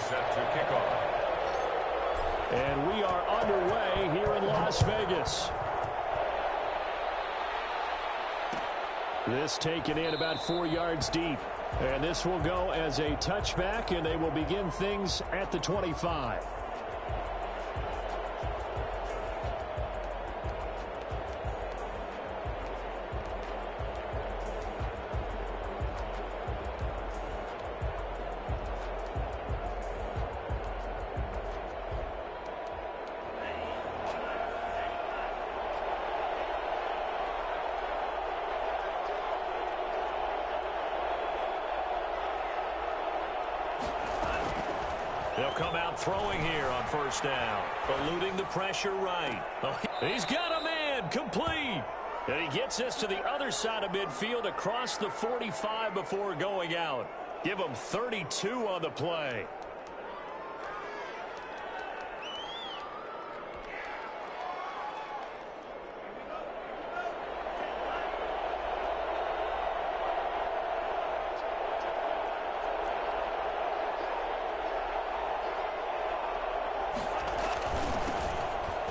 Set to kick off. And we are underway here in Las Vegas. This taken in about 4 yards deep. And this will go as a touchback, and they will begin things at the 25. They'll come out throwing here on first down. Eluding the pressure right. Oh, he's got a man complete. And he gets us to the other side of midfield across the 45 before going out. Give him 32 on the play.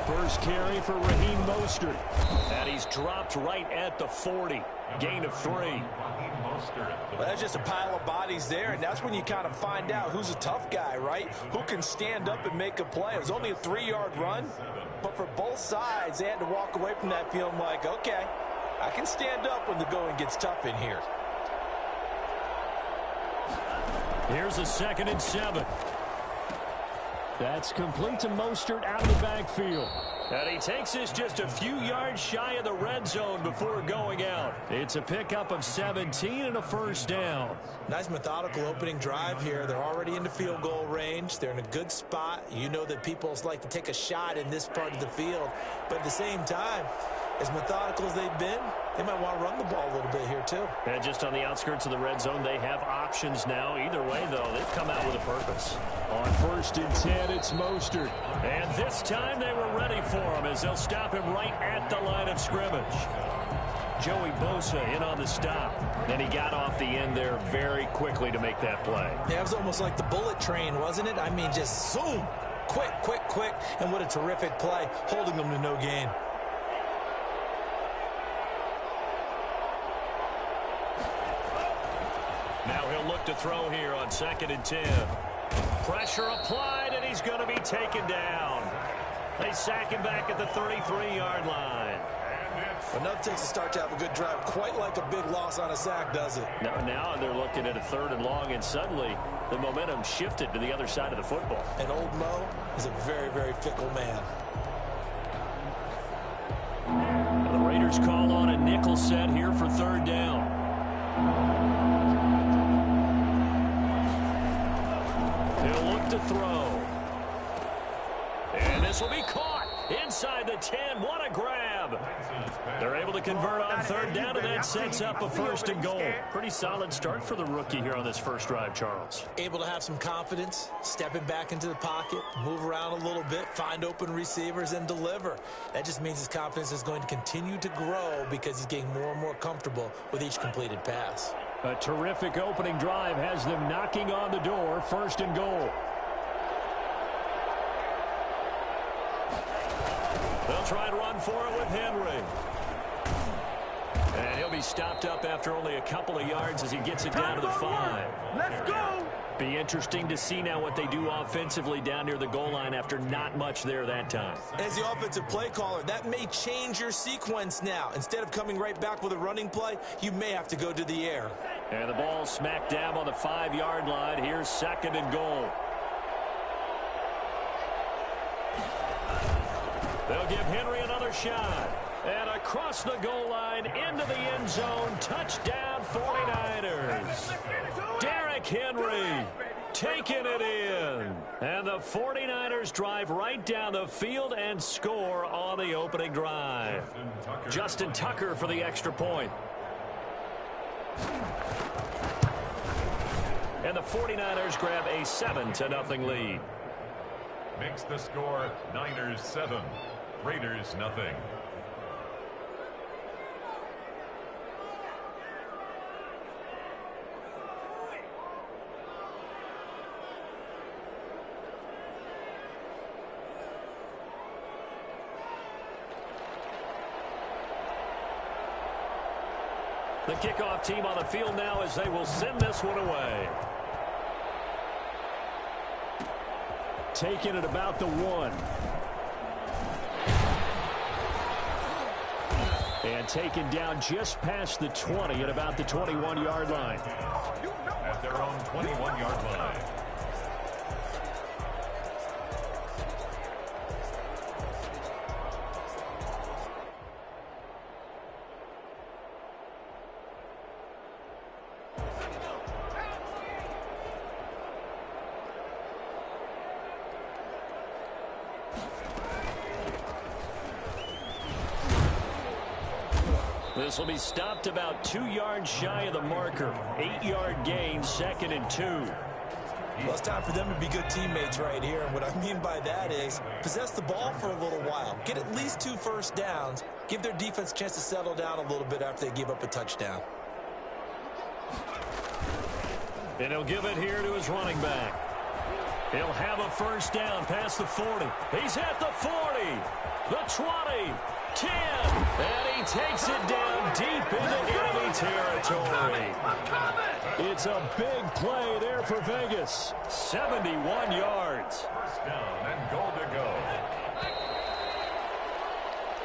First carry for Raheem Mostert. And he's dropped right at the 40. Gain of 3. Well, that's just a pile of bodies there, and that's when you kind of find out who's a tough guy, right? Who can stand up and make a play. It was only a 3-yard run, but for both sides, they had to walk away from that feeling like, okay, I can stand up when the going gets tough in here. Here's a 2nd and 7. That's complete to Mostert out of the backfield. And he takes this just a few yards shy of the red zone before going out. It's a pickup of 17 and a first down. Nice methodical opening drive here. They're already in the field goal range. They're in a good spot. You know that people like to take a shot in this part of the field. But at the same time, as methodical as they've been, they might want to run the ball a little bit here too. And just on the outskirts of the red zone, they have options now. Either way, though, they've come out with a purpose. On 1st and 10, it's Mostert. And this time they were ready for him as they'll stop him right at the line of scrimmage. Joey Bosa in on the stop. And he got off the end there very quickly to make that play. Yeah, it was almost like the bullet train, wasn't it? I mean, just zoom. Quick, quick, quick. And what a terrific play, holding them to no gain. Now he'll look to throw here on 2nd and 10. Pressure applied, and he's going to be taken down. They sack him back at the 33-yard line. Enough takes to start to have a good drive. Quite like a big loss on a sack, does it? Now they're looking at a 3rd and long, and suddenly the momentum shifted to the other side of the football. And old Mo is a very, very fickle man. Now the Raiders call on a nickel set here for 3rd down. He'll look to throw. And this will be caught inside the 10. What a grab. They're able to convert on 3rd down, and that sets up a 1st and goal. Pretty solid start for the rookie here on this first drive, Charles. Able to have some confidence, stepping back into the pocket, move around a little bit, find open receivers, and deliver. That just means his confidence is going to continue to grow because he's getting more and more comfortable with each completed pass. A terrific opening drive has them knocking on the door. 1st and goal. They'll try and run for it with Henry. And he'll be stopped up after only a couple of yards as he gets it down to the 5. Let's go. Be interesting to see now what they do offensively down near the goal line after not much there that time. As the offensive play caller, that may change your sequence now. Instead of coming right back with a running play, you may have to go to the air. And the ball smacked down on the 5-yard line. Here's 2nd and goal. They'll give Henry another shot. And across the goal line, into the end zone, touchdown 49ers. Derrick Henry taking it in. And the 49ers drive right down the field and score on the opening drive. Justin Tucker for the extra point. And the 49ers grab a 7-0 lead. Makes the score Niners 7, Raiders nothing. The kickoff team on the field now as they will send this one away. Taking it about the 1. And taken down just past the 20 at about the 21-yard line. At their own 21-yard line. This will be stopped about 2 yards shy of the marker. 8-yard gain, 2nd and 2. Well, it's time for them to be good teammates right here. And what I mean by that is possess the ball for a little while. Get at least 2 first downs. Give their defense a chance to settle down a little bit after they give up a touchdown. And he'll give it here to his running back. He'll have a first down past the 40. He's at the 40, the 20, 10, and he takes it down deep into enemy territory. It's a big play there for Vegas. 71 yards. First down and goal to go.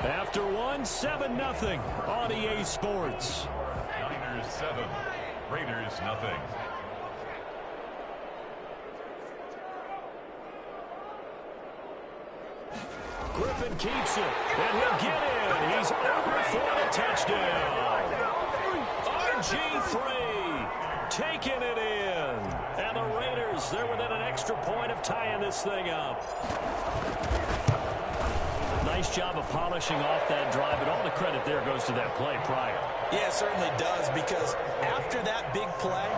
After one, 7-0 on EA Sports. Niners 7, Raiders nothing. Griffin keeps it, and he'll get in. He's over for a touchdown. RG3 taking it in. And the Raiders, they're within an extra point of tying this thing up. Nice job of polishing off that drive, but all the credit there goes to that play prior. Yeah, it certainly does, because after that big play,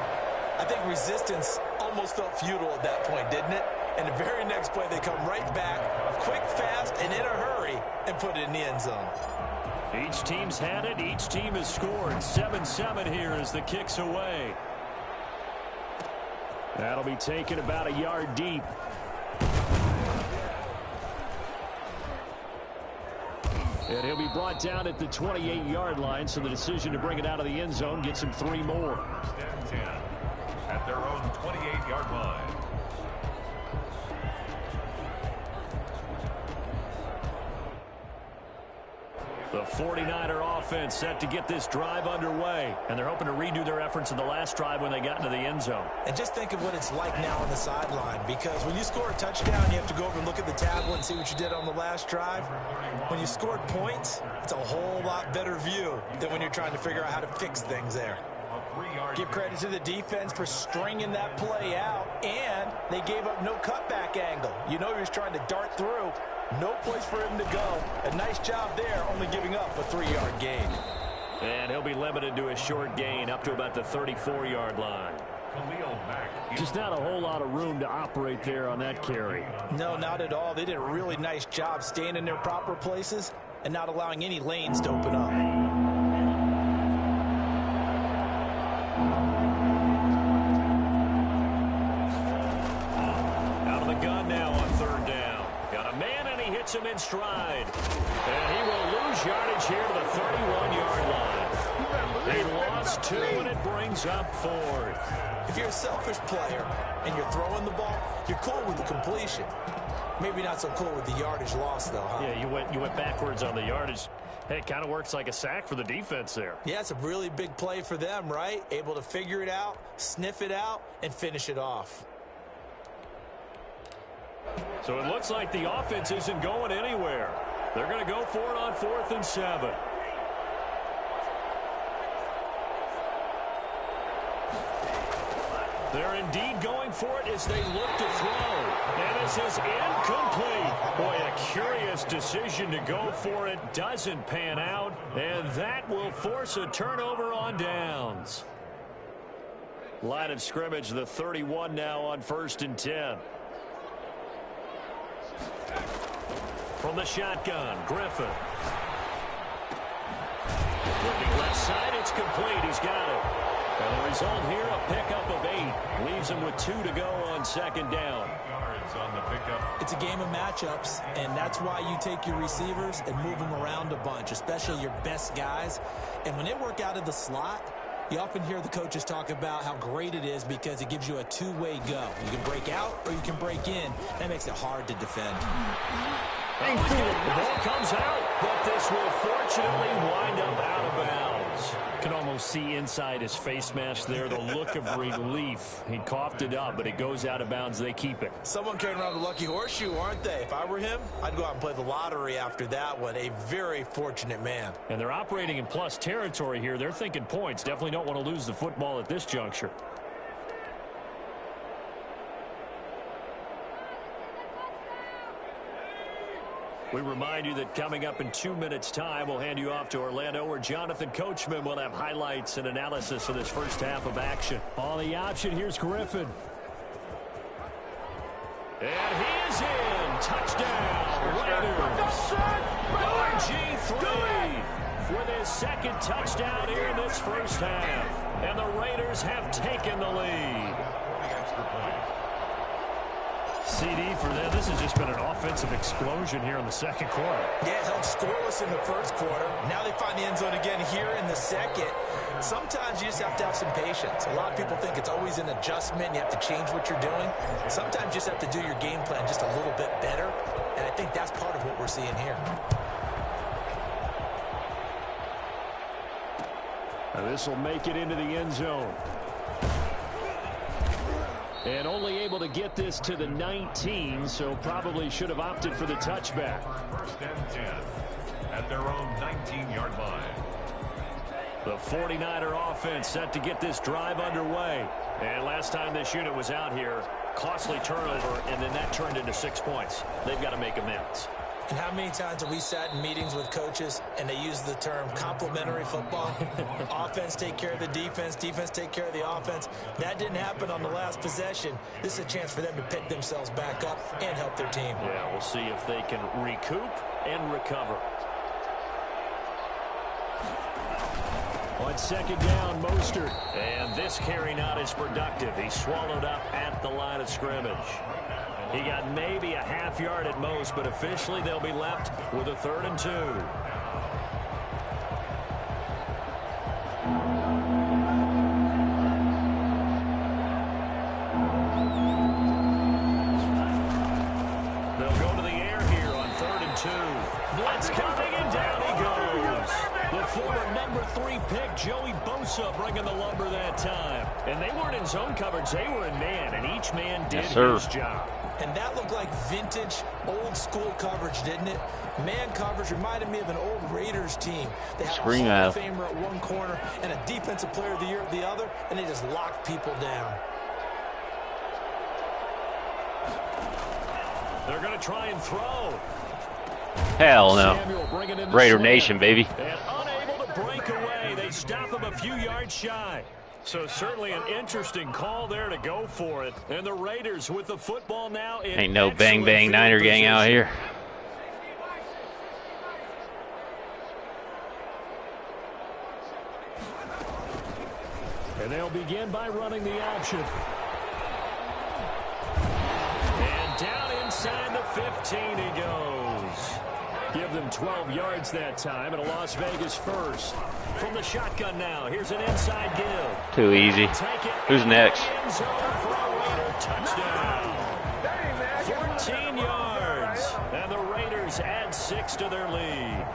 I think resistance almost felt futile at that point, didn't it? And the very next play, they come right back, quick, fast, and in a hurry, and put it in the end zone. Each team's had it. Each team has scored. 7-7 here as the kick's away. That'll be taken about a yard deep. And he'll be brought down at the 28-yard line, so the decision to bring it out of the end zone gets him 3 more. First and 10 at their own 28-yard line. The 49er offense set to get this drive underway, and they're hoping to redo their efforts in the last drive when they got into the end zone. And just think of what it's like now on the sideline, because when you score a touchdown, you have to go over and look at the tablet and see what you did on the last drive. When you scored points, it's a whole lot better view than when you're trying to figure out how to fix things there. Give credit to the defense for stringing that play out, and they gave up no cutback angle. You know he was trying to dart through. No place for him to go. A nice job there, only giving up a 3-yard gain. And he'll be limited to a short gain up to about the 34-yard line. Just not a whole lot of room to operate there on that carry. No, not at all. They did a really nice job staying in their proper places and not allowing any lanes to open up. Out of the gun now on 3rd down. Got a man, and he hits him in stride. And he will lose yardage here to the 31-yard line. They lost 2, and it brings up 4th. If you're a selfish player and you're throwing the ball, you're cool with the completion. Maybe not so cool with the yardage loss, though, huh? Yeah, you went backwards on the yardage. Hey, it kind of works like a sack for the defense there. Yeah, it's a really big play for them, right? Able to figure it out, sniff it out, and finish it off. So it looks like the offense isn't going anywhere. They're going to go for it on 4th and 7. They're indeed going for it as they look to throw. And this is incomplete. Boy, a curious decision to go for it. Doesn't pan out. And that will force a turnover on downs. Line of scrimmage, the 31 now on 1st and 10. From the shotgun, Griffin. Looking left side, it's complete. He's got it. And the result here, a pickup of 8. Leaves him with 2 to go on 2nd down. on the pickup. It's a game of matchups, and that's why you take your receivers and move them around a bunch, especially your best guys. And when they work out of the slot, you often hear the coaches talk about how great it is because it gives you a two-way go. You can break out or you can break in. That makes it hard to defend. The ball comes out, but this will fortunately wind up out of bounds. You can almost see inside his face mask there the look of relief. He coughed it up, but it goes out of bounds. They keep it. Someone carrying around the lucky horseshoe, aren't they? If I were him, I'd go out and play the lottery after that one. A very fortunate man. And they're operating in plus territory here. They're thinking points. Definitely don't want to lose the football at this juncture. We remind you that coming up in 2 minutes' time, we'll hand you off to Orlando, where Jonathan Coachman will have highlights and analysis of this first half of action. On the option, here's Griffin. And he is in. Touchdown, Raiders. RG3 with his second touchdown here in this first half. And the Raiders have taken the lead. CD for them. This has just been an offensive explosion here in the second quarter. Yeah, held scoreless in the first quarter. Now they find the end zone again here in the second. Sometimes you just have to have some patience. A lot of people think it's always an adjustment. You have to change what you're doing. Sometimes you just have to do your game plan just a little bit better. And I think that's part of what we're seeing here. Now this will make it into the end zone. And only able to get this to the 19, so probably should have opted for the touchback. First and 10 at their own 19-yard line. The 49er offense set to get this drive underway. And last time this unit was out here, costly turnover, and then that turned into 6 points. They've got to make amends. And how many times have we sat in meetings with coaches and they use the term complementary football? Offense take care of the defense, defense take care of the offense. That didn't happen on the last possession. This is a chance for them to pick themselves back up and help their team. Yeah, we'll see if they can recoup and recover. On second down, Mostert. And this carry not as productive. He swallowed up at the line of scrimmage. He got maybe a half yard at most, but officially they'll be left with a 3rd and 2. They'll go to the air here on 3rd and 2. Blitz coming, and down he goes. The former number 3 pick, Joey Bosa, bringing the lumber that time. And they weren't in zone coverage. They were in man, and each man did his job. And that looked like vintage, old-school coverage, didn't it? Man coverage reminded me of an old Raiders team. They had a Hall of Famer at one corner and a Defensive Player of the Year at the other, and they just locked people down. They're going to try and throw. Hell no. Raider Nation, baby. And unable to break away. They stop him a few yards shy. So certainly an interesting call there to go for it. And the Raiders with the football now. Ain't no bang-bang Niner gang out here. And they'll begin by running the option. And down inside the 15 he goes. Give them 12 yards that time, and a Las Vegas first. From the shotgun now, here's an inside give. Too easy. Who's next? Touchdown. 14 yards, and the Raiders add 6 to their lead.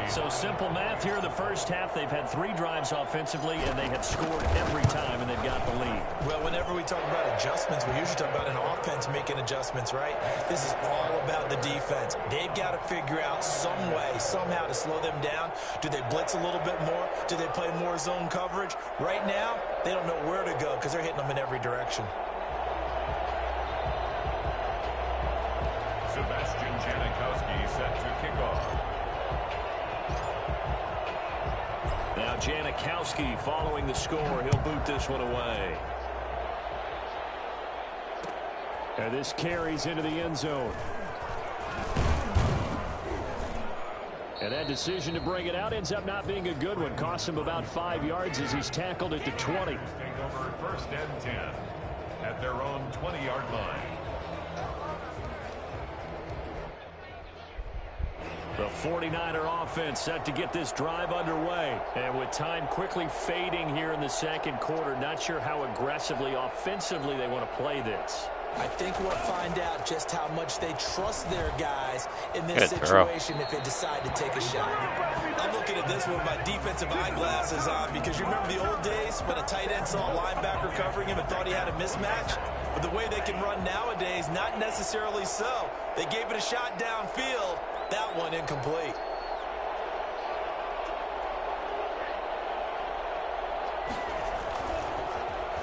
So simple math here in the first half. They've had 3 drives offensively, and they have scored every time, and they've got the lead. Well, whenever we talk about adjustments, we usually talk about an offense making adjustments, right? This is all about the defense. They've got to figure out some way, somehow to slow them down. Do they blitz a little bit more? Do they play more zone coverage? Right now, they don't know where to go because they're hitting them in every direction. Sebastian Janikowski set to kick off. Now Janikowski following the score. He'll boot this one away. And this carries into the end zone. And that decision to bring it out ends up not being a good one. Cost him about 5 yards as he's tackled at the 20. Take over 1st and 10 at their own 20-yard line. The 49er offense set to get this drive underway. And with time quickly fading here in the second quarter, not sure how aggressively, offensively they want to play this. I think we'll find out just how much they trust their guys in this situation if they decide to take a shot. I'm looking at this with my defensive eyeglasses on because you remember the old days when a tight end saw a linebacker covering him and thought he had a mismatch? But the way they can run nowadays, not necessarily so. They gave it a shot downfield. That one incomplete.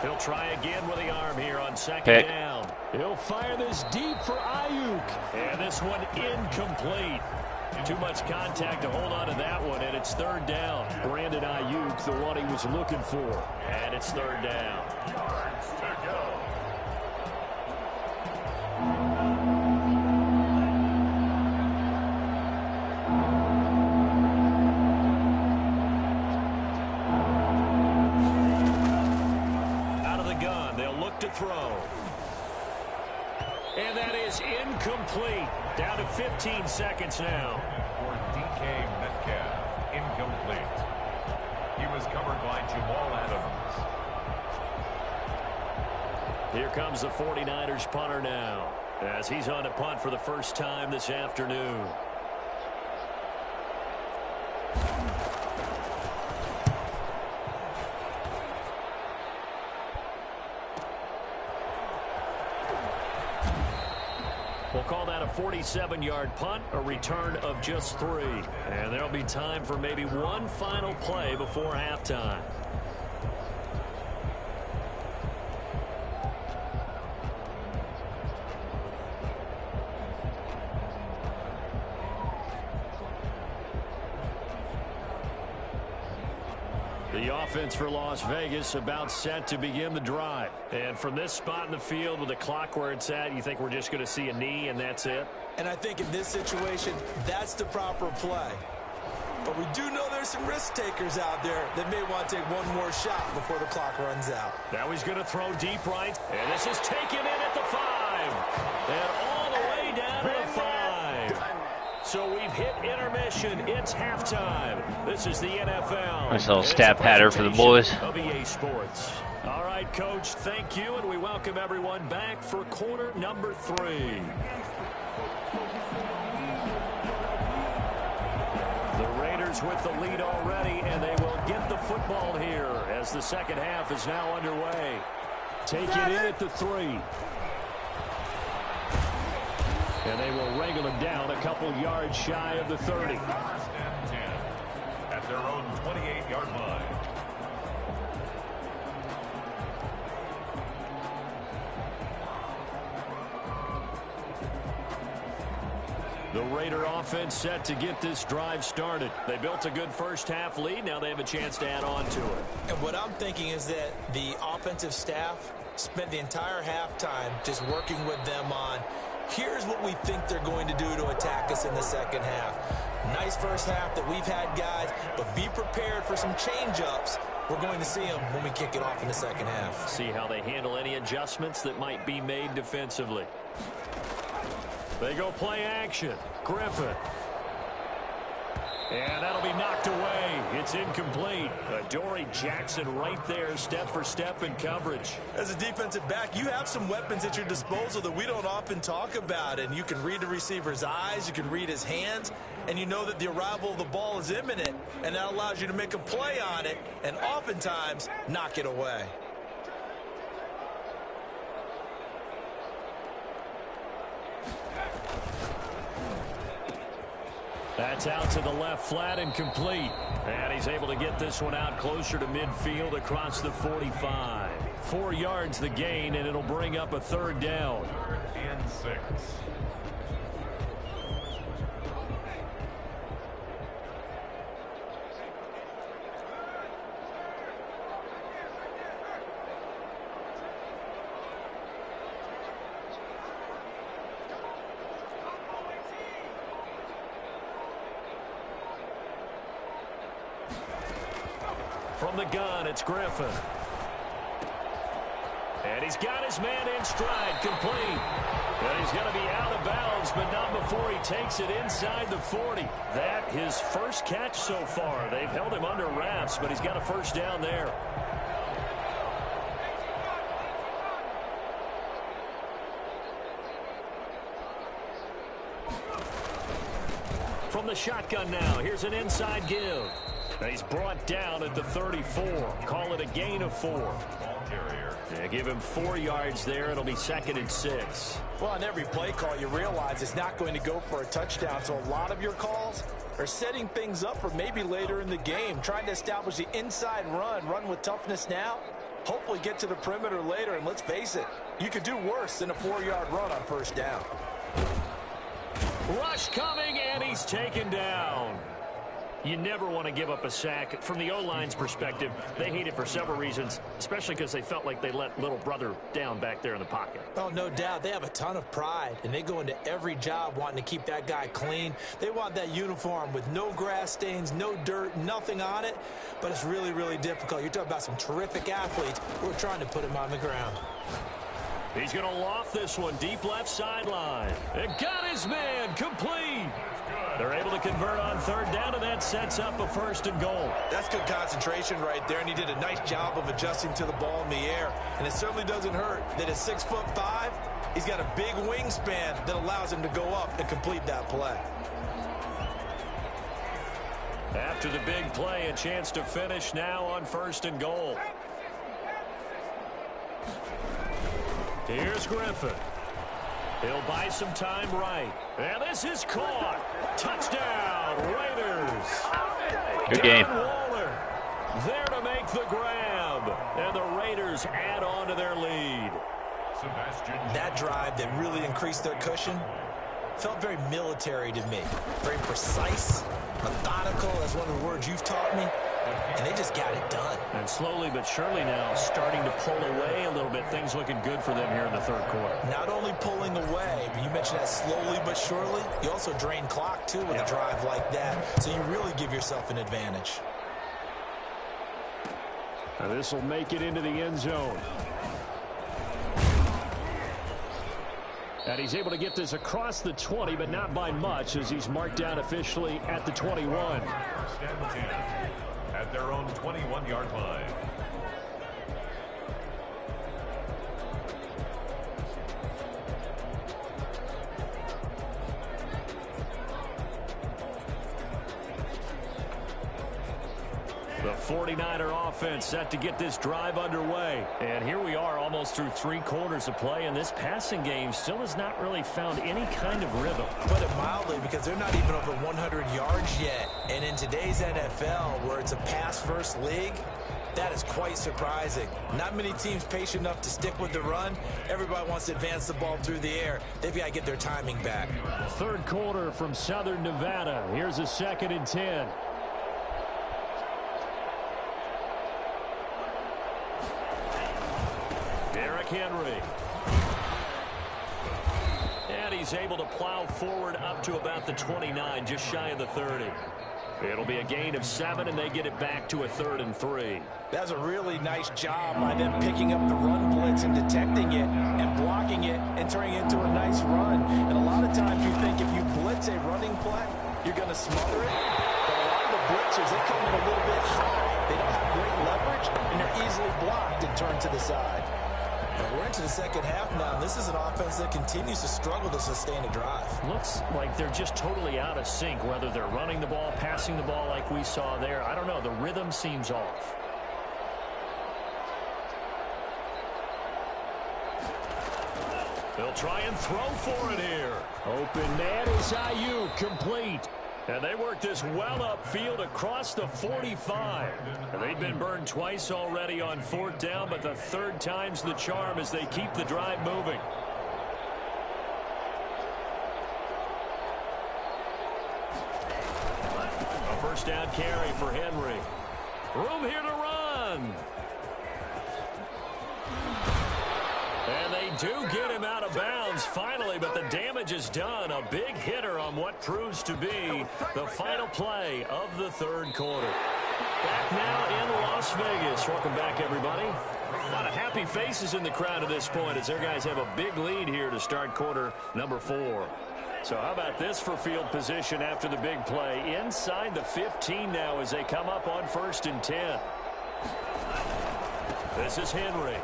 He'll try again with the arm here on second down. He'll fire this deep for Ayuk. And this one incomplete. Too much contact to hold on to that one, and it's third down. Brandon Ayuk, the one he was looking for. And it's third down. To throw. And that is incomplete. Down to 15 seconds now. For DK Metcalf, incomplete. He was covered by Jamal Adams. Here comes the 49ers punter now, as he's on to punt for the first time this afternoon. We'll call that a 47-yard punt, a return of just 3. And there'll be time for maybe one final play before halftime. The offense for Las Vegas about set to begin the drive. And from this spot in the field with the clock where it's at, you think we're just going to see a knee and that's it? And I think in this situation, that's the proper play. But we do know there's some risk takers out there that may want to take one more shot before the clock runs out. Now he's going to throw deep right. And this is taken in at the 5. And all the way down to the 5. So we've hit intermission. It's halftime. This is the NFL. Nice little stat pattern for the boys. Of EA Sports. All right, Coach, thank you, and we welcome everyone back for quarter number 3. The Raiders with the lead already, and they will get the football here as the second half is now underway. Take it in at the 3. And they will wrangle him down a couple yards shy of the 30. First and 10 at their own 28-yard line. The Raider offense set to get this drive started. They built a good first half lead. Now they have a chance to add on to it. And what I'm thinking is that the offensive staff spent the entire halftime just working with them on here's what we think they're going to do to attack us in the second half. Nice first half that we've had, guys, but be prepared for some change-ups. We're going to see them when we kick it off in the second half. See how they handle any adjustments that might be made defensively. They go play action. Griffin. And that'll be knocked away. It's incomplete. Adoree Jackson right there, step for step in coverage. As a defensive back, you have some weapons at your disposal that we don't often talk about. And you can read the receiver's eyes, you can read his hands, and you know that the arrival of the ball is imminent. And that allows you to make a play on it and oftentimes knock it away. That's out to the left flat and complete. And he's able to get this one out closer to midfield across the 45. 4 yards the gain, and it'll bring up a third down. 3rd and 6. From the gun, it's Griffin. And he's got his man in stride, complete. Well, he's going to be out of bounds, but not before he takes it inside the 40. That his first catch so far. They've held him under wraps, but he's got a first down there. From the shotgun now, here's an inside give. And he's brought down at the 34. Call it a gain of 4. Yeah, give him 4 yards there. It'll be 2nd and 6. Well, on every play call, you realize it's not going to go for a touchdown. So a lot of your calls are setting things up for maybe later in the game, trying to establish the inside run with toughness now, hopefully get to the perimeter later. And let's face it, you could do worse than a 4-yard run on first down. Rush coming, and he's taken down. You never want to give up a sack. From the O-line's perspective, they hate it for several reasons, especially because they felt like they let little brother down back there in the pocket. Oh, no doubt. They have a ton of pride, and they go into every job wanting to keep that guy clean. They want that uniform with no grass stains, no dirt, nothing on it, but it's really, really difficult. You're talking about some terrific athletes who are trying to put him on the ground. He's going to loft this one deep left sideline. And got his man complete. They're able to convert on 3rd down, and that sets up a 1st and goal. That's good concentration right there, and he did a nice job of adjusting to the ball in the air. And it certainly doesn't hurt that at 6'5", he's got a big wingspan that allows him to go up and complete that play. After the big play, a chance to finish now on 1st and goal. Here's Griffin. He'll buy some time right. And this is caught. Touchdown, Raiders. Good game. Waller there to make the grab. And the Raiders add on to their lead. That drive that really increased their cushion felt very military to me. Very precise, methodical, that's one of the words you've taught me. And they just got it done. And slowly but surely now starting to pull away a little bit. Things looking good for them here in the 3rd quarter. Not only pulling away, but you mentioned that slowly but surely. You also drain clock, too, with a drive like that. So you really give yourself an advantage. Now this will make it into the end zone. And he's able to get this across the 20, but not by much, as he's marked down officially at the 21. At their own 21-yard line. The 49er offense set to get this drive underway. And here we are almost through 3 quarters of play, and this passing game still has not really found any kind of rhythm. Put it mildly, because they're not even over 100 yards yet. And in today's NFL, where it's a pass-first league, that is quite surprising. Not many teams patient enough to stick with the run. Everybody wants to advance the ball through the air. They've got to get their timing back. 3rd quarter from Southern Nevada. Here's a 2nd and 10. Henry. And he's able to plow forward up to about the 29, just shy of the 30. It'll be a gain of 7, and they get it back to a 3rd and 3. That's a really nice job by them picking up the run blitz and detecting it and blocking it and turning it into a nice run. And a lot of times you think if you blitz a running play, you're going to smother it. But a lot of the blitzers, they come in a little bit high. They don't have great leverage, and they're easily blocked and turned to the side. And we're into the 2nd half now, and this is an offense that continues to struggle to sustain a drive. Looks like they're just totally out of sync, whether they're running the ball, passing the ball like we saw there. I don't know. The rhythm seems off. They'll try and throw for it here. Open man is Ayuk, complete. And they work this well upfield across the 45. And they've been burned twice already on 4th down, but the 3rd time's the charm as they keep the drive moving. A 1st down carry for Henry. Room here to run. And they do get him out of bounds finally, but the damage is done. A big hitter on what proves to be the final play of the 3rd quarter. Back now in Las Vegas. Welcome back, everybody. A lot of happy faces in the crowd at this point as their guys have a big lead here to start quarter number 4. So how about this for field position after the big play? Inside the 15 now as they come up on 1st and 10. This is Henry.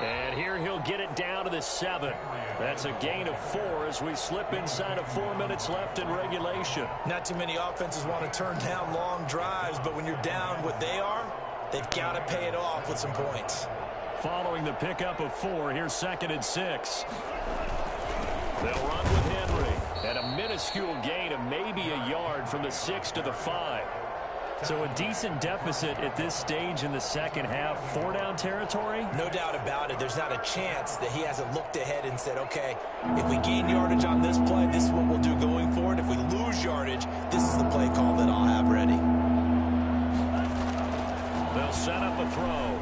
And here he'll get it down to the 7. That's a gain of 4 as we slip inside of 4 minutes left in regulation. Not too many offenses want to turn down long drives, but when you're down what they are, they've got to pay it off with some points. Following the pickup of 4, here's 2nd and 6. They'll run with Henry. And a minuscule gain of maybe a yard from the 6 to the 5. So a decent deficit at this stage in the second half. 4-down territory? No doubt about it. There's not a chance that he hasn't looked ahead and said, okay, if we gain yardage on this play, this is what we'll do going forward. If we lose yardage, this is the play call that I'll have ready. They'll set up a throw.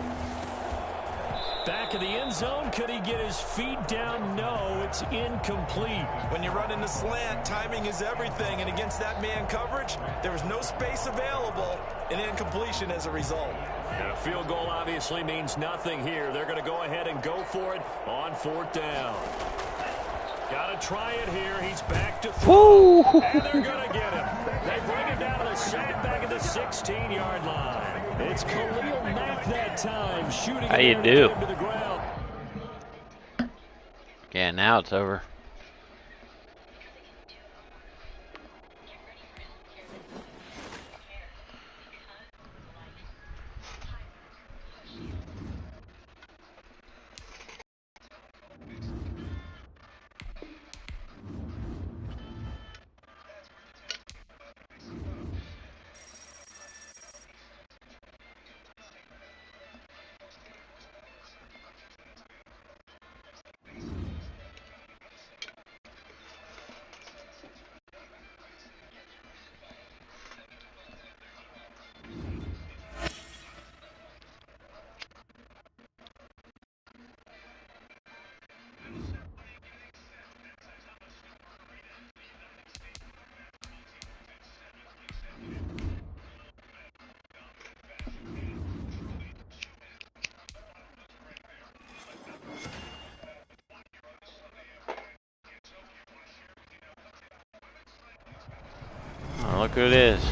Back of the end zone. Could he get his feet down? No, it's incomplete. When you run in the slant, timing is everything. And against that man coverage, there was no space available. An incompletion as a result. And a field goal obviously means nothing here. They're going to go ahead and go for it on 4th down. Got to try it here. He's back to throw. And they're going to get him. They bring him down to the sack back at the 16-yard line. It's Khalil Mack that time shooting. How you do? To the ground. Yeah, now it's over. Oh, look who it is.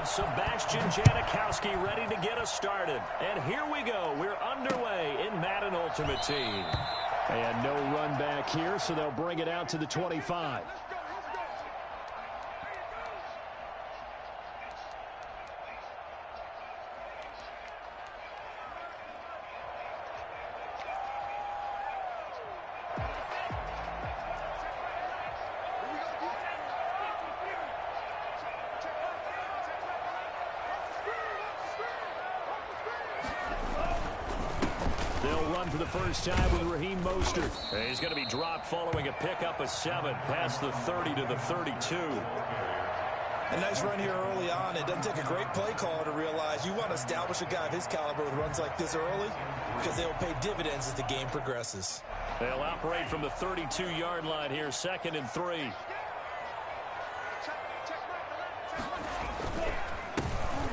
Sebastian Janikowski ready to get us started. And here we go. We're underway in Madden Ultimate Team. And no run back here, so they'll bring it out to the 25. For the first time with Raheem Mostert. And he's going to be dropped following a pickup of 7 past the 30 to the 32. A nice run here early on. It doesn't take a great play caller to realize you want to establish a guy of his caliber with runs like this early because they will pay dividends as the game progresses. They'll operate from the 32-yard line here, 2nd and 3.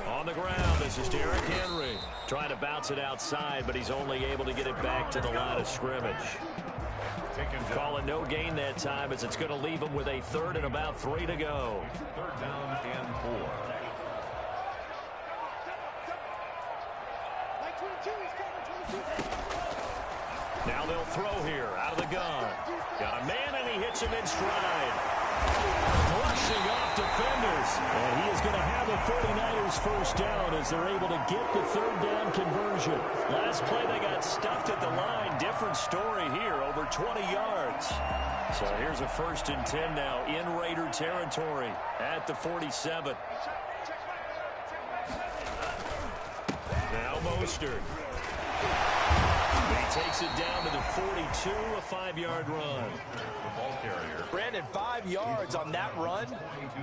On the ground, this is Derrick Henry. Trying to bounce it outside, but he's only able to get it back to the line of scrimmage. Call it no gain that time as it's going to leave him with a 3rd and about 3 to go. 3rd down and 4. Now they'll throw here out of the gun. Got a man and he hits him in stride. Rushing off defenders. And he is going to have a 49ers first down as they're able to get the 3rd down conversion. Last play they got stuffed at the line. Different story here, over 20 yards. So here's a 1st and 10 now in Raider territory at the 47. Now Mostert. He takes it down to the 42, a 5-yard run. The ball carrier. Brandon, 5 yards on that run.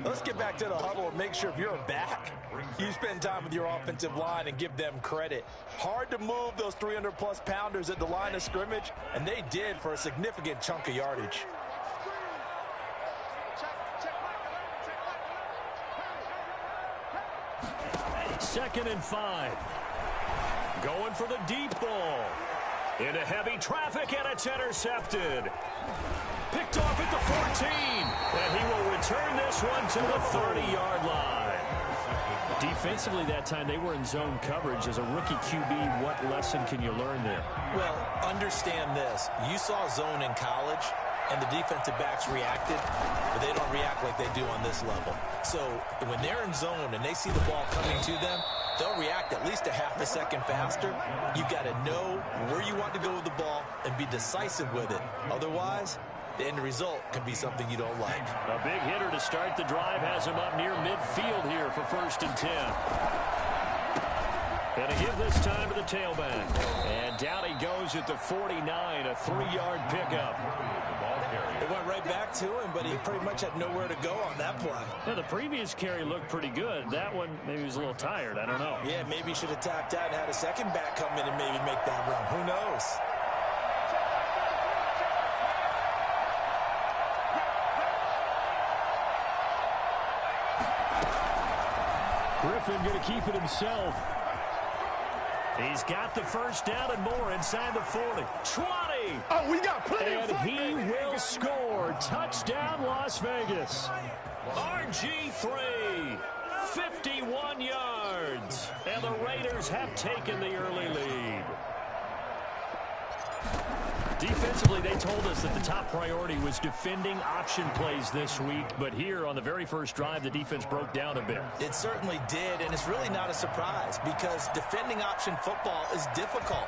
Let's get back to the huddle and make sure if you're a back, you spend time with your offensive line and give them credit. Hard to move those 300-plus pounders at the line of scrimmage, and they did for a significant chunk of yardage. Second and 5. Going for the deep ball. Into heavy traffic, and it's intercepted. Picked off at the 14. And he will return this one to the 30-yard line. Defensively that time, they were in zone coverage. As a rookie QB, what lesson can you learn there? Well, understand this. You saw zone in college, and the defensive backs reacted, but they don't react like they do on this level. So when they're in zone and they see the ball coming to them, they'll react at least a half a second faster. You've got to know where you want to go with the ball and be decisive with it. Otherwise, the end result can be something you don't like. A big hitter to start the drive has him up near midfield here for 1st and 10. And to give this time to the tailback. And down he goes at the 49, a 3-yard pickup. It went right back to him, but he pretty much had nowhere to go on that play. Yeah, the previous carry looked pretty good. That one, maybe he was a little tired. I don't know. Yeah, maybe he should have tapped out and had a second back come in and maybe make that run. Who knows? Griffin going to keep it himself. He's got the first down and more inside the 40. 20. Oh, we got plenty and of fun, he baby. will score. Touchdown, Las Vegas. RG3, 51 yards. And the Raiders have taken the early lead. Defensively, they told us that the top priority was defending option plays this week. But here on the very first drive, the defense broke down a bit. It certainly did, and it's really not a surprise because defending option football is difficult.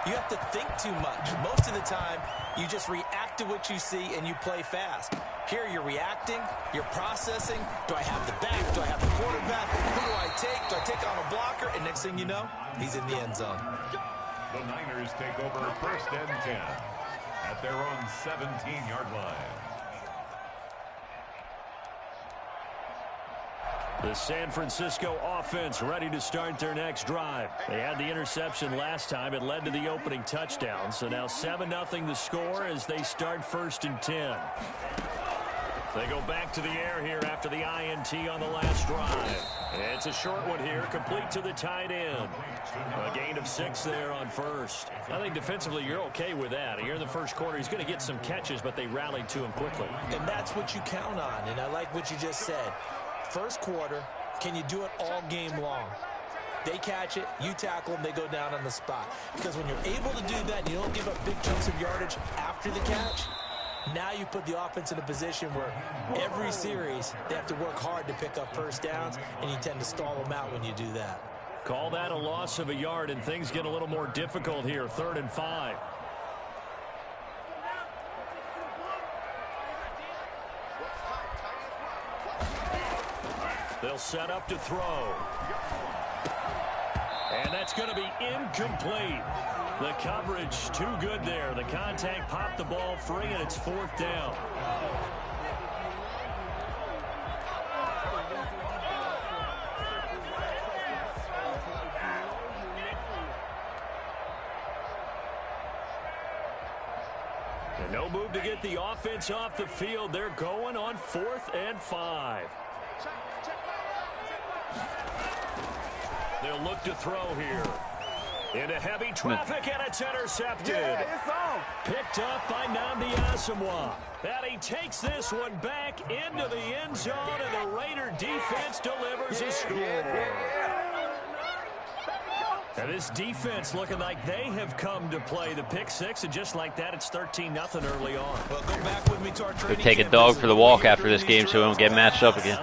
You have to think too much. Most of the time, you just react to what you see and you play fast. Here, you're reacting, you're processing. Do I have the back? Do I have the quarterback? Who do I take? Do I take on a blocker? And next thing you know, he's in the end zone. The Niners take over 1st and 10 at their own 17-yard line. The San Francisco offense ready to start their next drive. They had the interception last time. It led to the opening touchdown. So now 7-0 the score as they start 1st and 10. They go back to the air here after the INT on the last drive. It's a short one here, complete to the tight end. A gain of 6 there on first. I think defensively you're okay with that. Here in the first quarter, he's going to get some catches, but they rallied to him quickly. And that's what you count on, and I like what you just said. First quarter, can you do it all game long? They catch it, you tackle them, they go down on the spot. Because when you're able to do that and you don't give up big chunks of yardage after the catch, now you put the offense in a position where every series they have to work hard to pick up first downs, and you tend to stall them out when you do that. Call that a loss of a yard, and things get a little more difficult here. 3rd and 5. They'll set up to throw. And that's going to be incomplete. The coverage too good there. The contact popped the ball free, and it's 4th down. And no move to get the offense off the field. They're going on 4th and 5. They'll look to throw here. Into heavy traffic, and it's intercepted. Yeah, it's on. Picked up by Nnamdi Asomugha. And he takes this one back into the end zone, and the Raider defense delivers a score. And this defense looking like they have come to play. The pick 6, and just like that, it's 13-0 early on. Well, go back with me to our training Take a camp. dog for the walk after this game so we don't get matched up again.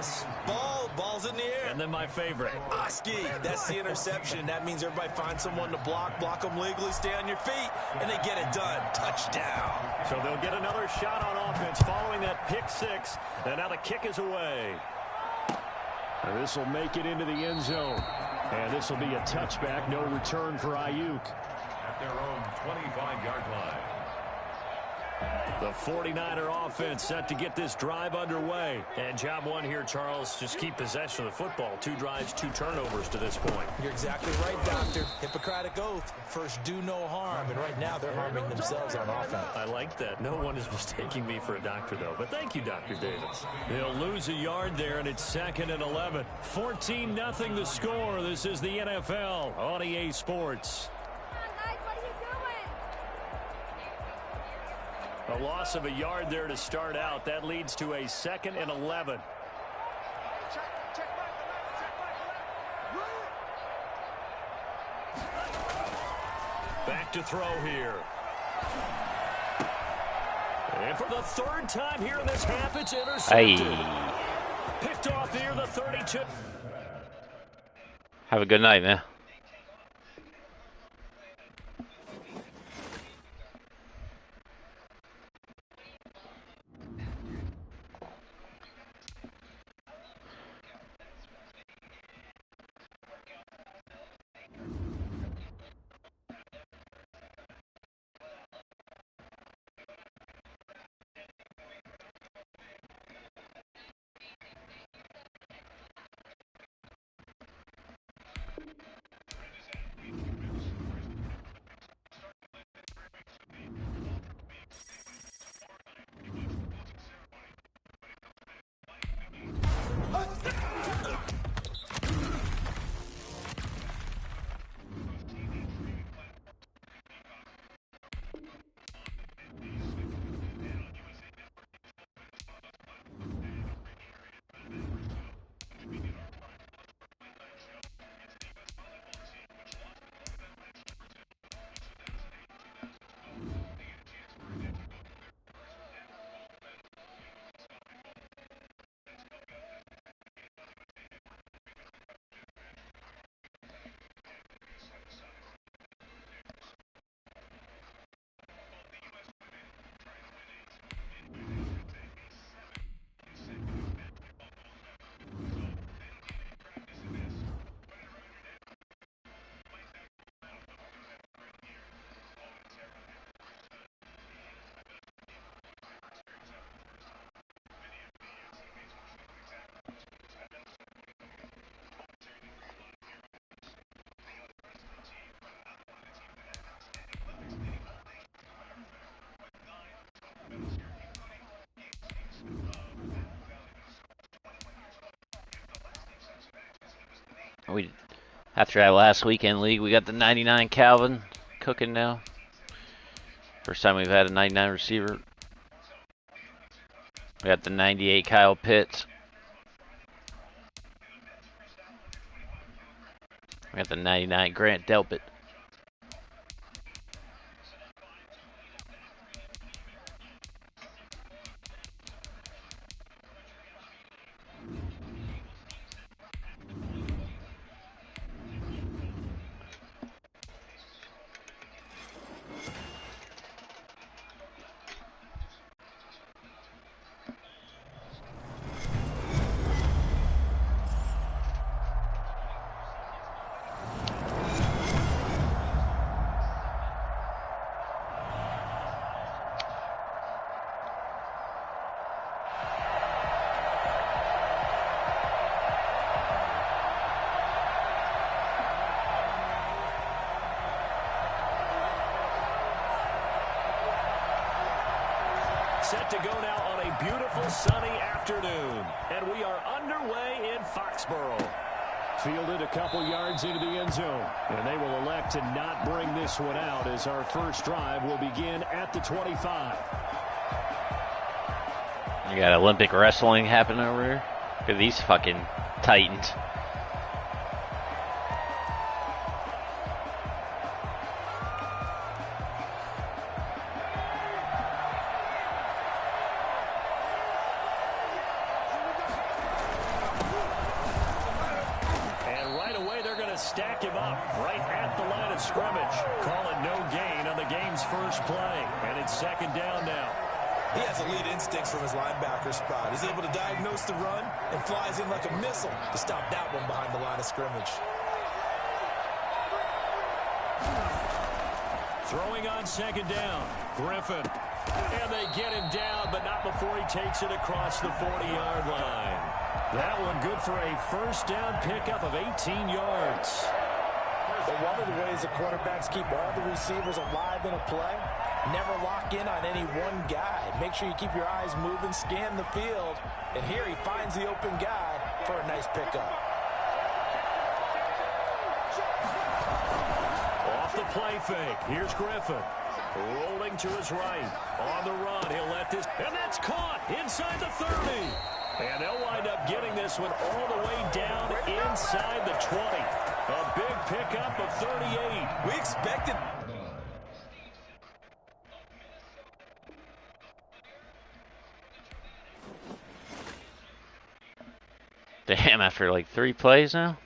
Ball's in the air. And then my favorite. Oski, that's the interception. That means everybody finds someone to block them legally, stay on your feet, and they get it done. Touchdown. So they'll get another shot on offense following that pick 6. And now the kick is away. And this will make it into the end zone. And this will be a touchback, no return for Ayuk. at their own 25-yard line. The 49er offense set to get this drive underway. And job one here, Charles, just keep possession of the football. 2 drives, 2 turnovers to this point. You're exactly right, Doctor. Hippocratic oath. First, do no harm. And right now, they're harming themselves on offense. I like that. No one is mistaking me for a doctor, though. But thank you, Dr. Davis. They'll lose a yard there, and it's 2nd and 11. 14-0 the score. This is the NFL on EA Sports. A loss of a yard there to start out. That leads to a 2nd and 11. Back to throw here. And for the 3rd time here in this half, it's intercepted. Hey. Picked off here, the 32. Have a good night, man. After that last weekend league, we got the 99 Calvin cooking now. First time we've had a 99 receiver. We got the 98 Kyle Pitts. We got the 99 Grant Delpit. Set to go now on a beautiful sunny afternoon. And we are underway in Foxborough. Fielded a couple yards into the end zone. And they will elect to not bring this one out as our first drive will begin at the 25. You got Olympic wrestling happening over here. Look at these fucking Titans. Stack him up right at the line of scrimmage. Call it no gain on the game's first play. And it's second down now. He has elite instincts from his linebacker spot. He's able to diagnose the run and flies in like a missile to stop that one behind the line of scrimmage. Throwing on second down. Griffin. And they get him down, but not before he takes it across the 40-yard line. That one good for a first down pickup of 18 yards. But one of the ways the quarterbacks keep all the receivers alive in a play, never lock in on any one guy. Make sure you keep your eyes moving, scan the field. And here he finds the open guy for a nice pickup. Off the play fake. Here's Griffin. Rolling to his right. On the run. He'll let this. And that's caught inside the 30. And they'll wind up getting this one all the way down inside the 20. A big pickup of 38. We expected. Damn, after like 3 plays now?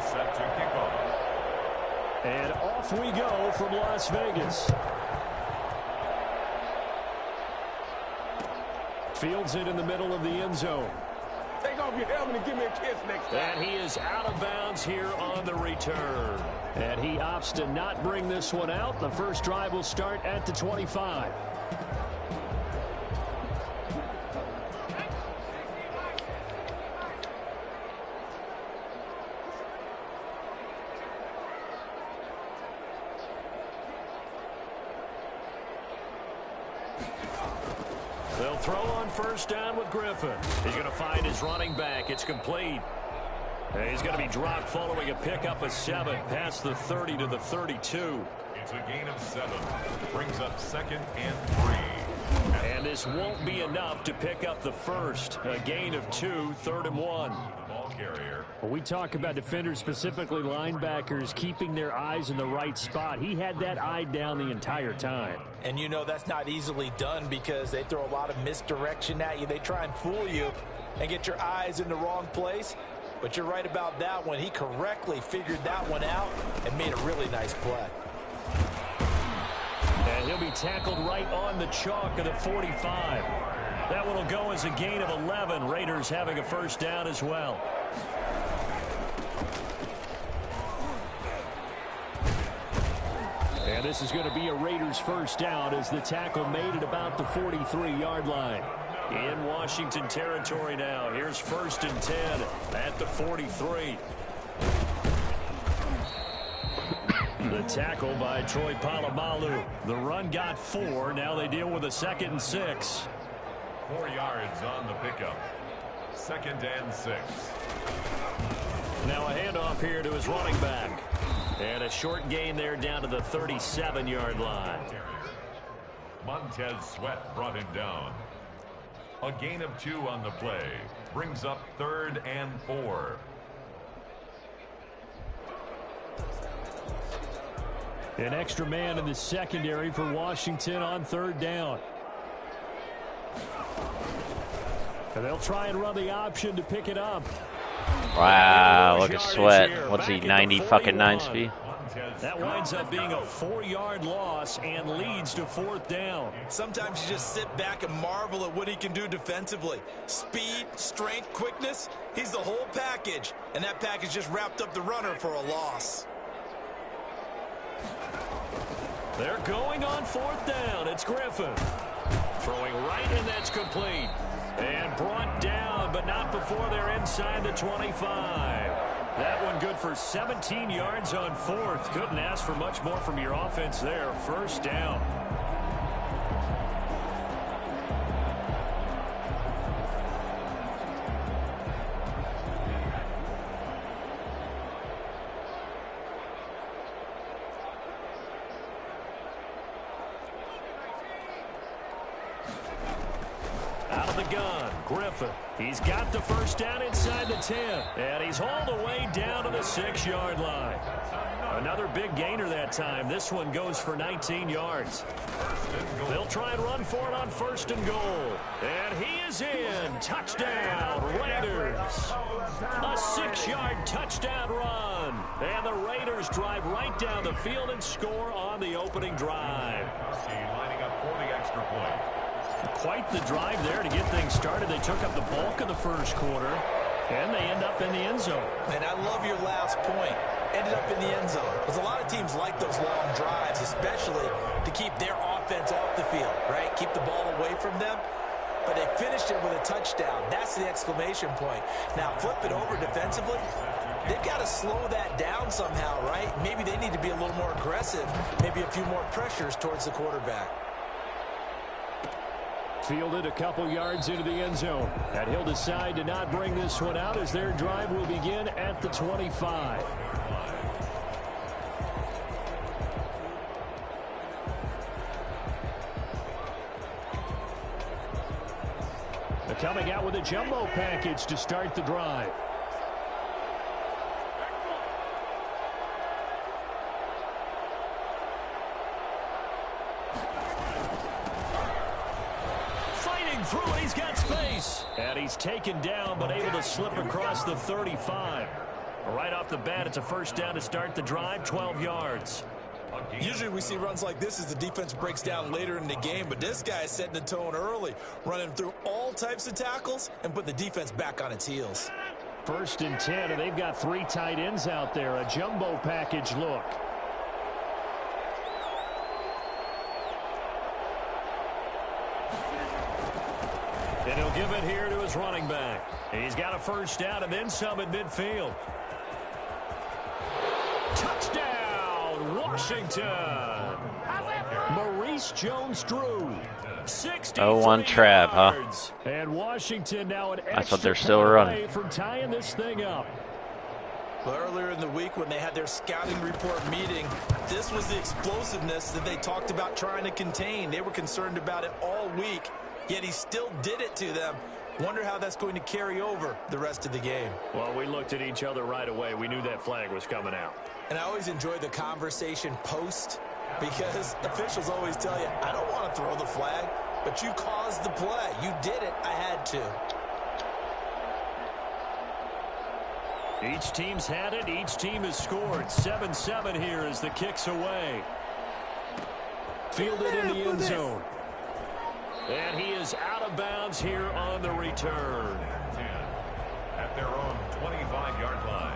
Set to kick off. And off we go from Las Vegas. Fields it in the middle of the end zone. Take off your helmet and give me a kiss next time. And he is out of bounds here on the return. And he opts to not bring this one out. The first drive will start at the 25. They'll throw on first down with Griffin. He's going to find his running back. It's complete. And he's going to be dropped following a pickup of 7 past the 30 to the 32. It's a gain of 7. Brings up 2nd and 3. And this won't be enough to pick up the first. A gain of 2, 3rd and 1. The ball carrier. Well, we talk about defenders, specifically linebackers, keeping their eyes in the right spot. He had that eye down the entire time. And you know that's not easily done because they throw a lot of misdirection at you. They try and fool you and get your eyes in the wrong place. But you're right about that one. He correctly figured that one out and made a really nice play. And he'll be tackled right on the chalk of the 45. That one will go as a gain of 11. Raiders having a first down as well. And this is going to be a Raiders first down as the tackle made at about the 43-yard line. In Washington territory now. Here's 1st and 10 at the 43. The tackle by Troy Polamalu. The run got 4. Now they deal with a 2nd and 6. 4 yards on the pickup. 2nd and 6. Now a handoff here to his running back. And a short gain there down to the 37-yard line. Montez Sweat brought him down. A gain of 2 on the play. Brings up 3rd and 4. An extra man in the secondary for Washington on 3rd down. And they'll try and run the option to pick it up. Wow, look at Sweat. What's he, 90 fucking 9 speed? That winds up being a 4-yard loss and leads to 4th down. Sometimes you just sit back and marvel at what he can do defensively. Speed, strength, quickness, he's the whole package. And that package just wrapped up the runner for a loss. They're going on 4th down. It's Griffin. Throwing right, and that's complete. And brought down, but not before they're inside the 25. That one good for 17 yards on 4th. Couldn't ask for much more from your offense there. 1st down. Out of the gun, Griffin. He's got the 1st down inside the 10. And he's hauled away down to the 6-yard line. Another big gainer that time. This one goes for 19 yards. They'll try and run for it on 1st and goal. And he is in. Touchdown, Raiders. A 6-yard touchdown run. And the Raiders drive right down the field and score on the opening drive. Lining up for the extra point. Quite the drive there to get things started. They took up the bulk of the 1st quarter, and they end up in the end zone. And I love your last point. Ended up in the end zone. Because a lot of teams like those long drives, especially to keep their offense off the field, right? Keep the ball away from them. But they finished it with a touchdown. That's the exclamation point. Now, flip it over defensively. They've got to slow that down somehow, right? Maybe they need to be a little more aggressive. Maybe a few more pressures towards the quarterback. Fielded a couple yards into the end zone. And he'll decide to not bring this one out as their drive will begin at the 25. They're coming out with a jumbo package to start the drive. Through it, he's got space. And he's taken down, but able to slip across the 35. Right off the bat, it's a 1st down to start the drive, 12 yards. Usually we see runs like this as the defense breaks down later in the game, but this guy is setting the tone early, running through all types of tackles and put the defense back on its heels. 1st and 10, and they've got 3 tight ends out there. A jumbo package look. And he'll give it here to his running back. He's got a 1st down and then some at midfield. Touchdown, Washington. Maurice Jones-Drew. 0-1 trap, huh? And Washington now an That's what they're extra still point running. away from tying this thing up. Well, earlier in the week when they had their scouting report meeting, this was the explosiveness that they talked about trying to contain. They were concerned about it all week, yet he still did it to them. Wonder how that's going to carry over the rest of the game. Well, we looked at each other right away. We knew that flag was coming out. And I always enjoy the conversation post, because officials always tell you, I don't want to throw the flag, but you caused the play. You did it. I had to. Each team's had it. Each team has scored. 7-7 here as the kick's away. Fielded in the end zone. And he is out of bounds here on the return. 10 at their own 25-yard line.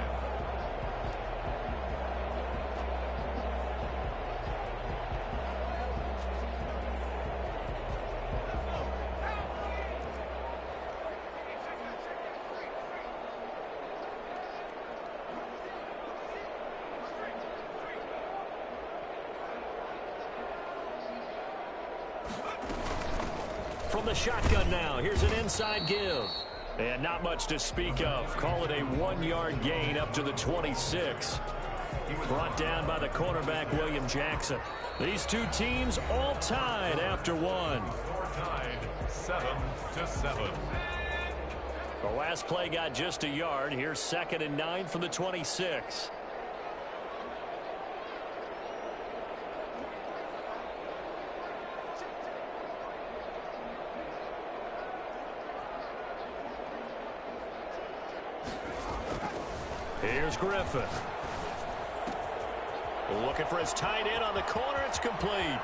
From the shotgun now, here's an inside give. And not much to speak of. Call it a 1-yard gain up to the 26. Brought down by the cornerback, William Jackson. These two teams all tied after one. Tied 7-7. The last play got just a yard. Here's 2nd and 9 from the 26. Here's Griffin. Looking for his tight end on the corner. It's complete.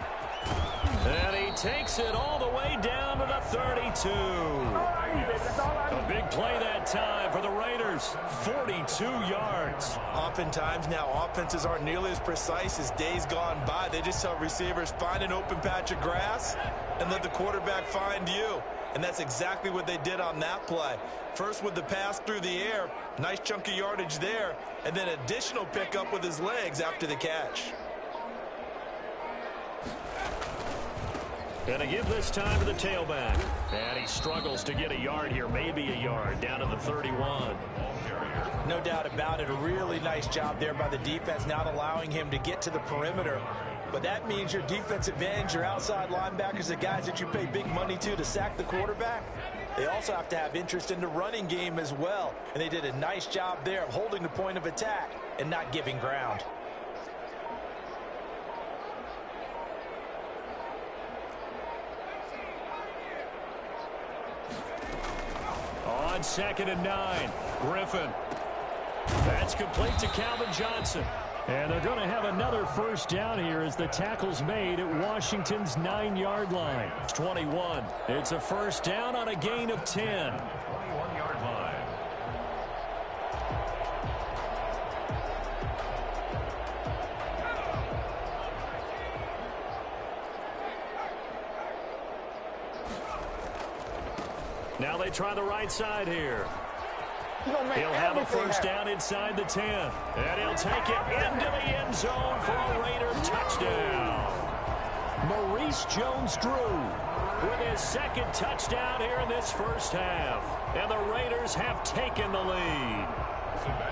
And he takes it all the way down to the 32. A big play that time for the Raiders. 42 yards. Oftentimes now offenses aren't nearly as precise as days gone by. They just tell receivers, find an open patch of grass and let the quarterback find you. And that's exactly what they did on that play. First with the pass through the air, nice chunk of yardage there, and then additional pickup with his legs after the catch. Gonna give this time to the tailback. And he struggles to get a yard here, maybe a yard, down to the 31. No doubt about it. A really nice job there by the defense, not allowing him to get to the perimeter. But that means your defensive ends, your outside linebackers, the guys that you pay big money to sack the quarterback, they also have to have interest in the running game as well. And they did a nice job there of holding the point of attack and not giving ground. On 2nd and 9, Griffin. That's complete to Calvin Johnson. And they're going to have another first down here as the tackle's made at Washington's 9-yard line. 21. It's a first down on a gain of 10. 21-yard line. Now they try the right side here. He'll have a first down inside the 10. And he'll take it into the end zone for a Raider touchdown. Maurice Jones-Drew with his second touchdown here in this first half. And the Raiders have taken the lead.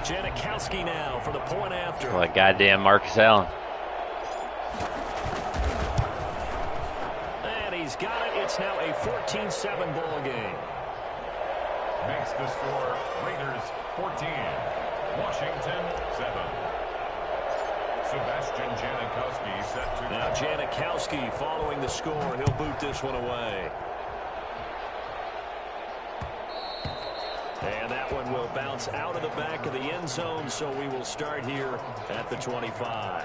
Janikowski now for the point after. What goddamn Marcus Allen. And he's got it. It's now a 14-7 ball game. Makes the score Raiders 14, Washington 7. Sebastian Janikowski set to... Now Janikowski following the score. He'll boot this one away. And that one will bounce out of the back of the end zone, so we will start here at the 25.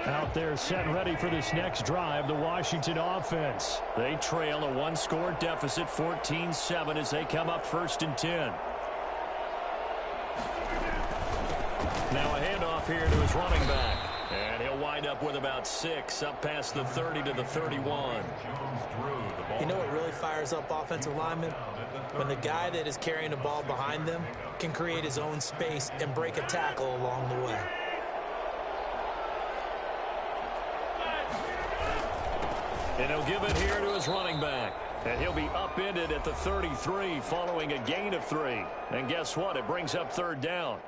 Out there set and ready for this next drive, the Washington offense. They trail a one-score deficit, 14-7, as they come up 1st and 10. Now a handoff here to his running back. And he'll wind up with about 6, up past the 30 to the 31. You know what really fires up offensive linemen? When the guy that is carrying the ball behind them can create his own space and break a tackle along the way. And he'll give it here to his running back. And he'll be upended at the 33 following a gain of 3. And guess what? It brings up 3rd down.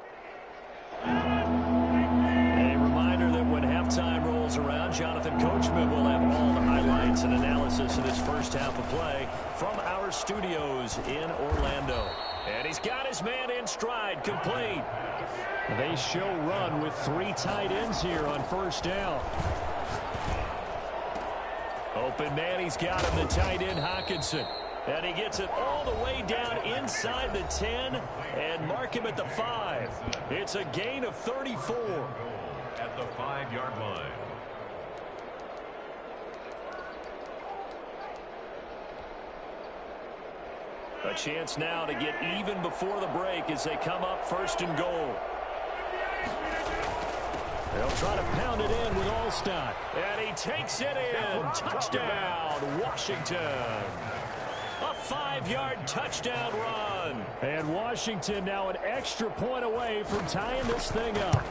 A reminder that when halftime rolls around, Jonathan Coachman will have all the highlights and analysis of this first half of play from our studios in Orlando. And he's got his man in stride, complete. They show run with 3 tight ends here on 1st down. Open man, he's got him, the tight end Hockenson. And he gets it all the way down inside the 10 and mark him at the 5. It's a gain of 34. At the 5-yard line. A chance now to get even before the break as they come up 1st and goal. They'll try to pound it in with Allstott. And he takes it in. Touchdown, Washington. A 5-yard touchdown run. And Washington now an extra point away from tying this thing up.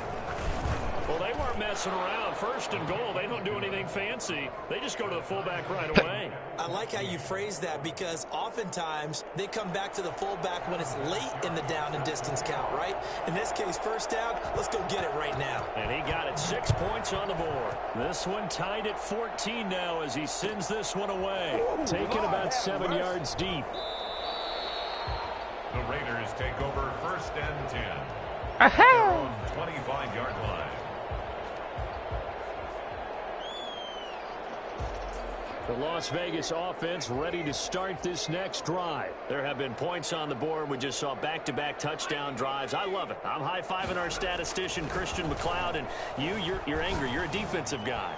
Well, they weren't messing around. 1st and goal, they don't do anything fancy. They just go to the fullback right away. I like how you phrase that because oftentimes they come back to the fullback when it's late in the down and distance count, right? In this case, 1st down, let's go get it right now. And he got it 6 points on the board. This one tied at 14 now as he sends this one away. Taken about 7 yards deep. The Raiders take over 1st and 10. Aha! 25-yard line. The Las Vegas offense ready to start this next drive. There have been points on the board. We just saw back-to-back touchdown drives. I love it. I'm high-fiving our statistician, Christian McLeod, and you're angry. You're a defensive guy.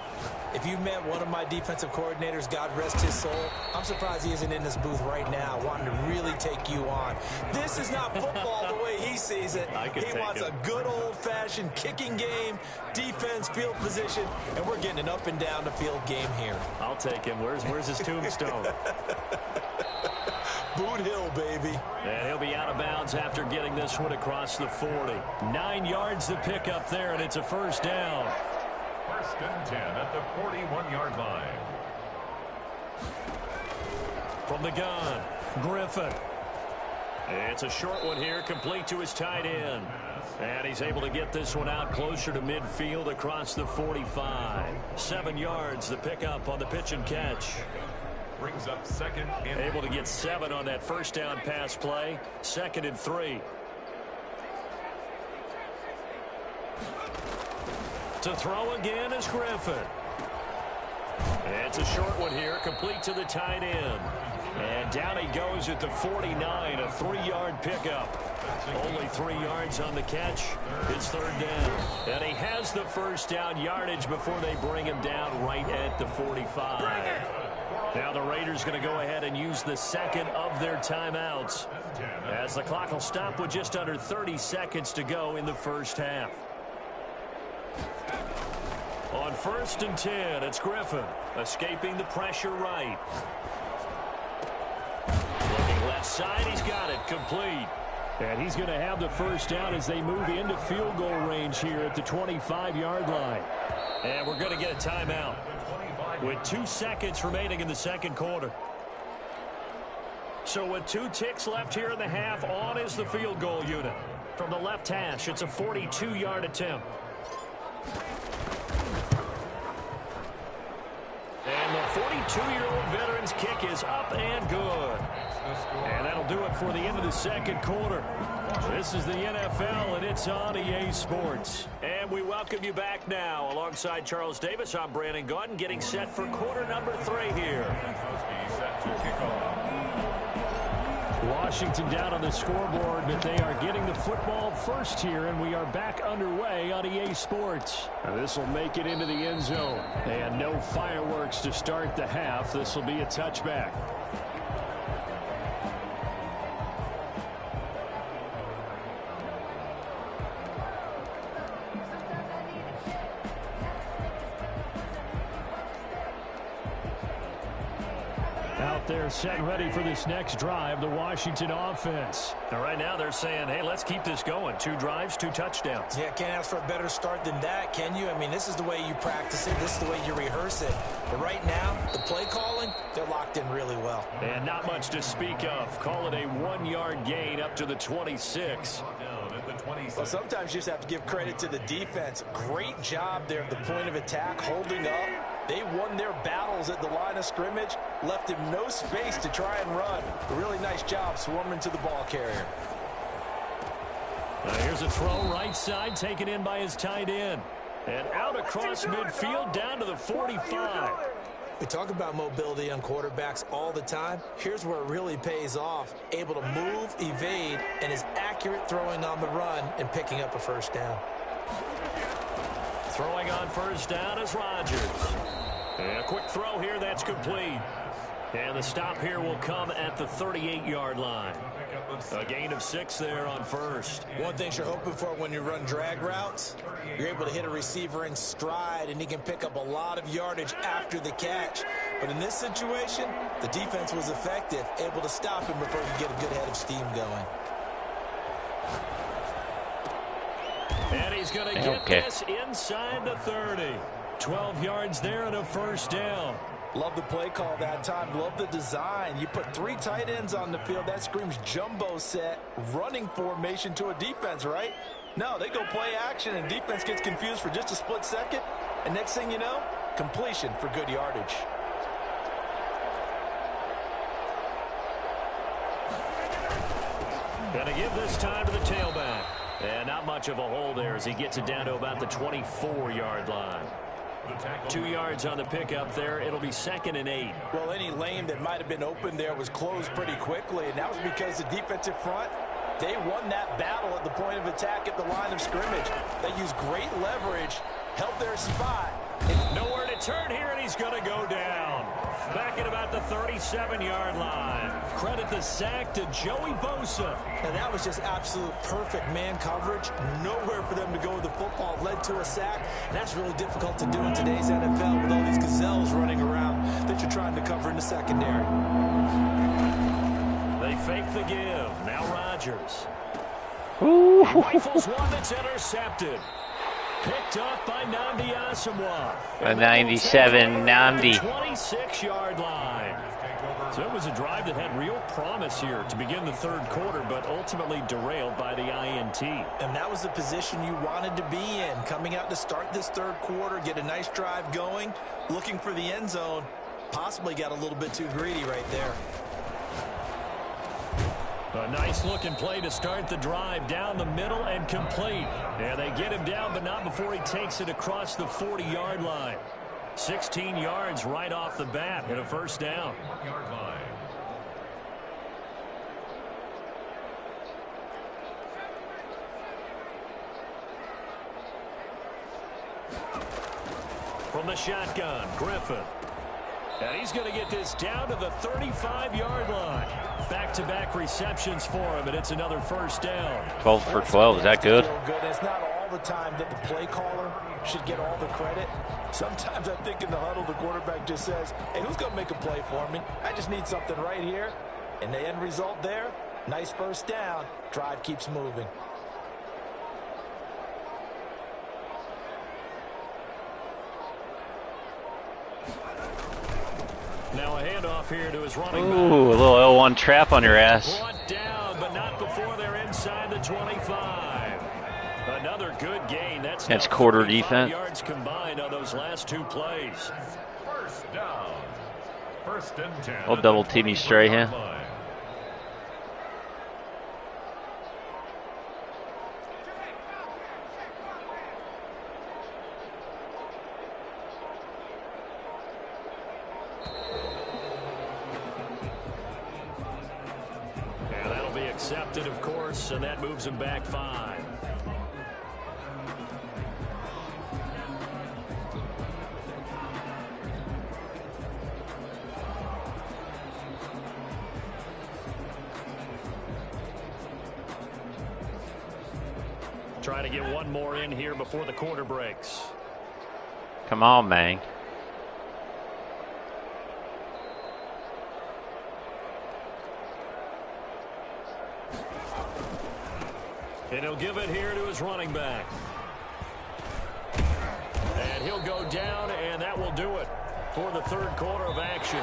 If you met one of my defensive coordinators, God rest his soul, I'm surprised he isn't in this booth right now wanting to really take you on. This is not football the way he sees it. He wants a good old-fashioned kicking game, defense, field position, and we're getting an up and down the field game here. I'll take him. Where's his tombstone? Boot Hill, baby. And he'll be out of bounds after getting this one across the 40. 9 yards to pick up there, and it's a first down. First and 10 at the 41-yard line. From the gun, Griffin. It's a short one here, complete to his tight end. And he's able to get this one out closer to midfield across the 45. 7 yards, the pickup on the pitch and catch. Brings up second and able to get 7 on that first down pass play. 2nd and 3. To throw again is Griffin. It's a short one here, complete to the tight end. And down he goes at the 49, a 3-yard pickup. Only 3 yards on the catch. It's 3rd down. And he has the first down yardage before they bring him down right at the 45. Now the Raiders going to go ahead and use the second of their timeouts, as the clock will stop with just under 30 seconds to go in the first half. On 1st and 10, it's Griffin, escaping the pressure right. Looking left side, he's got it, complete. And he's going to have the first down as they move into field goal range here at the 25-yard line. And we're going to get a timeout with 2 seconds remaining in the second quarter. So with 2 ticks left here in the half, on is the field goal unit. From the left hash, it's a 42-yard attempt. And the 42-year-old veteran's kick is up and good. And that'll do it for the end of the second quarter. This is the NFL, and it's on EA Sports. And we welcome you back now. Alongside Charles Davis, I'm Brandon Gaudin, getting set for quarter number 3 here. Washington down on the scoreboard, but they are getting the football first here, and we are back underway on EA Sports. This will make it into the end zone. And no fireworks to start the half. This will be a touchback. They're set and ready for this next drive, the Washington offense. And right now they're saying, hey, let's keep this going. 2 drives, 2 touchdowns. Yeah, can't ask for a better start than that, can you? I mean, this is the way you practice it. This is the way you rehearse it. But right now, the play calling, they're locked in really well. And not much to speak of. Call it a 1-yard gain up to the 26. Well, sometimes you just have to give credit to the defense. Great job there at the point of attack, holding up. They won their battles at the line of scrimmage, left him no space to try and run. A really nice job swarming to the ball carrier. Here's a throw right side, taken in by his tight end. And out across midfield, down to the 45. We talk about mobility on quarterbacks all the time. Here's where it really pays off. Able to move, evade, and is accurate throwing on the run and picking up a first down. Throwing on first down is Rodgers. And a quick throw here, that's complete. And the stop here will come at the 38-yard line. A gain of 6 there on first. One thing you're hoping for when you run drag routes, you're able to hit a receiver in stride, and he can pick up a lot of yardage after the catch. But in this situation, the defense was effective, able to stop him before he could get a good head of steam going. And he's going to get this inside the 30. 12 yards there and a first down. Love the play call that time. Love the design. You put 3 tight ends on the field. That screams jumbo set, running formation to a defense, right? No, they go play action, and defense gets confused for just a split second. And next thing you know, completion for good yardage. Going to give this time to the tailback. And not much of a hole there as he gets it down to about the 24-yard line. 2 yards on the pickup there. It'll be 2nd and 8. Well, any lane that might have been open there was closed pretty quickly, and that was because the defensive front, they won that battle at the point of attack at the line of scrimmage. They used great leverage, held their spot. Nowhere to turn here, and he's going to go down. Back at about the 37-yard line. Credit the sack to Joey Bosa. And that was just absolute perfect man coverage. Nowhere for them to go with the football. Led to a sack. And that's really difficult to do in today's NFL with all these gazelles running around that you're trying to cover in the secondary. They fake the give. Now Rodgers. Ooh. Rifles one that's intercepted. Picked up by Nnamdi Asomugha. A 97 Nnamdi. 26-yard line. So it was a drive that had real promise here to begin the third quarter, but ultimately derailed by the INT. And that was the position you wanted to be in. Coming out to start this third quarter, get a nice drive going, looking for the end zone. Possibly got a little bit too greedy right there. A nice-looking play to start the drive down the middle and complete. And they get him down, but not before he takes it across the 40-yard line. 16 yards right off the bat and a first down. From the shotgun, Griffin. And he's going to get this down to the 35-yard line. Back-to-back receptions for him, and it's another first down. 12 for 12. Is that good? It's not all the time that the play caller should get all the credit. Sometimes I think in the huddle, the quarterback just says, hey, who's going to make a play for me? I just need something right here. And the end result there, nice first down. Drive keeps moving. Now a handoff here to his running back. Ooh, a little L1 trap on your ass. Brought down, but not before they're inside the 25. Another good gain. That's quarter defense. Yards combined on those last two plays. First down. 1st and 10. We'll double team you straight here. Accepted, of course, and that moves him back 5. Trying to get one more in here before the quarter breaks. Come on, man. And he'll give it here to his running back. And he'll go down, and that will do it for the third quarter of action.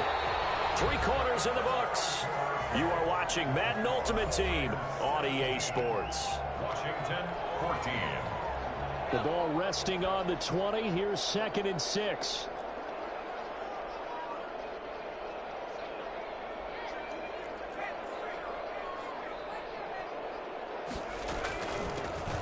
3 quarters in the books. You are watching Madden Ultimate Team on EA Sports. Washington 14. The ball resting on the 20. Here's 2nd and 6.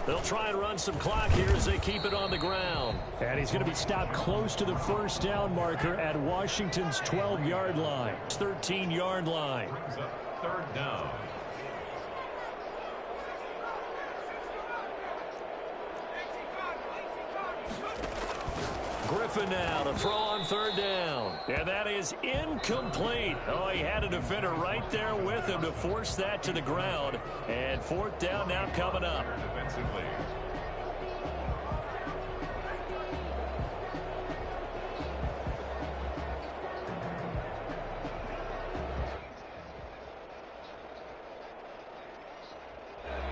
They'll try and run some clock here as they keep it on the ground. And he's going to be stopped close to the first down marker at Washington's 12-yard line. 13-yard line. Brings up 3rd down. Griffin now to throw on 3rd down. And that is incomplete. Oh, he had a defender right there with him to force that to the ground. And 4th down now coming up. Defensively.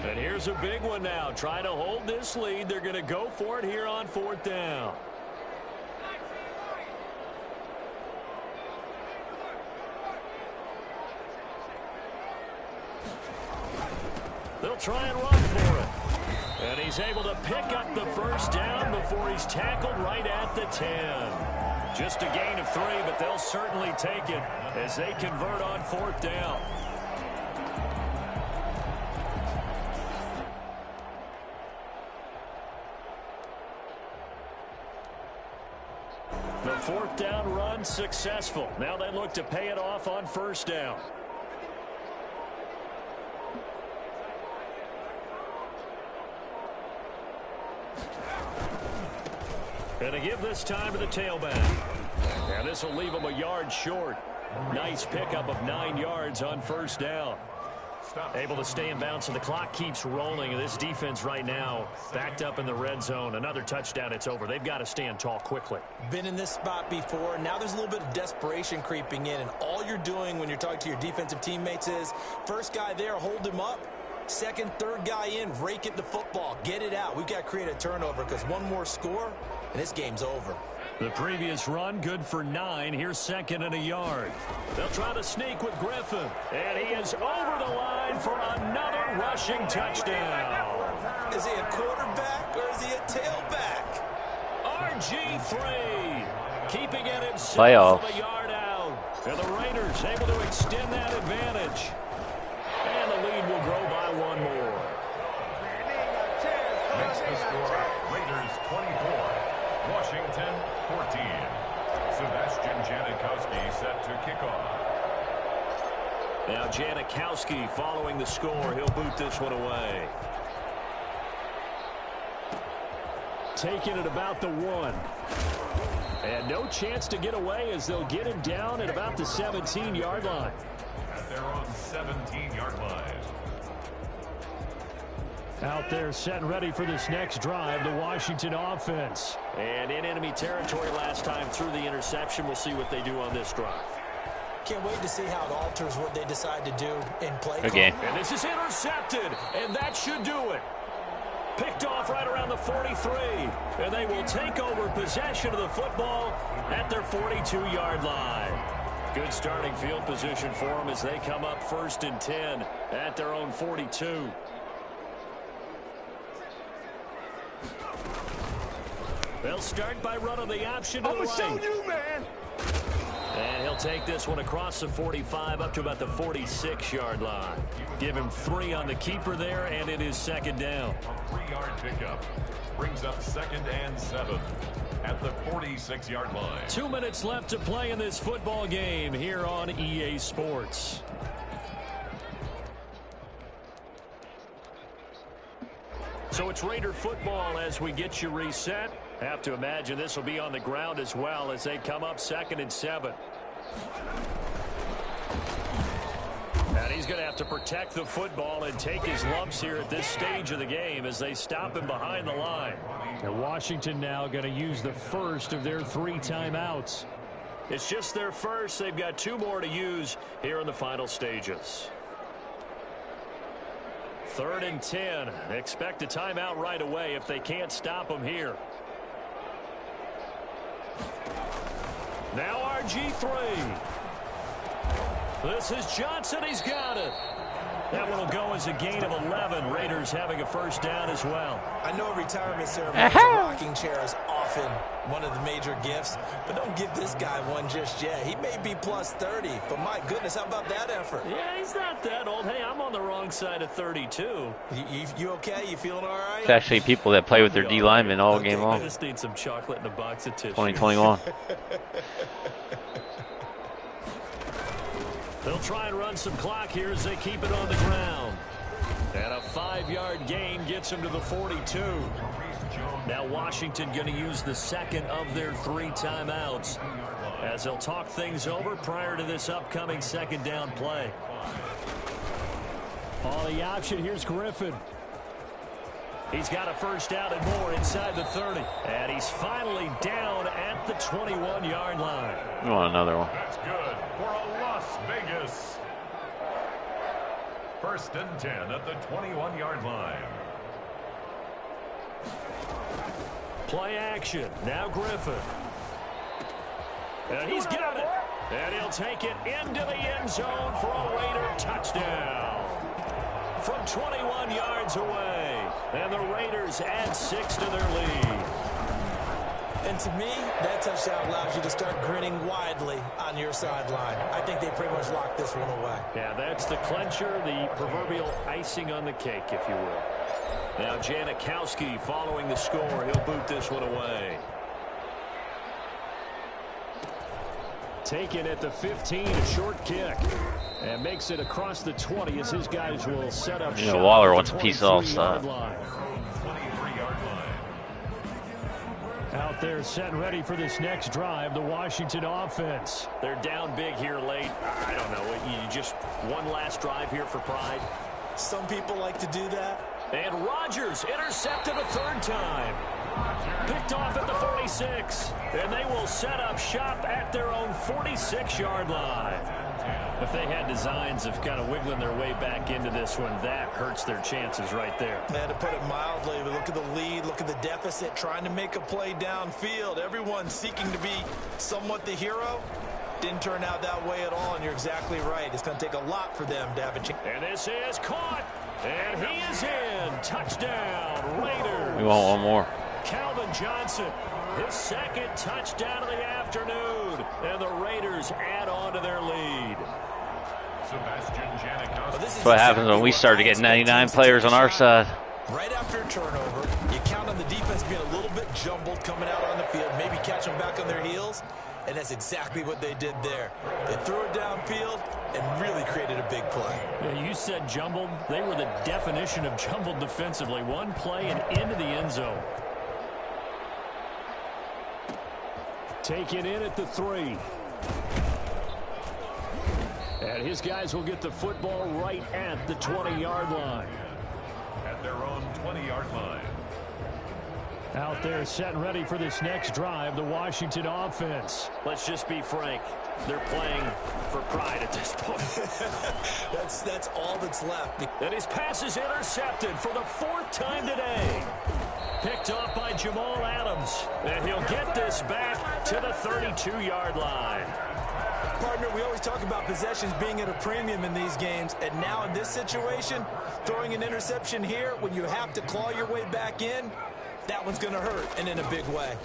And here's a big one now. Trying to hold this lead. They're going to go for it here on 4th down. They'll try and run for it. And he's able to pick up the first down before he's tackled right at the 10. Just a gain of 3, but they'll certainly take it as they convert on 4th down. The 4th down run successful. Now they look to pay it off on 1st down. And to give this time to the tailback. And this will leave him a yard short. Nice pickup of 9 yards on 1st down. Able to stay in bounds, and the clock keeps rolling. And this defense right now backed up in the red zone. Another touchdown, it's over. They've got to stand tall quickly. Been in this spot before. Now there's a little bit of desperation creeping in. And all you're doing when you're talking to your defensive teammates is, first guy there, hold him up. Second, third guy in, rake it the football. Get it out. We've got to create a turnover because one more score, and this game's over. The previous run, good for 9. Here's 2nd and a yard. They'll try to sneak with Griffin. And he is over the line for another rushing touchdown. Is he a quarterback or is he a tailback? RG3 keeping it himself Playoffs. from a yard out. And the Raiders able to extend that advantage. And the lead will grow by 1 more. Makes the score Raiders 24, Washington 14. Sebastian Janikowski set to kick off. Now Janikowski following the score. He'll boot this one away. Taking it about the 1. And no chance to get away as they'll get him down at about the 17-yard line. At their own 17-yard line. Out there set and ready for this next drive, the Washington offense. And in enemy territory last time through the interception. We'll see what they do on this drive. Can't wait to see how it alters what they decide to do in play. Okay. And this is intercepted, and that should do it. Picked off right around the 43, and they will take over possession of the football at their 42-yard line. Good starting field position for them as they come up 1st and 10 at their own 42. They'll start by running the option to the right. I'm going to show you, man. And he'll take this one across the 45 up to about the 46-yard line. Give him 3 on the keeper there, and it is 2nd down. A 3-yard pickup brings up 2nd and 7 at the 46-yard line. 2 minutes left to play in this football game here on EA Sports. So it's Raider football as we get you reset. Have to imagine this will be on the ground as well as they come up 2nd and 7. And he's going to have to protect the football and take his lumps here at this stage of the game as they stop him behind the line. And Washington now going to use the first of their 3 timeouts. It's just their first. They've got 2 more to use here in the final stages. 3rd and 10. Expect a timeout right away if they can't stop him here. Now RG3. This is Johnson. He's got it. That one will go as a gain of 11. Raiders having a 1st down as well. I know retirement ceremonies, a rocking chair is often one of the major gifts, but don't give this guy one just yet. He may be plus 30, but my goodness, how about that effort? Yeah, he's not that old. Hey, I'm on the wrong side of 32. You okay? You feeling all right? It's actually people that play with their D linemen all game I long. just need some chocolate and a box of tissue. 2021. They'll try and run some clock here as they keep it on the ground. And a 5-yard gain gets him to the 42. Now Washington going to use the 2nd of their 3 timeouts as they'll talk things over prior to this upcoming 2nd down play. On the option, here's Griffin. He's got a 1st down and more inside the 30. And he's finally down at the 21-yard line. We want another one. That's good for a Las Vegas. 1st and 10 at the 21-yard line. Play action. Now Griffin. And he's got it. And he'll take it into the end zone for a Raider touchdown. From 21 yards away. And the Raiders add 6 to their lead. And to me, that touchdown allows you to start grinning widely on your sideline. I think they pretty much locked this one away. Yeah, that's the clincher, the proverbial icing on the cake, if you will. Now Janikowski following the score. He'll boot this one away. Taken at the 15, a short kick. And makes it across the 20 as his guys will set up shop. Waller wants a piece of all stuff. Out there set and ready for this next drive, the Washington offense. They're down big here late. I don't know. You just one last drive here for pride. Some people like to do that. And Rodgers intercepted a third time. Picked off at the 46. And they will set up shop at their own 46-yard line. If they had designs of kind of wiggling their way back into this one, that hurts their chances right there. Man, to put it mildly, but look at the lead, look at the deficit, trying to make a play downfield. Everyone seeking to be somewhat the hero. Didn't turn out that way at all, and you're exactly right. It's going to take a lot for them to have a chance. And this is caught, and he is in. Touchdown, Raiders. We want one more. Calvin Johnson, his second touchdown of the afternoon, and the Raiders add on to their lead. That's what happens when we start to get 99 players on our side. Right after a turnover, you count on the defense being a little bit jumbled coming out on the field, maybe catch them back on their heels, and that's exactly what they did there. They threw it downfield and really created a big play. Yeah, you said jumbled. They were the definition of jumbled defensively. One play and into the end zone. Taken in at the 3. And his guys will get the football right at the 20-yard line. At their own 20-yard line. Out there set and ready for this next drive, the Washington offense. Let's just be frank. They're playing for pride at this point. That's all that's left. And his pass is intercepted for the 4th time today. Picked off by Jamal Adams. And he'll get this back to the 32-yard line. Partner, we always talk about possessions being at a premium in these games, and now in this situation, throwing an interception here when you have to claw your way back in, that one's going to hurt, and in a big way.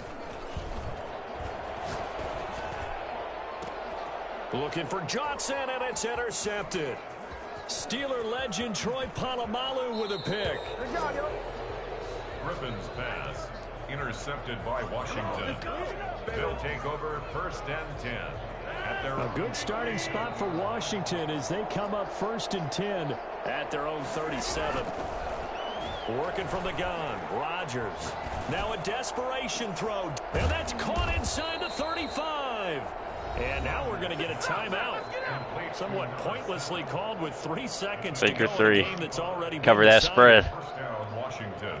Looking for Johnson, and it's intercepted. Steeler legend Troy Polamalu with a pick. Griffin's pass intercepted by Washington. They'll take over 1st and 10. A good starting spot for Washington as they come up 1st and 10 at their own 37. Working from the gun, Rodgers. Now a desperation throw, and that's caught inside the 35. And now we're going to get a timeout. Somewhat pointlessly called with 3 seconds to go in a game that's already cover that spread. First down, Washington.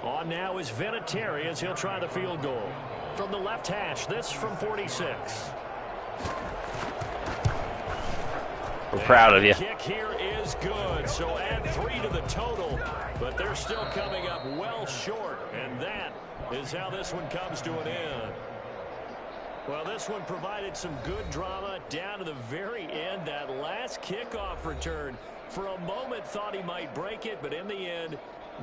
On now is Vinatieri as he'll try the field goal. From the left hash, this from 46. We're proud of you. The kick here is good, so add 3 to the total, but they're still coming up well short, and that is how this one comes to an end. Well, this one provided some good drama down to the very end. That last kickoff return, for a moment thought he might break it, but in the end,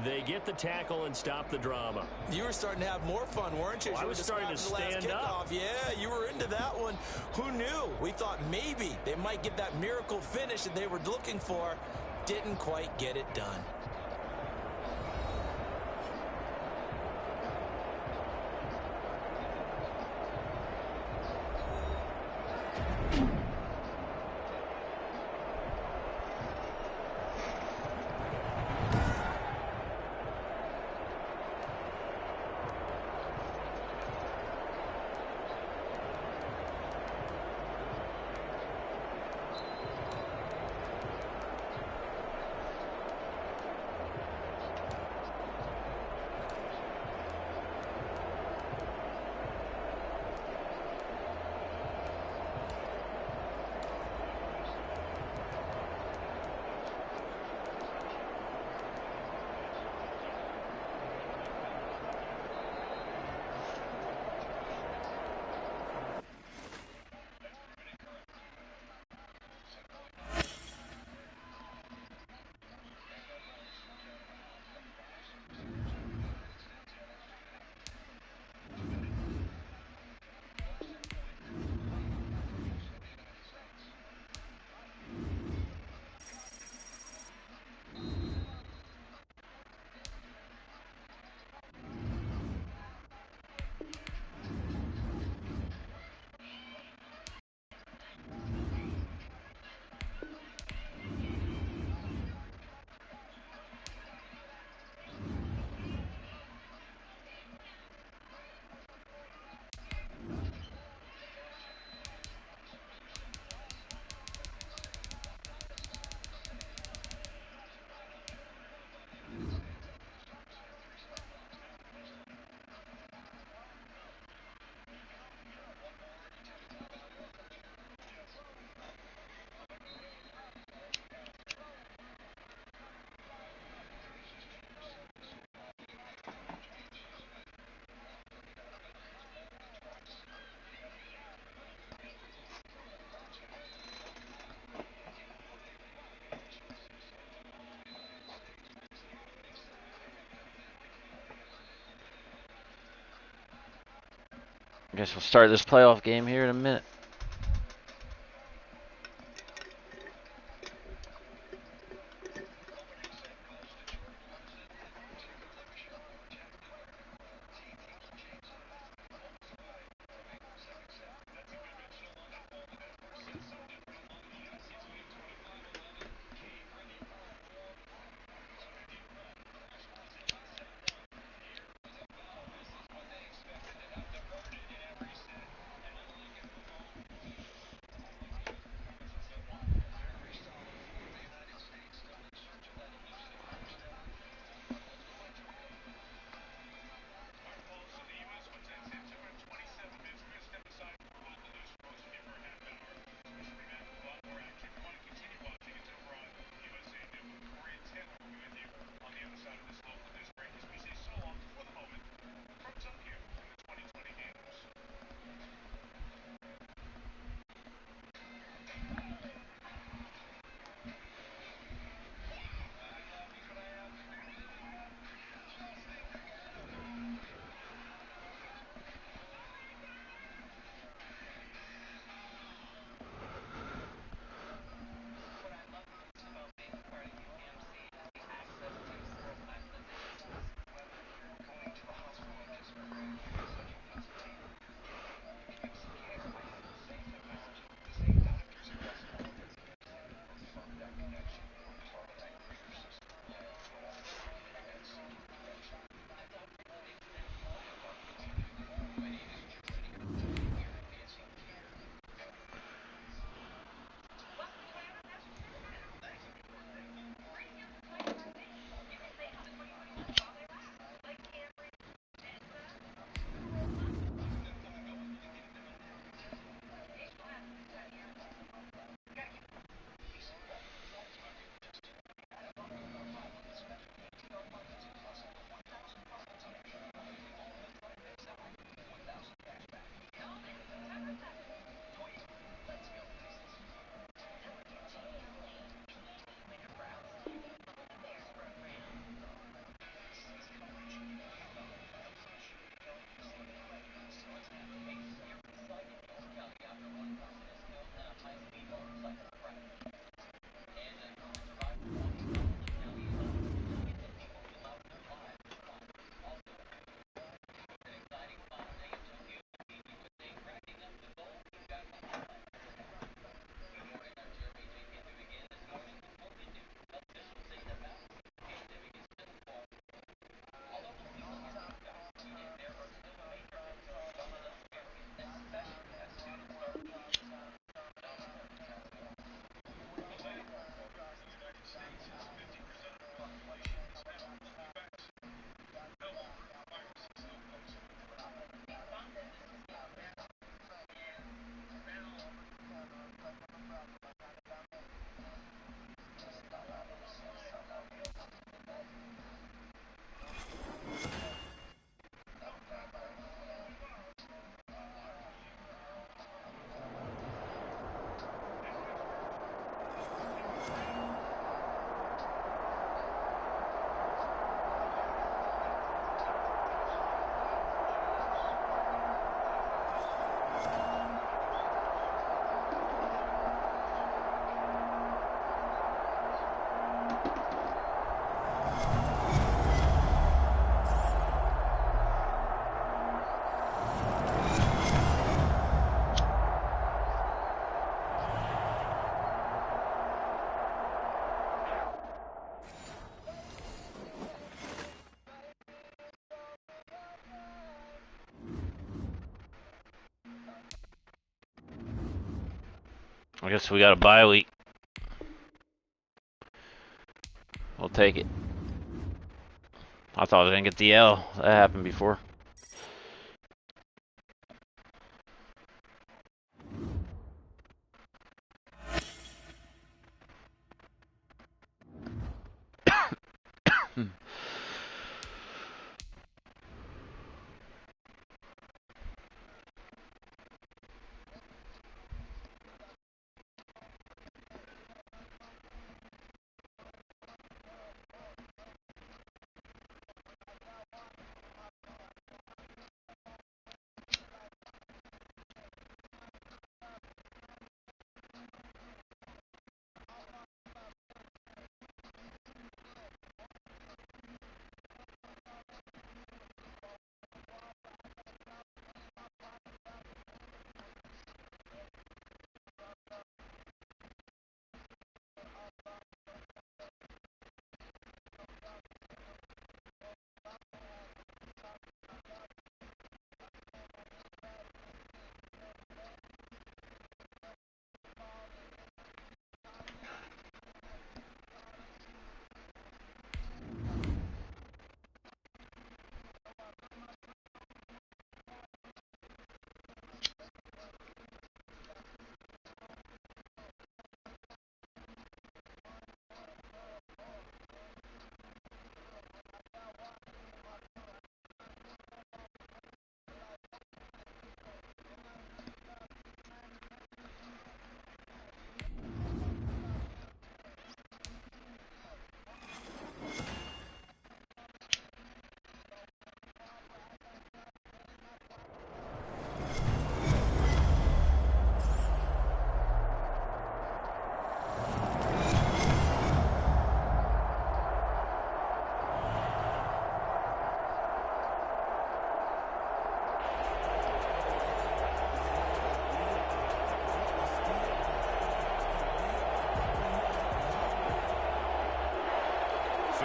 they get the tackle and stop the drama. You were starting to have more fun, weren't you? Well, I was starting to stand up. Yeah, you were into that one. Who knew? We thought maybe they might get that miracle finish that they were looking for. Didn't quite get it done. I guess we'll start this playoff game here in a minute. I guess we got a bye week. We'll take it. I thought I was going to get the L. That happened before.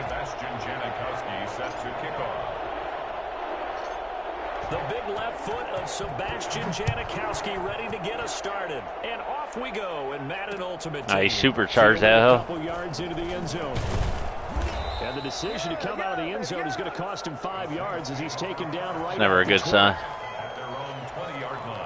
Sebastian Janikowski set to kick off. The big left foot of Sebastian Janikowski ready to get us started. And off we go in Madden Ultimate Team. He supercharged that, a couple yards into the end zone. And the decision to come out of the end zone is going to cost him 5 yards as he's taken down right. It's never a good sign. At their own 20-yard line.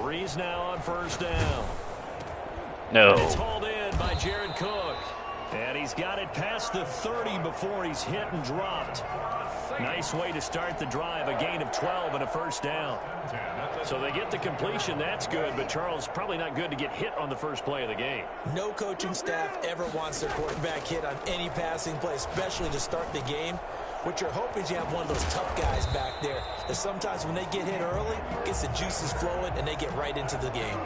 Breeze now on first down. No. And it's hauled in by Jared Cook. And he's got it past the 30 before he's hit and dropped. Nice way to start the drive, a gain of 12 and a first down. So they get the completion, that's good, but Charles, probably not good to get hit on the first play of the game. No coaching staff ever wants their quarterback hit on any passing play, especially to start the game. What you're hoping is you have one of those tough guys back there that sometimes when they get hit early, gets the juices flowing and they get right into the game.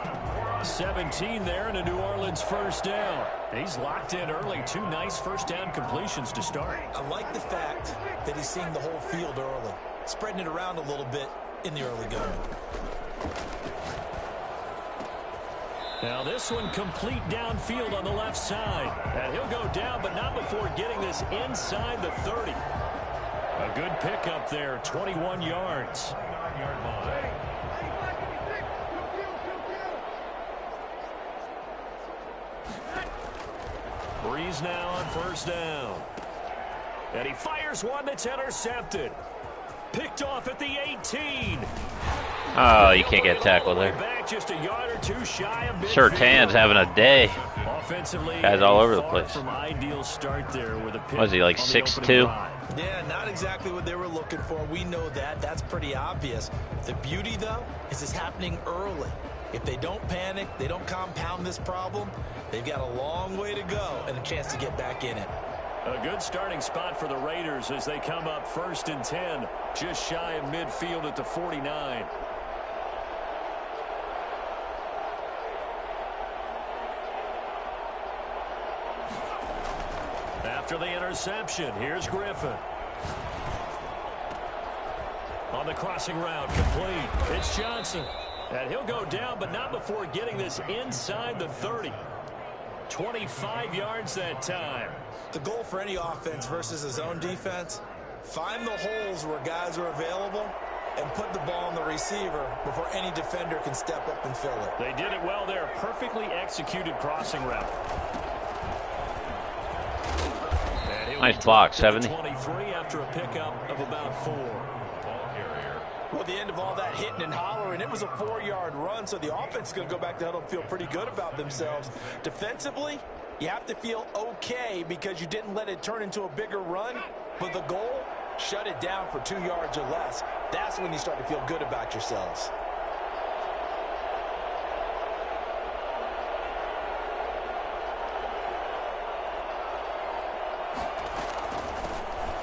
17 there and a New Orleans first down. He's locked in early. 2 nice first down completions to start. I like the fact that he's seeing the whole field early, spreading it around a little bit in the early going. Now this one complete downfield on the left side. And he'll go down, but not before getting this inside the 30. A good pickup there, 21 yards. Breeze now on first down. And he fires one that's intercepted. Picked off at the 18. Oh, you can't get tackled there. Back just a yard or two shy of midfield. Surtain's having a day. Offensively, guys all over the place. From ideal start there with a pick. Was he like 6'2"? Yeah, not exactly what they were looking for. We know that. That's pretty obvious. The beauty, though, is it's happening early. If they don't panic, they don't compound this problem, they've got a long way to go and a chance to get back in it. A good starting spot for the Raiders as they come up 1st and 10, just shy of midfield at the 49. After the interception, here's Griffin. On the crossing route, complete. It's Johnson. And he'll go down, but not before getting this inside the 30. 25 yards that time. The goal for any offense versus his own defense, find the holes where guys are available and put the ball on the receiver before any defender can step up and fill it. They did it well there. Perfectly executed crossing route. Nice block, 70. 23 after a pickup of about 4. Well, the end of all that hitting and hollering, it was a 4-yard run, so the offense is going to go back to huddle and feel pretty good about themselves. Defensively, you have to feel okay because you didn't let it turn into a bigger run, but the goal, shut it down for 2 yards or less. That's when you start to feel good about yourselves.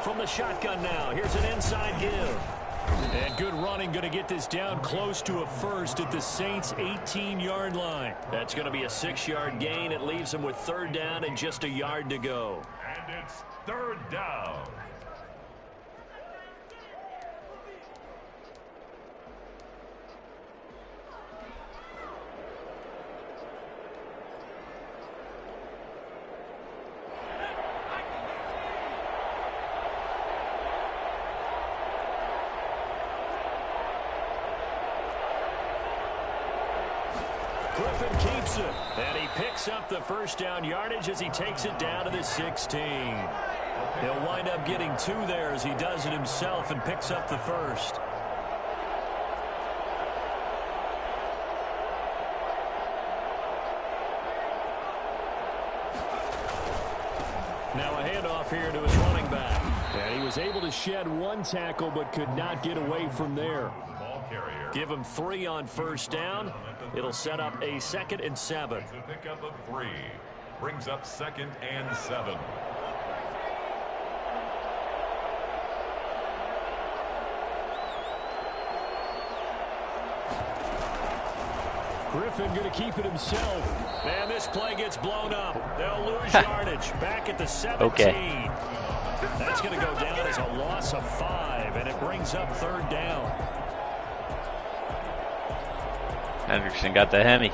From the shotgun now, here's an inside give. And good running, going to get this down close to a first at the Saints' 18-yard line. That's going to be a 6-yard gain. It leaves them with 3rd down and just a yard to go. And it's 3rd down. Griffin keeps it, and he picks up the first down yardage as he takes it down to the 16. He'll wind up getting 2 there as he does it himself and picks up the first. Now a handoff here to his running back. And he was able to shed 1 tackle but could not get away from there. Give him 3 on first down. It'll set up a 2nd and 7. The pickup of 3 brings up 2nd and 7. Griffin going to keep it himself. And this play gets blown up. They'll lose yardage. Back at the 17. Okay. That's going to go down as a loss of 5, and it brings up 3rd down. Hendrickson got the Hemi.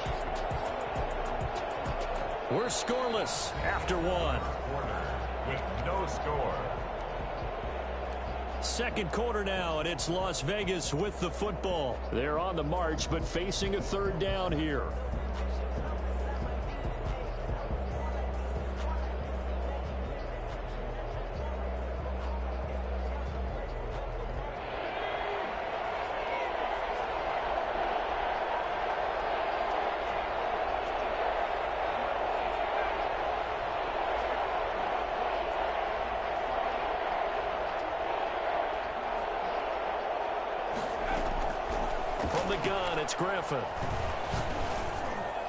We're scoreless after 1. With no score. Second quarter now, and it's Las Vegas with the football. They're on the march, but facing a 3rd down here. From the gun, it's Griffin.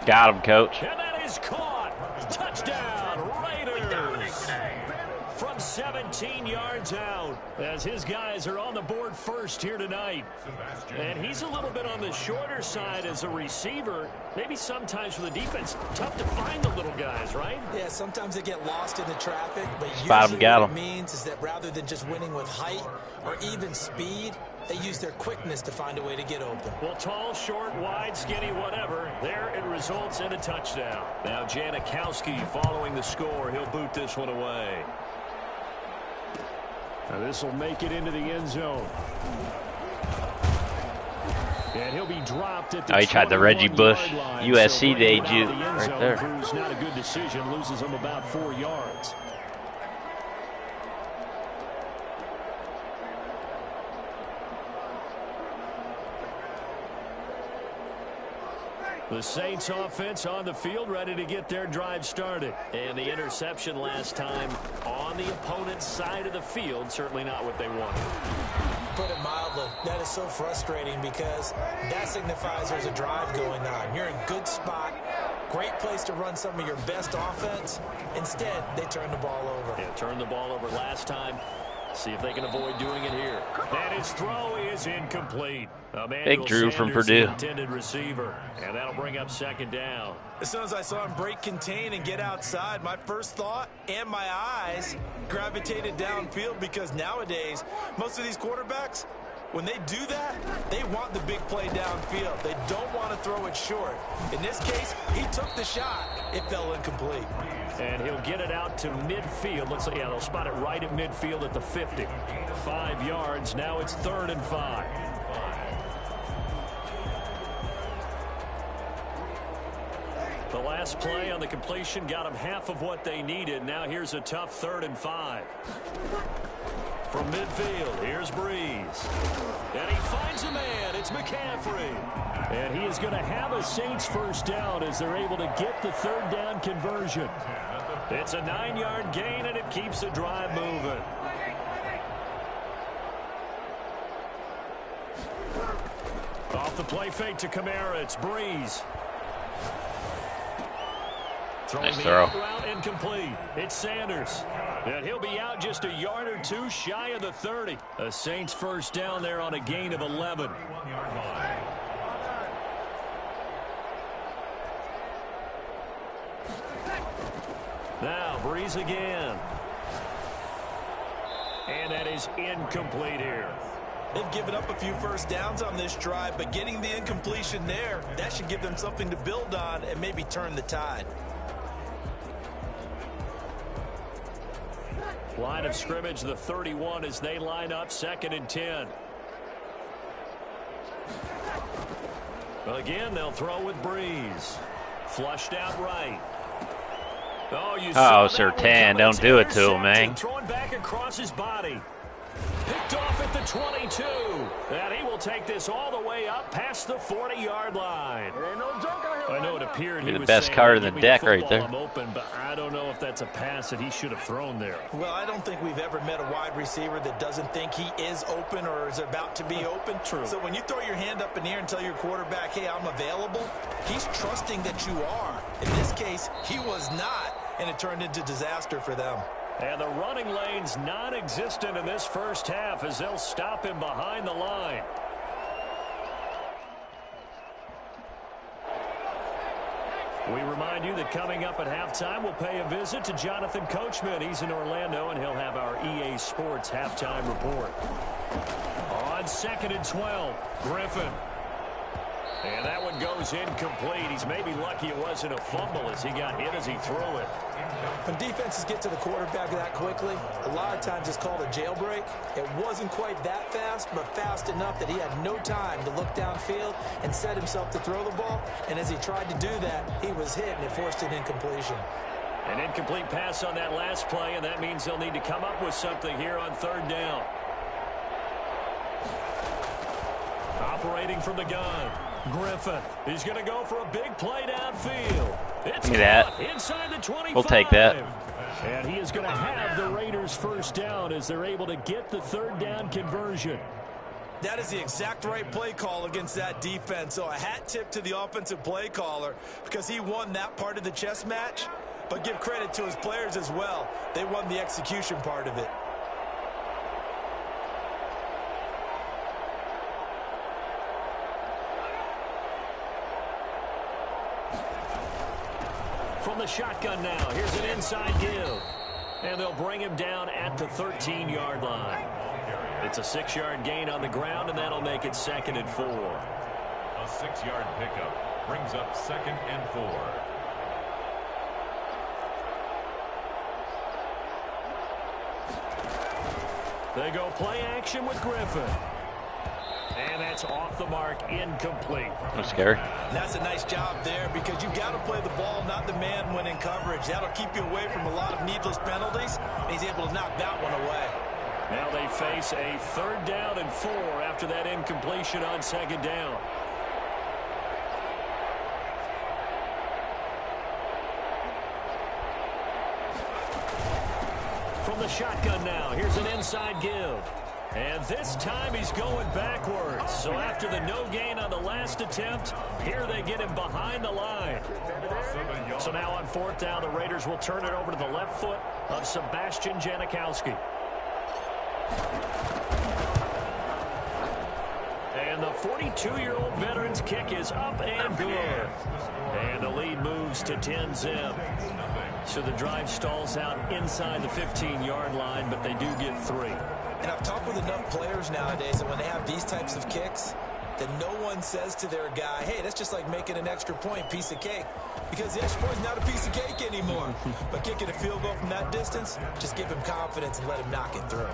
Got him, coach. And that is caught. Touchdown, Raiders. From 17 yards out, as his guys are on the board first here tonight. And he's a little bit on the shorter side as a receiver. Maybe sometimes for the defense, tough to find the little guys, right? Yeah, sometimes they get lost in the traffic, but Spot usually got what him. it means is that rather than just winning with height or even speed, they use their quickness to find a way to get open. Well, tall, short, wide, skinny, whatever. There it results in a touchdown. Now Janikowski following the score. He'll boot this one away. Now this will make it into the end zone. And he'll be dropped at the he tried the Reggie Bush USC debut right right there. Proves not a good decision. Loses him about 4 yards. The Saints offense on the field, ready to get their drive started. And the interception last time on the opponent's side of the field, certainly not what they wanted. Put it mildly, that is so frustrating because that signifies there's a drive going on. You're in a good spot, great place to run some of your best offense. Instead, they turn the ball over. Yeah, turned the ball over last time. See if they can avoid doing it here. And his throw is incomplete. Big Drew from Purdue. Intended receiver, and that'll bring up 2nd down. As soon as I saw him break contain and get outside, my first thought and my eyes gravitated downfield because nowadays, most of these quarterbacks, when they do that, they want the big play downfield. They don't want to throw it short. In this case, he took the shot. It fell incomplete. And he'll get it out to midfield. Let's see, yeah, they'll spot it right at midfield at the 50. 5 yards. Now it's 3rd and 5. The last play on the completion got them half of what they needed. Now here's a tough 3rd and 5. From midfield, here's Breeze. And he finds a man. It's McCaffrey. And he is going to have a Saints first down as they're able to get the 3rd down conversion. It's a 9-yard gain, and it keeps the drive moving. Off the play fake to Kamara, it's Breeze. Nice throw. Route incomplete. It's Sanders. And he'll be out just a yard or 2 shy of the 30. A Saints first down there on a gain of 11. Now Breeze again. And that is incomplete here. They've given up a few first downs on this drive, but getting the incompletion there, that should give them something to build on and maybe turn the tide. Line of scrimmage, the 31 as they line up 2nd and 10. Well, again, they'll throw with Breeze. Flushed out right. Oh, you saw Surtain, don't do it to him, man. Throwing back across his body. Picked off at the 22. And he will take this all the way up past the 40-yard line. I know it appeared he the was best saying, card in the "Give me deck football, right there." I'm open, but I don't know if that's a pass that he should have thrown there. Well, I don't think we've ever met a wide receiver that doesn't think he is open or is about to be open. True. So when you throw your hand up in the air and tell your quarterback, hey, I'm available, he's trusting that you are. In this case, he was not, and it turned into disaster for them. And the running lane's non-existent in this first half as they'll stop him behind the line. We remind you that coming up at halftime, we'll pay a visit to Jonathan Coachman. He's in Orlando, and he'll have our EA Sports halftime report. On 2nd and 12, Griffin. And that one goes incomplete. He's maybe lucky it wasn't a fumble as he got hit as he threw it. When defenses get to the quarterback that quickly, a lot of times it's called a jailbreak. It wasn't quite that fast, but fast enough that he had no time to look downfield and set himself to throw the ball. And as he tried to do that, he was hit, and it forced an incompletion. An incomplete pass on that last play, and that means they'll need to come up with something here on 3rd down. Operating from the gun, Griffin. He's going to go for a big play downfield. It's that. Inside the 25. We'll take that. And he is going to have the Raiders first down as they're able to get the 3rd down conversion. That is the exact right play call against that defense. So a hat tip to the offensive play caller because he won that part of the chess match. But give credit to his players as well. They won the execution part of it. From the shotgun now, here's an inside give. And they'll bring him down at the 13-yard line. It's a 6-yard gain on the ground, and that'll make it 2nd and 4. A 6-yard pickup brings up 2nd and 4. They go play action with Griffin. And that's off the mark, incomplete. That's scary. That's a nice job there because you've got to play the ball, not the man when in coverage. That'll keep you away from a lot of needless penalties. And he's able to knock that one away. Now they face a 3rd down and 4 after that incompletion on 2nd down. From the shotgun now, here's an inside give. And this time he's going backwards. So after the no gain on the last attempt, here they get him behind the line. So now on 4th down, the Raiders will turn it over to the left foot of Sebastian Janikowski. And the 42-year-old veteran's kick is up and good. And the lead moves to 10-zip. So the drive stalls out inside the 15-yard line, but they do get 3. And I've talked with enough players nowadays that when they have these types of kicks, that no one says to their guy, hey, that's just like making an extra point, piece of cake. Because the extra point's not a piece of cake anymore. But kicking a field goal from that distance, just give him confidence and let him knock it through.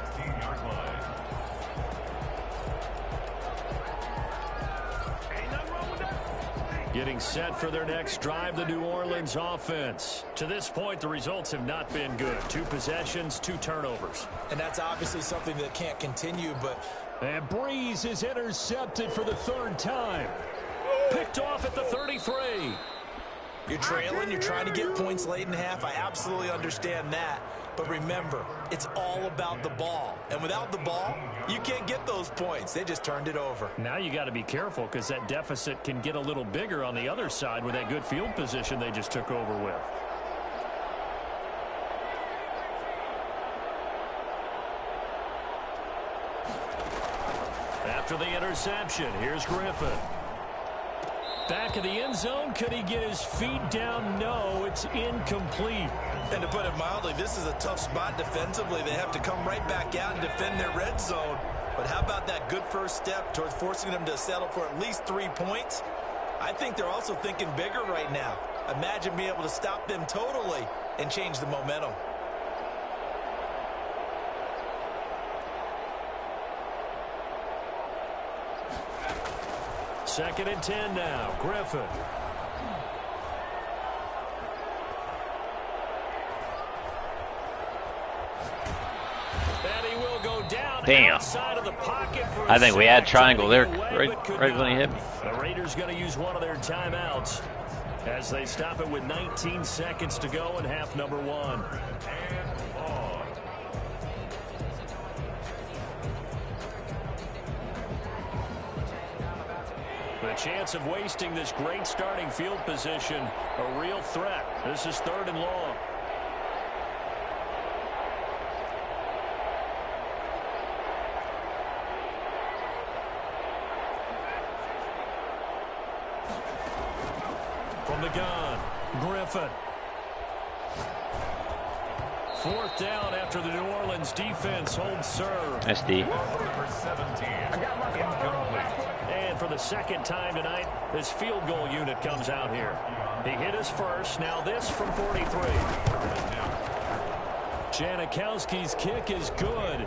Getting set for their next drive, the New Orleans offense. To this point, the results have not been good. 2 possessions, 2 turnovers. And that's obviously something that can't continue, but... And Breeze is intercepted for the 3rd time. Picked off at the 33. You're trailing, you're trying to get points late in half. I absolutely understand that. But remember, it's all about the ball. And without the ball, you can't get those points. They just turned it over. Now you got to be careful because that deficit can get a little bigger on the other side with that good field position they just took over with. After the interception, here's Griffin. Back in the end zone, could he get his feet down? No, it's incomplete. And to put it mildly, this is a tough spot defensively. They have to come right back out and defend their red zone. But how about that good first step towards forcing them to settle for at least 3 points? I think they're also thinking bigger right now. Imagine being able to stop them totally and change the momentum. Second and 10 now. Griffin. And he will go down. Damn. Outside of the pocket for I think we had sack. triangle there Away, right when he hit me. The Raiders going to use one of their timeouts as they stop it with 19 seconds to go in half number 1. The chance of wasting this great starting field position, a real threat. This is 3rd and long. From the gun, Griffin. 4th down after the New Orleans defense holds serve. Nice D. Number 17, incomplete. And for the 2nd time tonight, this field goal unit comes out here. He hit his first. Now this from 43. Janikowski's kick is good.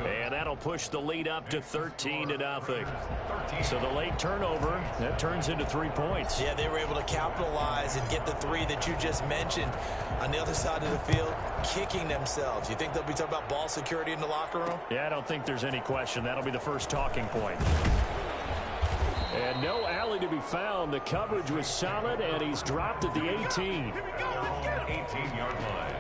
And that'll push the lead up to 13-0. So the late turnover, that turns into 3 points. Yeah, they were able to capitalize and get the 3 that you just mentioned. On the other side of the field, kicking themselves. You think they'll be talking about ball security in the locker room? Yeah, I don't think there's any question. That'll be the first talking point. And no alley to be found. The coverage was solid, and he's dropped at the 18. 18-yard line.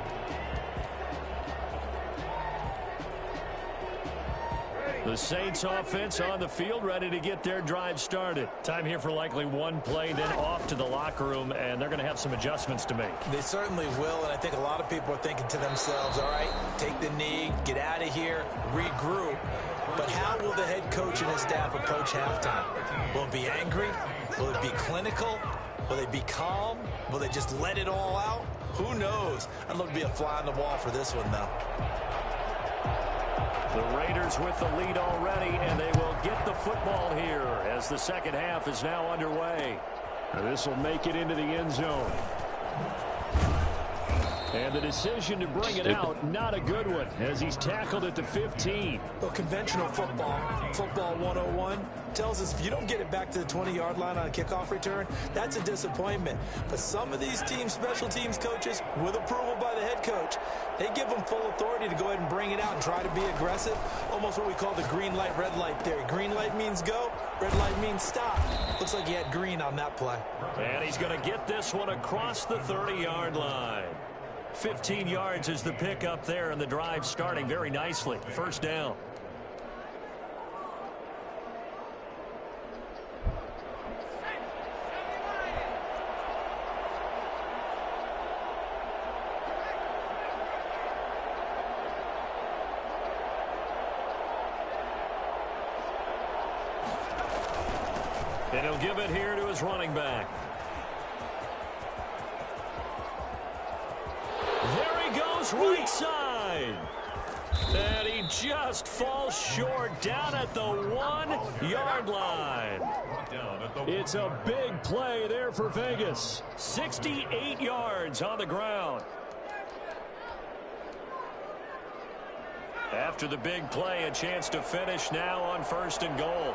The Saints offense on the field, ready to get their drive started. Time here for likely one play, then off to the locker room, and they're going to have some adjustments to make. They certainly will, and I think a lot of people are thinking to themselves, all right, take the knee, get out of here, regroup. But how will the head coach and his staff approach halftime? Will it be angry? Will it be clinical? Will they be calm? Will they just let it all out? Who knows? I'd love to be a fly on the wall for this one, though. The Raiders with the lead already, and they will get the football here as the 2nd half is now underway. This will make it into the end zone. And the decision to bring it out, not a good one, as he's tackled at the 15. Well, conventional football 101, tells us if you don't get it back to the 20-yard line on a kickoff return, that's a disappointment. But some of these teams, special teams coaches, with approval by the head coach, they give them full authority to go ahead and bring it out and try to be aggressive. Almost what we call the green light, red light theory. Green light means go, red light means stop. Looks like he had green on that play. And he's going to get this one across the 30-yard line. 15 yards is the pickup there, and the drive starting very nicely. 1st down. And he'll give it here to his running back. There he goes, right side. And he just falls short down at the 1-yard line. It's a big play there for Vegas. 68 yards on the ground. After the big play, a chance to finish now on 1st and goal.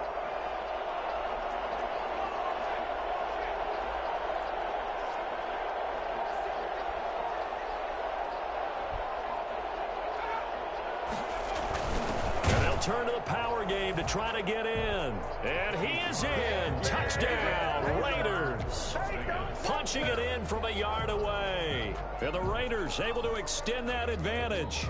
Turn to the power game to try to get in. And he is in. Touchdown, Raiders. Punching it in from a yard away. And the Raiders able to extend that advantage.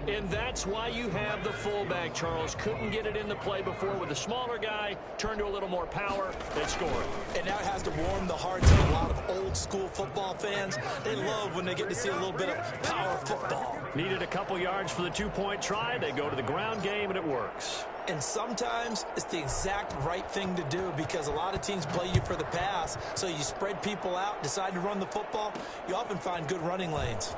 And that's why you have the fullback, Charles. Couldn't get it in the play before with the smaller guy. Turned to a little more power. They scored. And now it has to warm the hearts of a lot of old-school football fans. They love when they get to see a little bit of power football. Needed a couple yards for the 2-point try. They go to the ground game, and it works. And sometimes it's the exact right thing to do because a lot of teams play you for the pass. So you spread people out, decide to run the football. You often find good running lanes.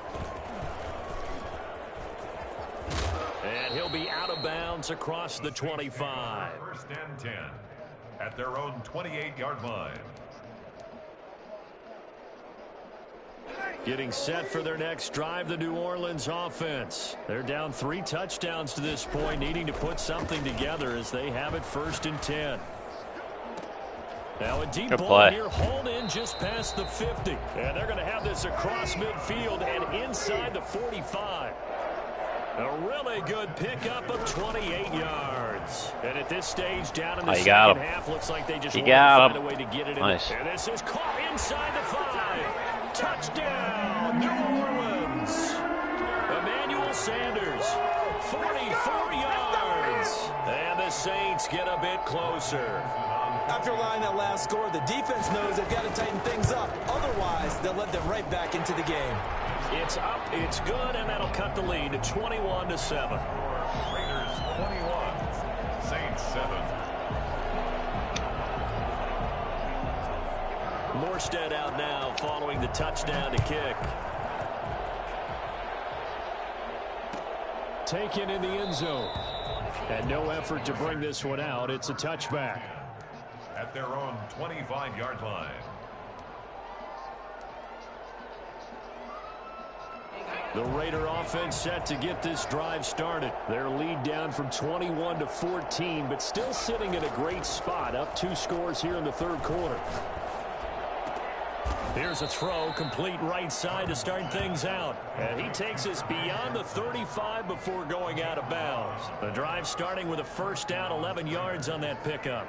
And he'll be out of bounds across the 25. 1st and 10 at their own 28-yard line. Getting set for their next drive, the New Orleans offense. They're down 3 touchdowns to this point, needing to put something together as they have it 1st and 10. Now a deep ball here, hauled in just past the 50. And they're going to have this across midfield and inside the 45. A really good pickup of 28 yards. And at this stage, down in the 2nd half, looks like they just want to find a way to get it in. Nice. And this is caught inside the 5. Touchdown, New Orleans. Emmanuel Sanders, 44 yards. And the Saints get a bit closer. After allowing that last score, the defense knows they've got to tighten things up. Otherwise, they'll let them right back into the game. It's up, it's good, and that'll cut the lead to 21-7. Raiders 21, Saints 7. Morstead out now following the touchdown to kick. Taken in the end zone. And no effort to bring this one out. It's a touchback. At their own 25-yard line. The Raider offense set to get this drive started. Their lead down from 21 to 14, but still sitting in a great spot. Up 2 scores here in the third quarter. Here's a throw, complete right side to start things out. And he takes us beyond the 35 before going out of bounds. The drive starting with a first down, 11 yards on that pickup.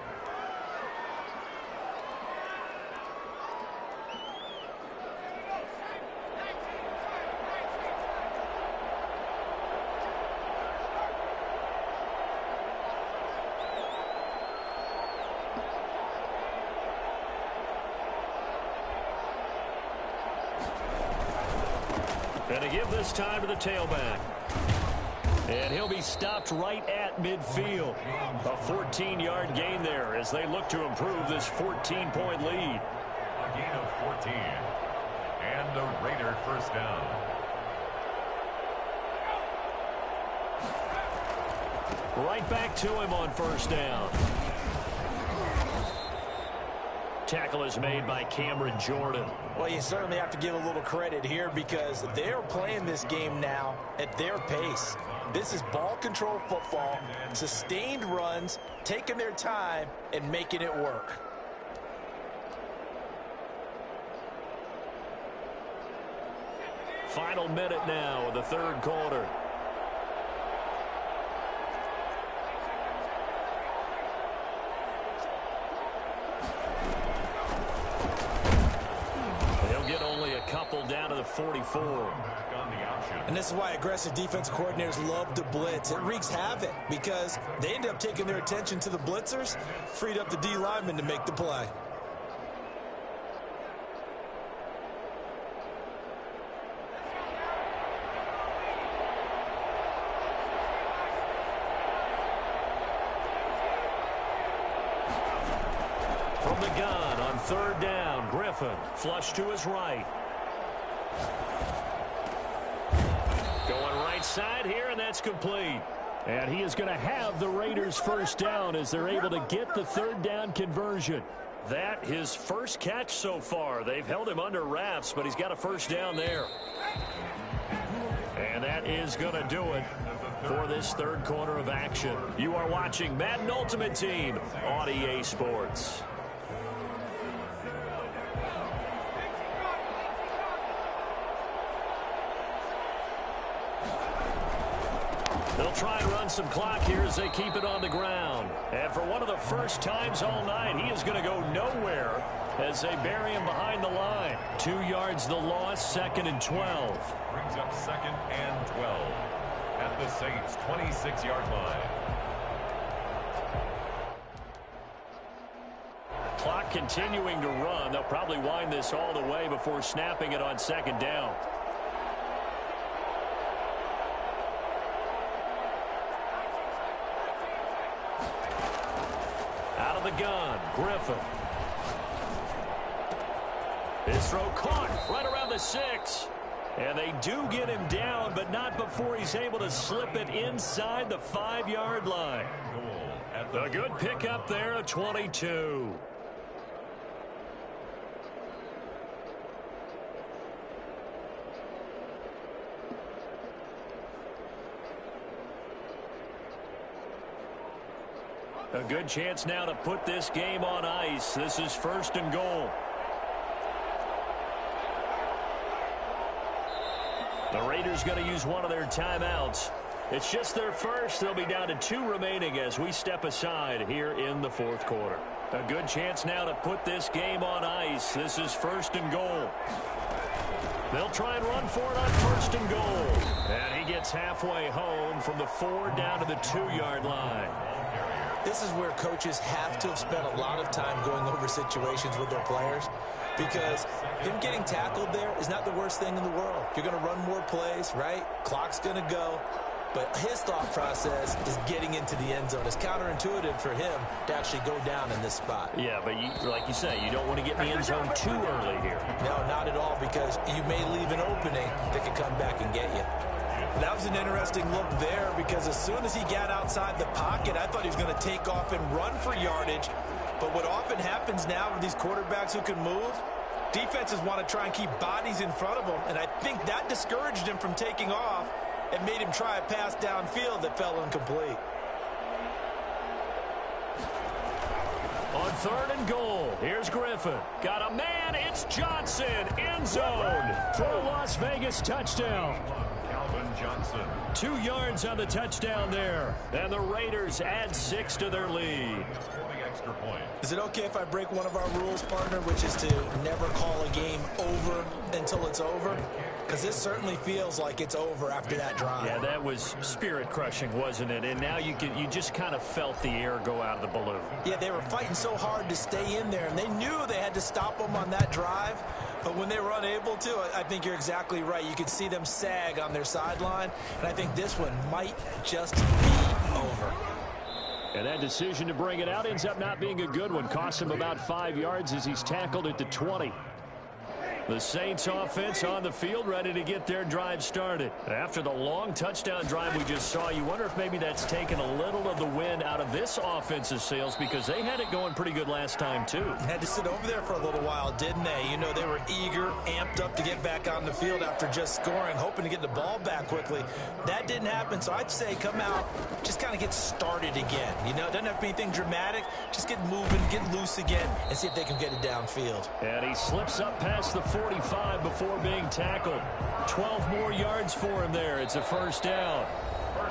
And to give this time to the tailback. And he'll be stopped right at midfield. A 14-yard gain there as they look to improve this 14-point lead. A gain of 14. And the Raider first down. Right back to him on first down. Tackle is made by Cameron Jordan. Well, you certainly have to give a little credit here because they're playing this game now at their pace. This is ball control football, sustained runs, taking their time and making it work. Final minute now of the third quarter. Couple down to the 44. And this is why aggressive defensive coordinators love to blitz. It wreaks havoc because they end up taking their attention to the blitzers, freed up the D lineman to make the play. From the gun on third down, Griffin flush to his right. Going right side here, and that's complete. And he is going to have the Raiders first down as they're able to get the third down conversion. That his first catch so far. They've held him under wraps, but he's got a first down there. And that is going to do it for this third quarter of action. You are watching Madden Ultimate Team on EA Sports. They'll try and run some clock here as they keep it on the ground. And for one of the first times all night, he is going to go nowhere as they bury him behind the line. 2 yards the loss, 2nd and 12. Brings up 2nd and 12 at the Saints' 26-yard line. Clock continuing to run. They'll probably wind this all the way before snapping it on 2nd down. Out of the gun, Griffin. His throw caught right around the 6. And they do get him down, but not before he's able to slip it inside the 5-yard line. A good pickup there at 22. A good chance now to put this game on ice. This is 1st and goal. The Raiders going to use one of their timeouts. It's just their first. They'll be down to 2 remaining as we step aside here in the 4th quarter. A good chance now to put this game on ice. This is 1st and goal. They'll try and run for it on 1st and goal. And he gets halfway home from the 4 down to the 2-yard line. This is where coaches have to have spent a lot of time going over situations with their players because him getting tackled there is not the worst thing in the world. You're going to run more plays, right? Clock's going to go. But his thought process is getting into the end zone. It's counterintuitive for him to actually go down in this spot. Yeah, but like you say, you don't want to get in the end zone too early here. No, not at all, because you may leave an opening that could come back and get you. That was an interesting look there, because as soon as he got outside the pocket, I thought he was going to take off and run for yardage. But what often happens now with these quarterbacks who can move, defenses want to try and keep bodies in front of them, and I think that discouraged him from taking off and made him try a pass downfield that fell incomplete. On 3rd and goal, here's Griffin. Got a man, it's Johnson, end zone for a Las Vegas touchdown. Calvin Johnson. 2 yards on the touchdown there, and the Raiders add 6 to their lead. Extra point. Is it okay if I break one of our rules, partner, which is to never call a game over until it's over? Because this certainly feels like it's over after that drive. Yeah, that was spirit-crushing, wasn't it? And now you just kind of felt the air go out of the balloon. Yeah, they were fighting so hard to stay in there, and they knew they had to stop them on that drive. But when they were unable to, I think you're exactly right. You could see them sag on their sideline, and I think this one might just be over. And that decision to bring it out ends up not being a good one. Cost him about 5 yards as he's tackled at the 20. The Saints offense on the field, ready to get their drive started. After the long touchdown drive we just saw, you wonder if maybe that's taken a little of the wind out of this offense's sails, because they had it going pretty good last time too. Had to sit over there for a little while, didn't they? You know, they were eager, amped up to get back on the field after just scoring, hoping to get the ball back quickly. That didn't happen, so I'd say come out, just kind of get started again. You know, it doesn't have to be anything dramatic. Just get moving, get loose again, and see if they can get it downfield. And he slips up past the 45 before being tackled. 12 more yards for him there. It's a first down.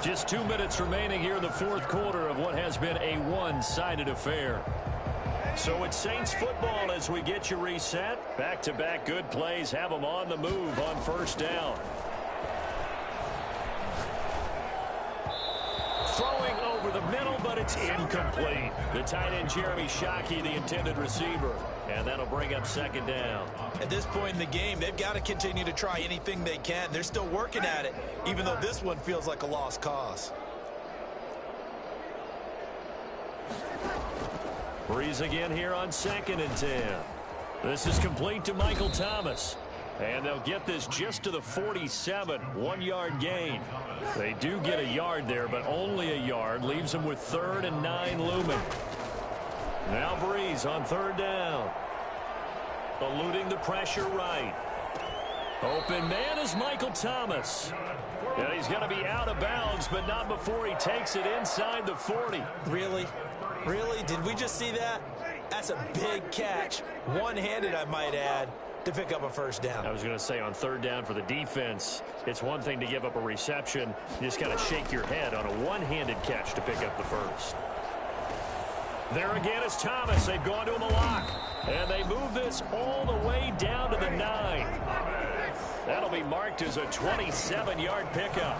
Just 2 minutes remaining here in the 4th quarter of what has been a one-sided affair. So it's Saints football as we get you reset. Back-to-back good plays have them on the move on first down. Throwing over the middle, but it's incomplete. The tight end, Jeremy Shockey, the intended receiver. And that'll bring up 2nd down. At this point in the game, they've got to continue to try anything they can. They're still working at it, even though this one feels like a lost cause. Breeze again here on 2nd and 10. This is complete to Michael Thomas. And they'll get this just to the 47, 1-yard gain. They do get a yard there, but only a yard. Leaves them with 3rd and 9 looming. Now Breeze on 3rd down. Eluding the pressure right. Open man is Michael Thomas. And he's going to be out of bounds, but not before he takes it inside the 40. Really? Really? Did we just see that? That's a big catch. One-handed, I might add, to pick up a first down. I was going to say on 3rd down for the defense, it's one thing to give up a reception. You just got to shake your head on a one-handed catch to pick up the first. There again is Thomas. They've gone to him a lot. And they move this all the way down to the 9. That'll be marked as a 27-yard pickup.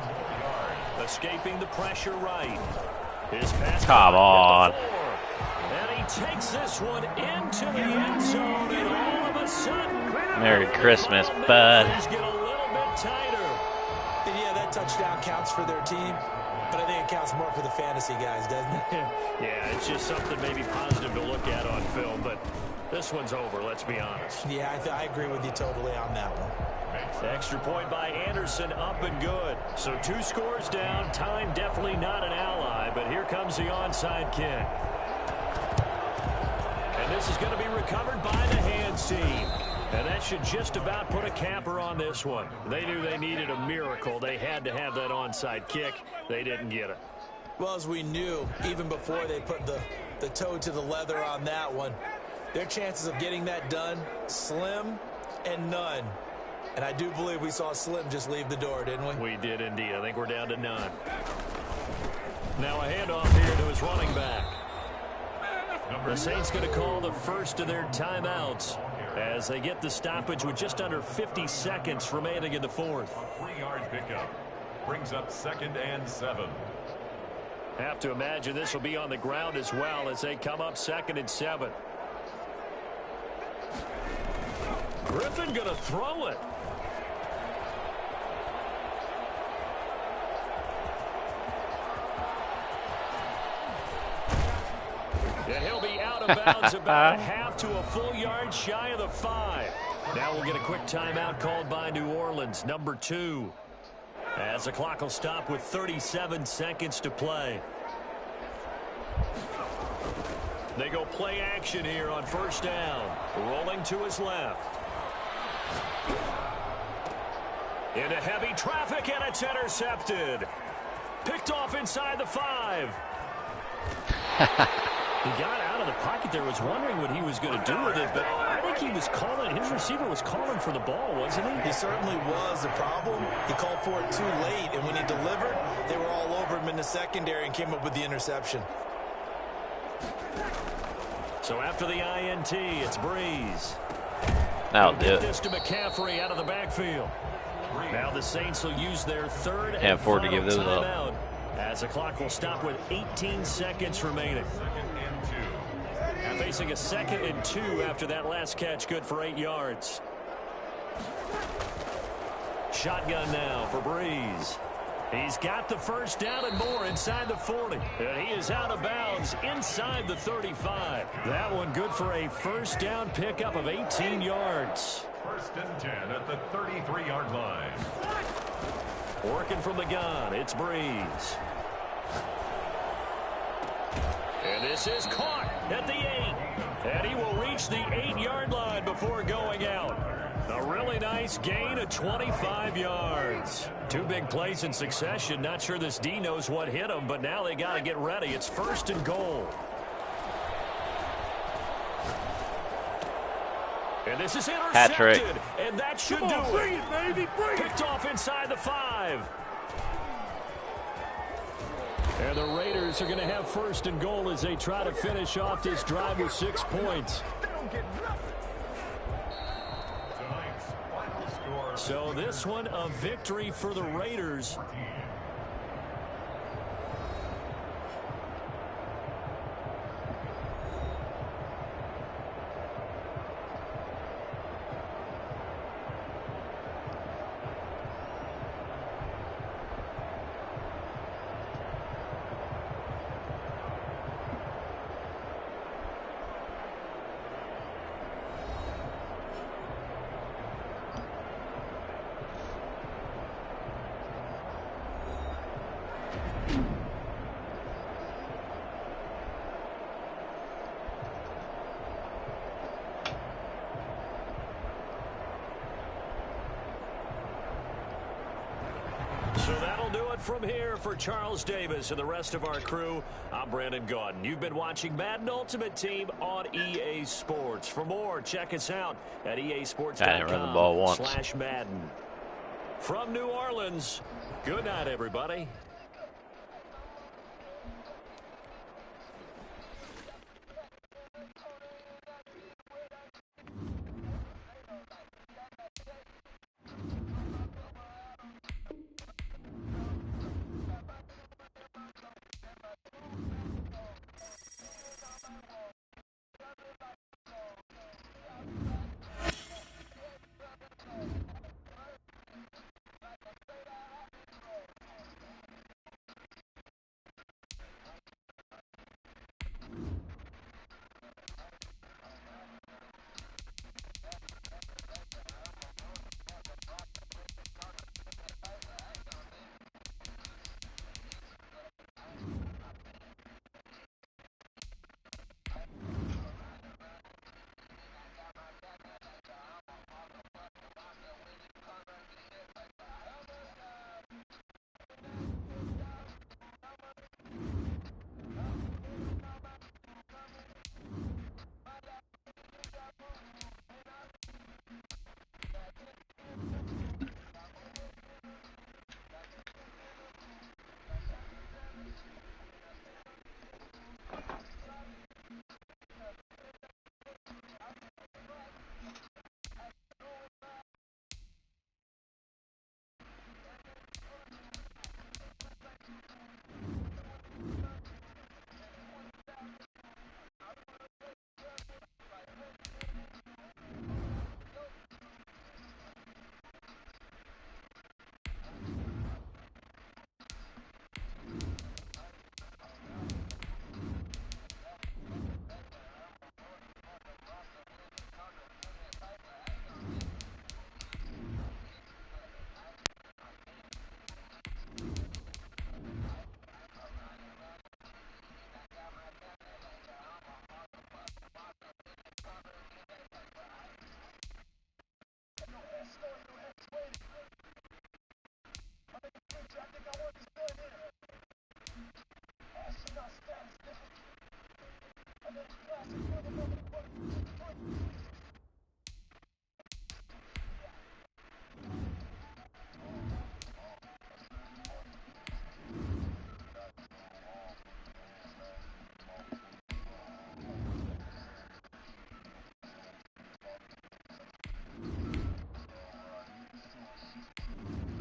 Escaping the pressure right. His pass. Come on. And he takes this one into the end zone. And all of a sudden, Merry Christmas, bud. things get a little bit tighter. And yeah, that touchdown counts for their team, but I think it counts more for the fantasy guys, doesn't it? Yeah, it's just something maybe positive to look at on film, but this one's over, let's be honest. Yeah, I agree with you totally on that one. Extra point by Anderson, up and good. So 2 scores down. Time definitely not an ally, but here comes the onside kick. And this is going to be recovered by the hands team. And that should just about put a capper on this one. They knew they needed a miracle. They had to have that onside kick. They didn't get it. Well, as we knew, even before they put the toe to the leather on that one, their chances of getting that done, slim and none. And I do believe we saw Slim just leave the door, didn't we? We did indeed. I think we're down to none. Now a handoff here to his running back. The Saints going to call the first of their timeouts as they get the stoppage with just under 50 seconds remaining in the 4th. 3-yard pickup brings up 2nd and 7. Have to imagine this will be on the ground as well as they come up 2nd and 7. Griffin going to throw it. of bounds about a half to a full yard shy of the 5. Now we'll get a quick timeout called by New Orleans, number 2. As the clock will stop with 37 seconds to play. They go play action here on first down. Rolling to his left. Into heavy traffic, and it's intercepted. Picked off inside the 5. He got out of the pocket there, was wondering what he was going to do with it, but I think he was calling, his receiver was calling for the ball, wasn't he? He certainly was. The problem, he called for it too late, and when he delivered, they were all over him in the secondary and came up with the interception. So after the INT, it's Breeze. That'll do Get it. this to McCaffrey out of the backfield. Now the Saints will use their third Can't and afford to final give those up. timeout as the clock will stop with 18 seconds remaining. Facing a 2nd and 2 after that last catch, good for 8 yards. Shotgun now for Breeze. He's got the first down and more inside the 40. And he is out of bounds inside the 35. That one good for a first down pickup of 18 yards. 1st and 10 at the 33-yard line. Working from the gun, it's Breeze. And this is caught at the 8. And he will reach the 8-yard line before going out. A really nice gain of 25 yards. 2 big plays in succession. Not sure this D knows what hit him, but now they got to get ready. It's 1st and goal. And this is intercepted. And that should do it. Picked off inside the 5. And the Raiders are going to have 1st and goal as they try to finish off this drive with 6 points. So this one a victory for the Raiders. So that'll do it from here for Charles Davis and the rest of our crew. I'm Brandon Gaudin. You've been watching Madden Ultimate Team on EA Sports. For more, check us out at easports.com/Madden. From New Orleans, good night, everybody.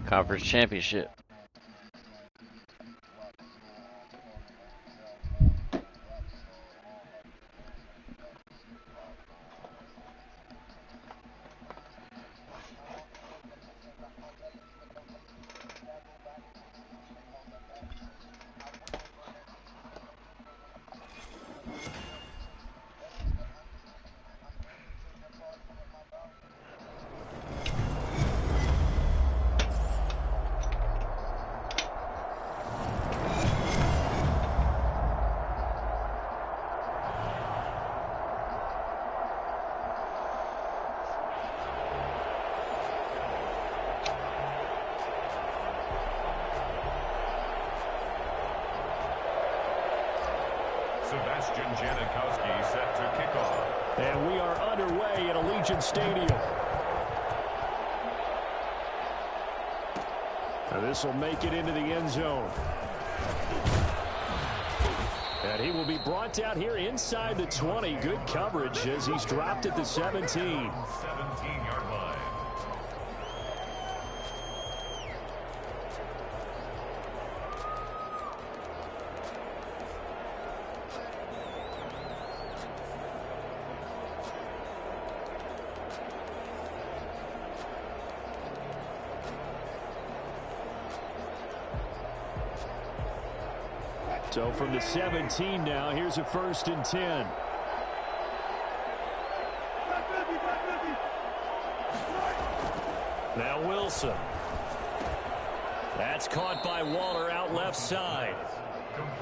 Conference championship. Set to kick off. And we are underway at Allegiant Stadium. Now this will make it into the end zone. And he will be brought down here inside the 20. Good coverage as he's dropped at the 17. 17-yard line. So from the 17 now, here's a 1st and 10. Now Wilson. That's caught by Waller out left side.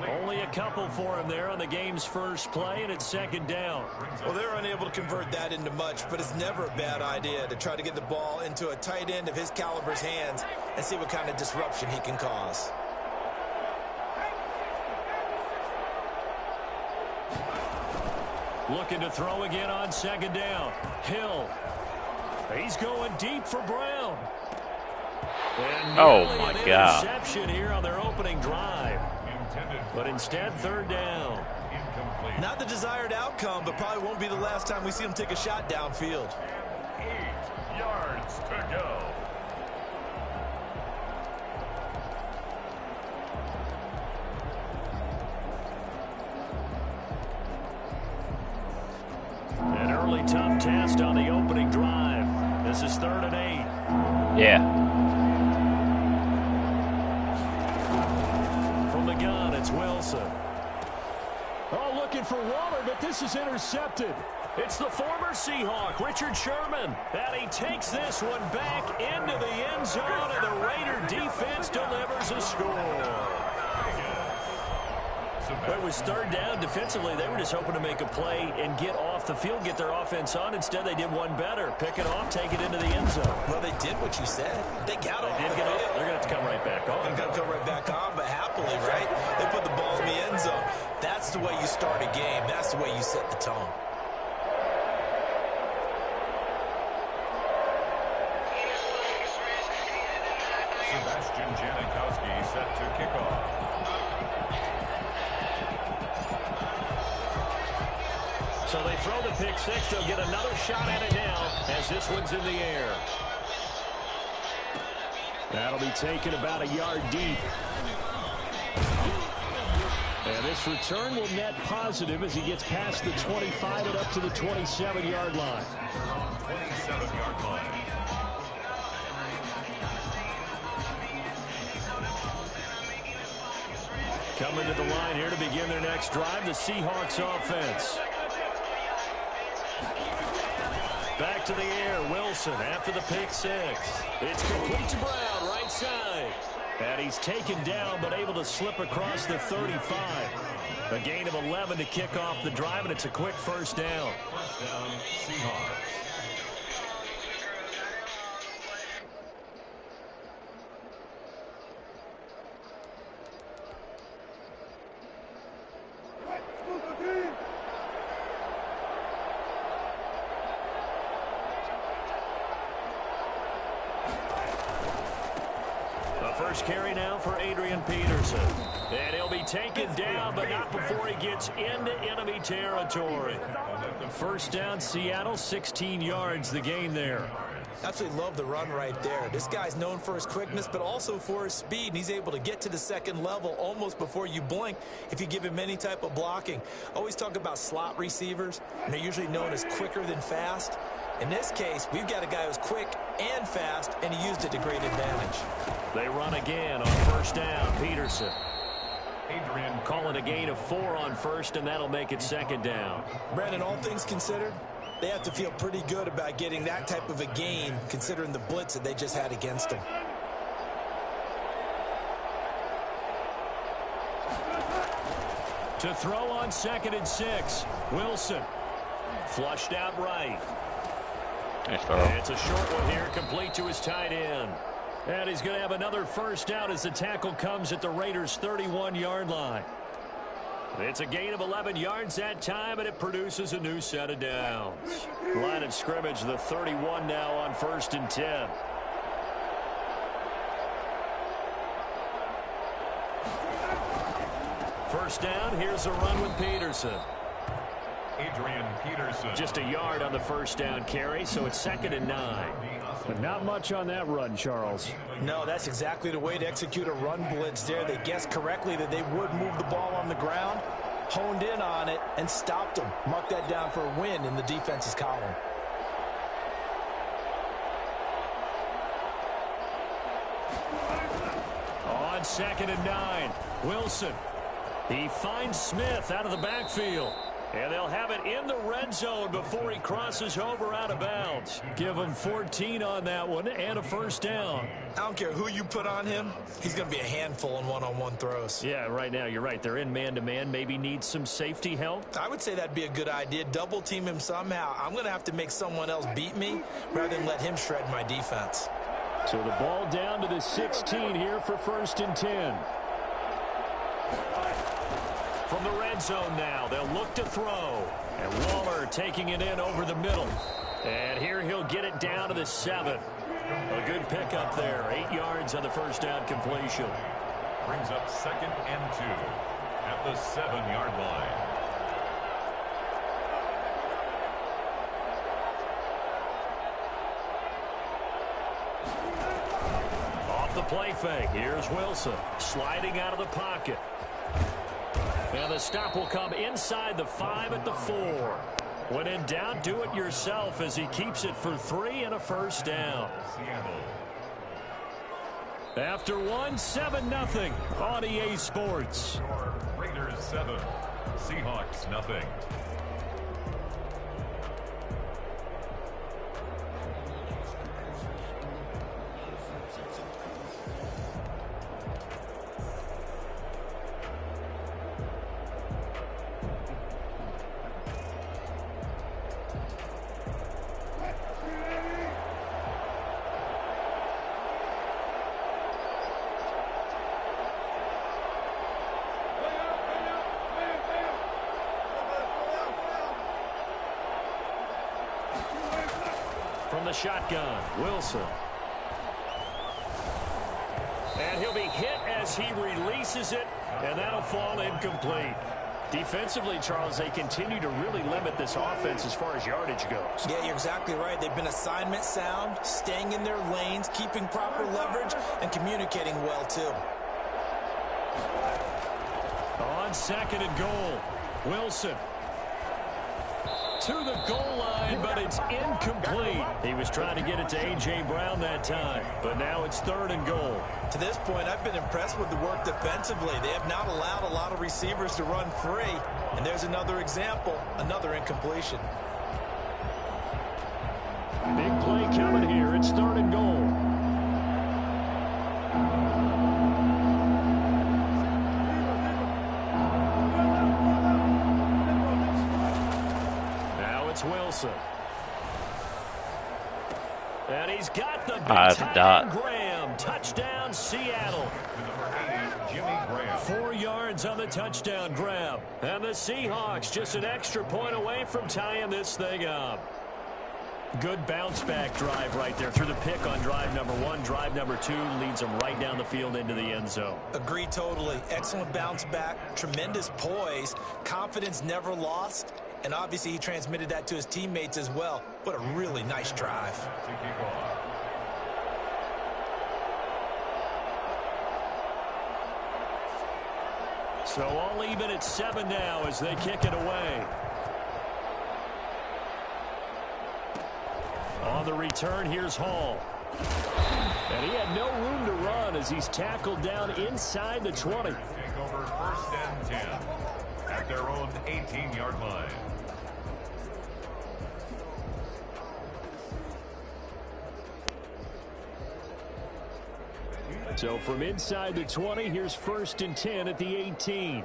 Only a couple for him there on the game's first play, and it's 2nd down. Well, they're unable to convert that into much, but it's never a bad idea to try to get the ball into a tight end of his caliber's hands and see what kind of disruption he can cause. Looking to throw again on 2nd down. Hill. He's going deep for Brown. And oh, my an God. Interception here on their opening drive. But instead, 3rd down. Incomplete. Not the desired outcome, but probably won't be the last time we see him take a shot downfield. 8 yards to go. An early tough test on the opening drive. This is 3rd and 8. Yeah. From the gun, it's Wilson. Oh, looking for Waller, but this is intercepted. It's the former Seahawk, Richard Sherman. And he takes this one back into the end zone, and the Raider defense delivers a score. It was 3rd down. Defensively, they were just hoping to make a play and get off the field, get their offense on. Instead, they did one better. Pick it off, take it into the end zone. Well, they did what you said. They got off the get field. off. They're going to have to come right back on. They're going to come right back on, but happily, right? They put the ball in the end zone. That's the way you start a game. That's the way you set the tone. Sebastian Janikowski set to kick off. So they throw the pick six. They'll get another shot at it now as this one's in the air. That'll be taken about a yard deep. And this return will net positive as he gets past the 25 and up to the 27-yard line. 27-yard line. Coming to the line here to begin their next drive, the Seahawks offense. Back to the air, Wilson after the pick six. It's complete to Brown, right side. And he's taken down, but able to slip across the 35. A gain of 11 to kick off the drive, and it's a quick 1st down. First down, Seahawks. First carry now for Adrian Peterson. And he'll be taken down, but not before he gets into enemy territory. 1st down, Seattle, 16 yards the gain there. Absolutely love the run right there. This guy's known for his quickness, but also for his speed, and he's able to get to the second level almost before you blink if you give him any type of blocking. Always talk about slot receivers, and they're usually known as quicker than fast. In this case, we've got a guy who's quick and fast, and he used it to great advantage. They run again on first down. Peterson. Adrian calling a gain of 4 on first, and that'll make it second down. Brandon, all things considered, they have to feel pretty good about getting that type of a gain, considering the blitz that they just had against them. To throw on 2nd and 6. Wilson. Flushed out right. Nice throw. It's a short one here, complete to his tight end. And he's going to have another first down as the tackle comes at the Raiders' 31-yard line. It's a gain of 11 yards that time, and it produces a new set of downs. Line of scrimmage, the 31 now on 1st and 10. First down, here's a run with Peterson. Adrian Peterson. Just a yard on the first down carry, so it's 2nd and 9. But not much on that run, Charles. No, that's exactly the way to execute a run blitz there. They guessed correctly that they would move the ball on the ground, honed in on it, and stopped them. Mark that down for a win in the defense's column. On 2nd and 9, Wilson. He finds Smith out of the backfield. And they'll have it in the red zone before he crosses over out of bounds. Give him 14 on that one and a first down. I don't care who you put on him. He's going to be a handful in one-on-one throws. Yeah, right now you're right. They're in man-to-man. Maybe need some safety help. I would say that'd be a good idea. Double team him somehow. I'm going to have to make someone else beat me rather than let him shred my defense. So the ball down to the 16 here for 1st and 10. From the red zone now, they'll look to throw. And Waller taking it in over the middle. And here he'll get it down to the 7. A good pickup there. 8 yards on the first down completion. Brings up 2nd and 2 at the 7-yard line. Off the play fake. Here's Wilson sliding out of the pocket. And the stop will come inside the 5 at the 4. When in doubt, do it yourself as he keeps it for 3 and a first down. After 1, 7-0 on EA Sports. Raiders 7, Seahawks 0. From the shotgun, Wilson. And he'll be hit as he releases it, and that'll fall incomplete. Defensively, Charles, they continue to really limit this offense as far as yardage goes. Yeah, you're exactly right. They've been assignment sound, staying in their lanes, keeping proper leverage, and communicating well, too. On 2nd and goal, Wilson. To the goal line, but it's incomplete. He was trying to get it to A.J. Brown that time, but now it's 3rd and goal. To this point, I've been impressed with the work defensively. They have not allowed a lot of receivers to run free. And there's another example, another incompletion. Big play coming here. It's 3rd and goal. Wilson. And he's got the big dot. Graham. Touchdown, Seattle. 4 yards on the touchdown grab. And the Seahawks just an extra point away from tying this thing up. Good bounce back drive right there through the pick on drive number 1. Drive number 2 leads them right down the field into the end zone. Agree totally. Excellent bounce back. Tremendous poise. Confidence never lost. and obviously he transmitted that to his teammates as well. What a really nice drive. So all even at 7 now as they kick it away. On the return, here's Hall. And he had no room to run as he's tackled down inside the 20. Take over 1st and 10 at their own 18-yard line. So from inside the 20, here's 1st and 10 at the 18.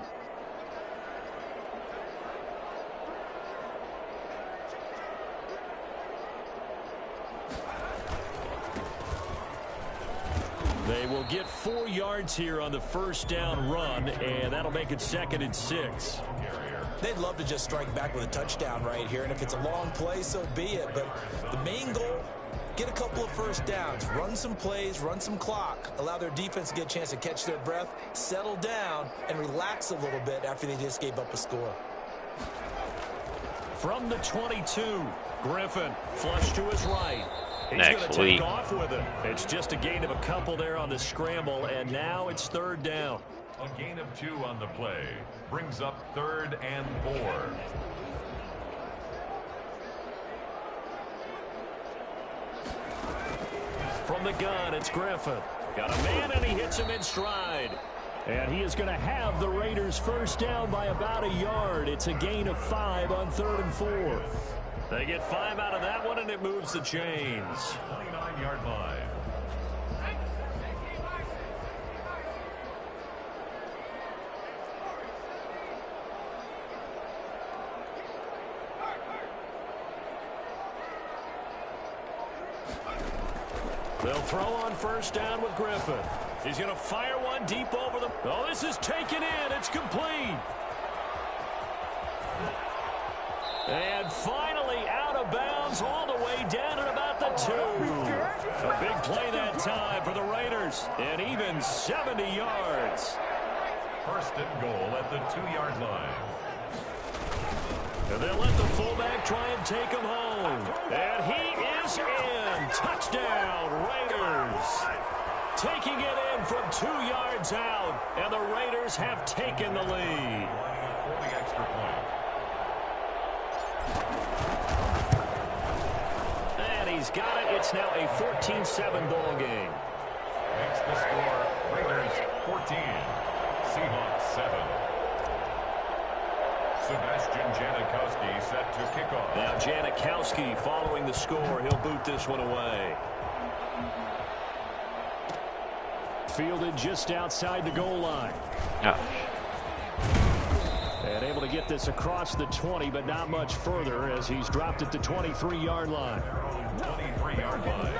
They will get 4 yards here on the 1st down run, and that'll make it 2nd and 6. They'd love to just strike back with a touchdown right here, and if it's a long play, so be it. But the main goal, get a couple of 1st downs, run some plays, run some clock, allow their defense to get a chance to catch their breath, settle down, and relax a little bit after they just gave up a score. From the 22, Griffin flush to his right. He's Next going to week. take off with it. It's just a gain of a couple there on the scramble, and now it's 3rd down. A gain of 2 on the play brings up 3rd and 4. From the gun, it's Griffin. Got a man, and he hits him in stride. And he is going to have the Raiders 1st down by about a yard. It's a gain of 5 on 3rd and 4. They get 5 out of that one, and it moves the chains. 29-yard line. They'll throw on 1st down with Griffin. He's going to fire one deep over the... Oh, this is taken in. It's complete. And finally out of bounds all the way down at about the 2. A big play that time for the Raiders. And even 70 yards. 1st and goal at the 2-yard line. And they'll let the fullback try and take him home. And he is in. Touchdown, Raiders. Taking it in from 2 yards out. And the Raiders have taken the lead. For the extra point. And he's got it. It's now a 14-7 ball game. Makes the score Raiders 14, Seahawks 7. Sebastian Janikowski set to kick off. Now Janikowski following the score. He'll boot this one away. Fielded just outside the goal line. Oh. And able to get this across the 20, but not much further as he's dropped at the 23-yard line. 23-yard line.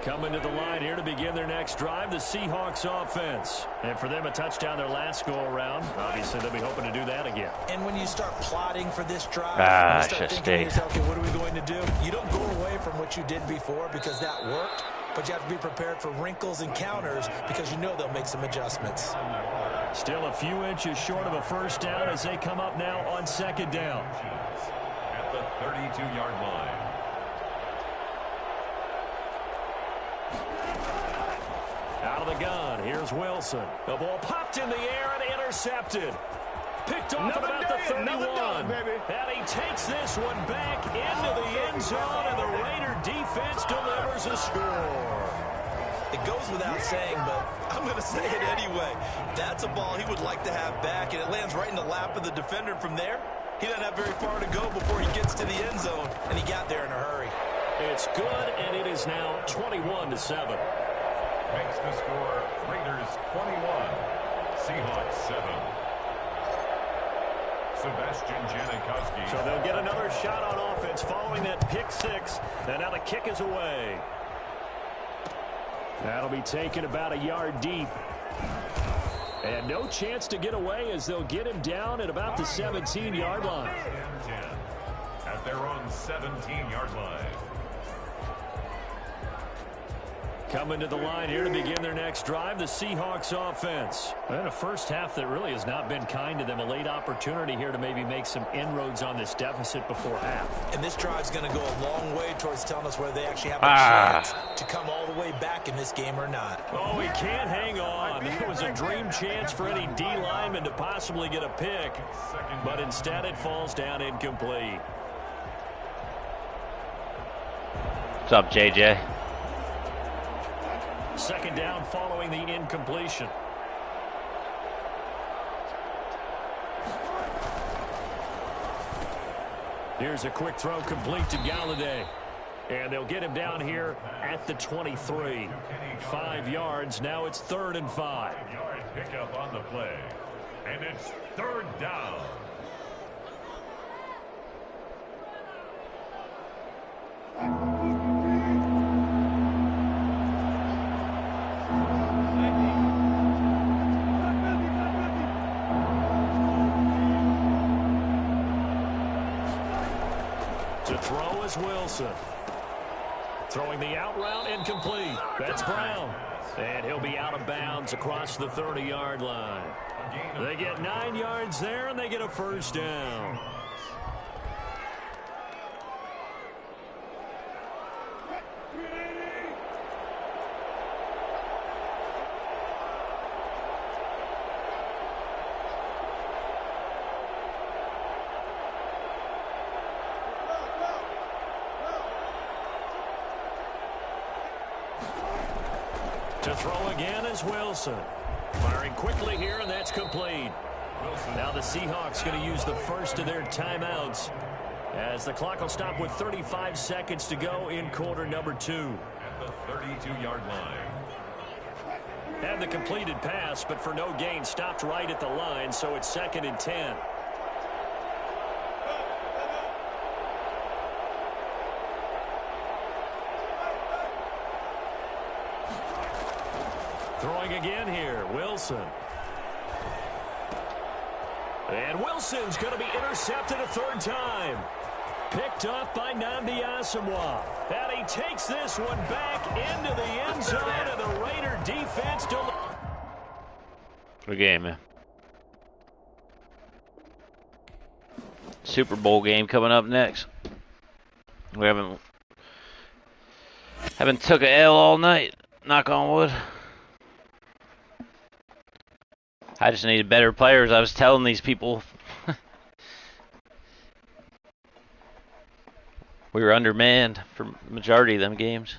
Coming to the line here to begin their next drive, the Seahawks offense. And for them, a touchdown their last go-around. Obviously, they'll be hoping to do that again. And when you start plotting for this drive, you start thinking to yourself, okay, what are we going to do? You don't go away from what you did before because that worked, but you have to be prepared for wrinkles and counters because you know they'll make some adjustments. Still a few inches short of a 1st down as they come up now on 2nd down. At the 32-yard line. Out of the gun, here's Wilson. The ball popped in the air and intercepted. Picked off at about the 31. And he takes this one back into the end zone, and the Raider defense delivers a score. It goes without saying, but I'm going to say it anyway. That's a ball he would like to have back, and it lands right in the lap of the defender from there. He doesn't have very far to go before he gets to the end zone, and he got there in a hurry. It's good, and it is now 21-7. Makes the score Raiders 21, Seahawks 7. Sebastian Janikowski. So they'll get another shot on offense following that pick 6. And now the kick is away. That'll be taken about a yard deep. And no chance to get away as they'll get him down at about the 17-yard line. their own 17-yard line. Coming to the line here to begin their next drive, the Seahawks offense. And a first half that really has not been kind to them. A late opportunity here to maybe make some inroads on this deficit before half. And this drive's going to go a long way towards telling us whether they actually have a chance to come all the way back in this game or not. Oh, he can't hang on. It was a dream chance for any D lineman to possibly get a pick. But instead it falls down incomplete. What's up, JJ? Second down following the incompletion. Here's a quick throw complete to Galladay. And they'll get him down here at the 23. 5 yards. Now it's 3rd and 5. 5-yard pickup on the play. And it's 3rd down. To throw is Wilson. Throwing the out route, incomplete. That's Brown. And he'll be out of bounds across the 30-yard line. They get 9 yards there, and they get a first down. To throw again is Wilson. Firing quickly here, and that's complete. Now the Seahawks going to use the first of their timeouts as the clock will stop with 35 seconds to go in quarter number 2. At the 32-yard line. Had the completed pass, but for no gain, stopped right at the line, so it's 2nd and 10. Throwing again here, Wilson. And Wilson's going to be intercepted a 3rd time. Picked off by Nnamdi Asomugha. And he takes this one back into the end zone, and the Raider defense Good game, man. Super Bowl game coming up next. We haven't took a L all night. Knock on wood. I just needed better players. I was telling these people we were undermanned for the majority of them games.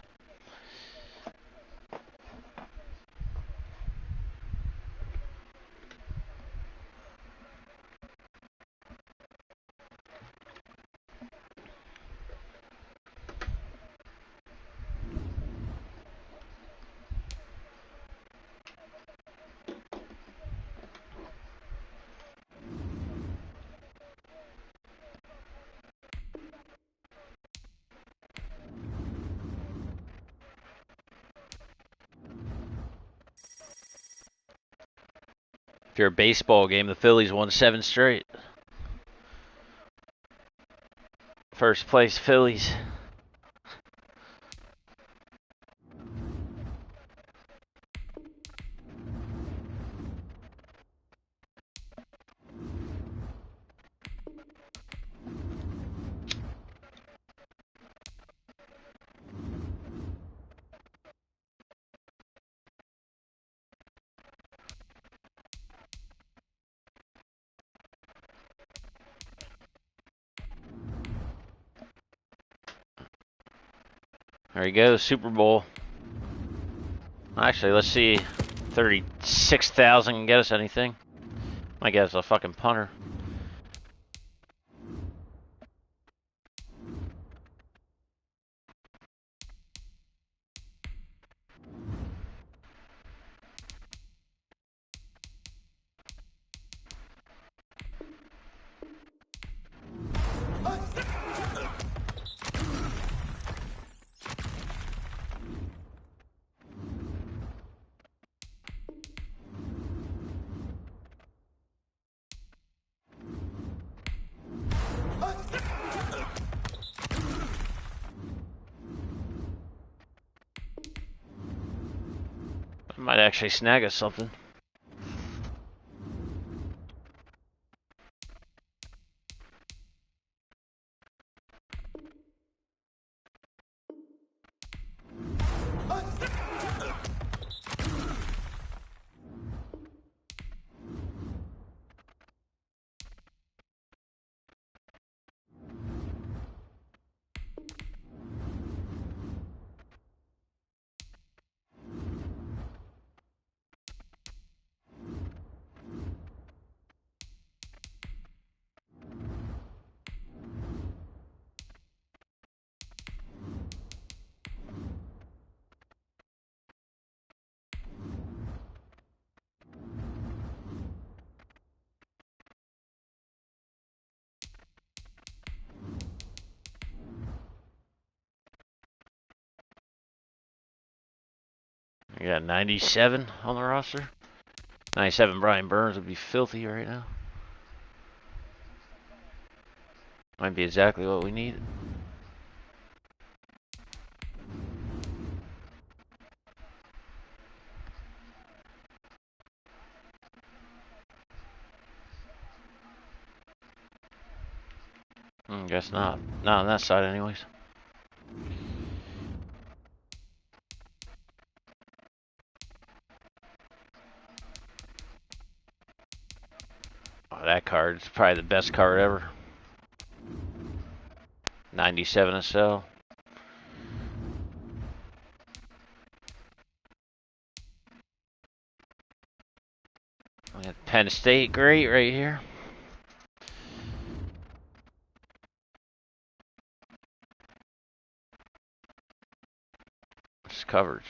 If you're a baseball game, the Phillies won 7 straight. First place Phillies. There you go, Super Bowl. Actually, let's see. 36,000 can get us anything. Might get us a fucking punter. might actually snag us something. We got 97 on the roster. 97 Brian Burns would be filthy right now. Might be exactly what we need. Guess not. Not on that side anyways. Oh, that card's probably the best card ever. 97 SL. We got Penn State great right here. It's covered.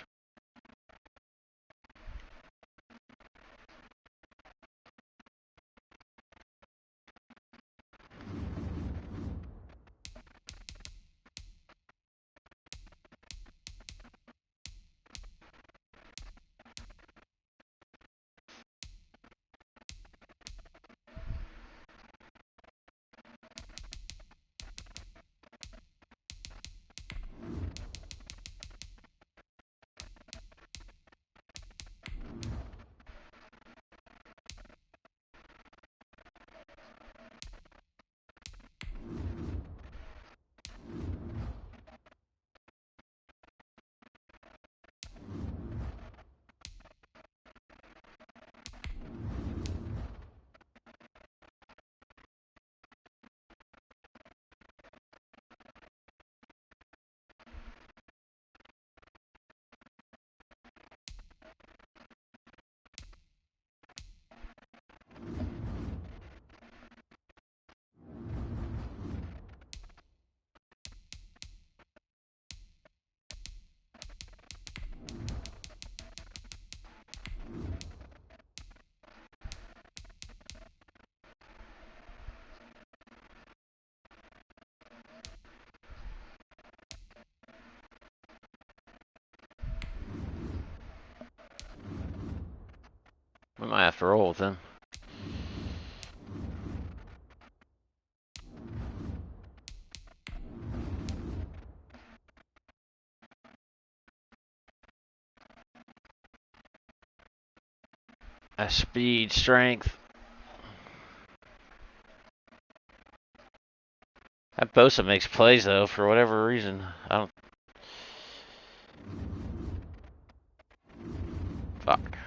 We might have to roll with him. Speed, strength. That Bosa makes plays though, for whatever reason. I don't. Fuck.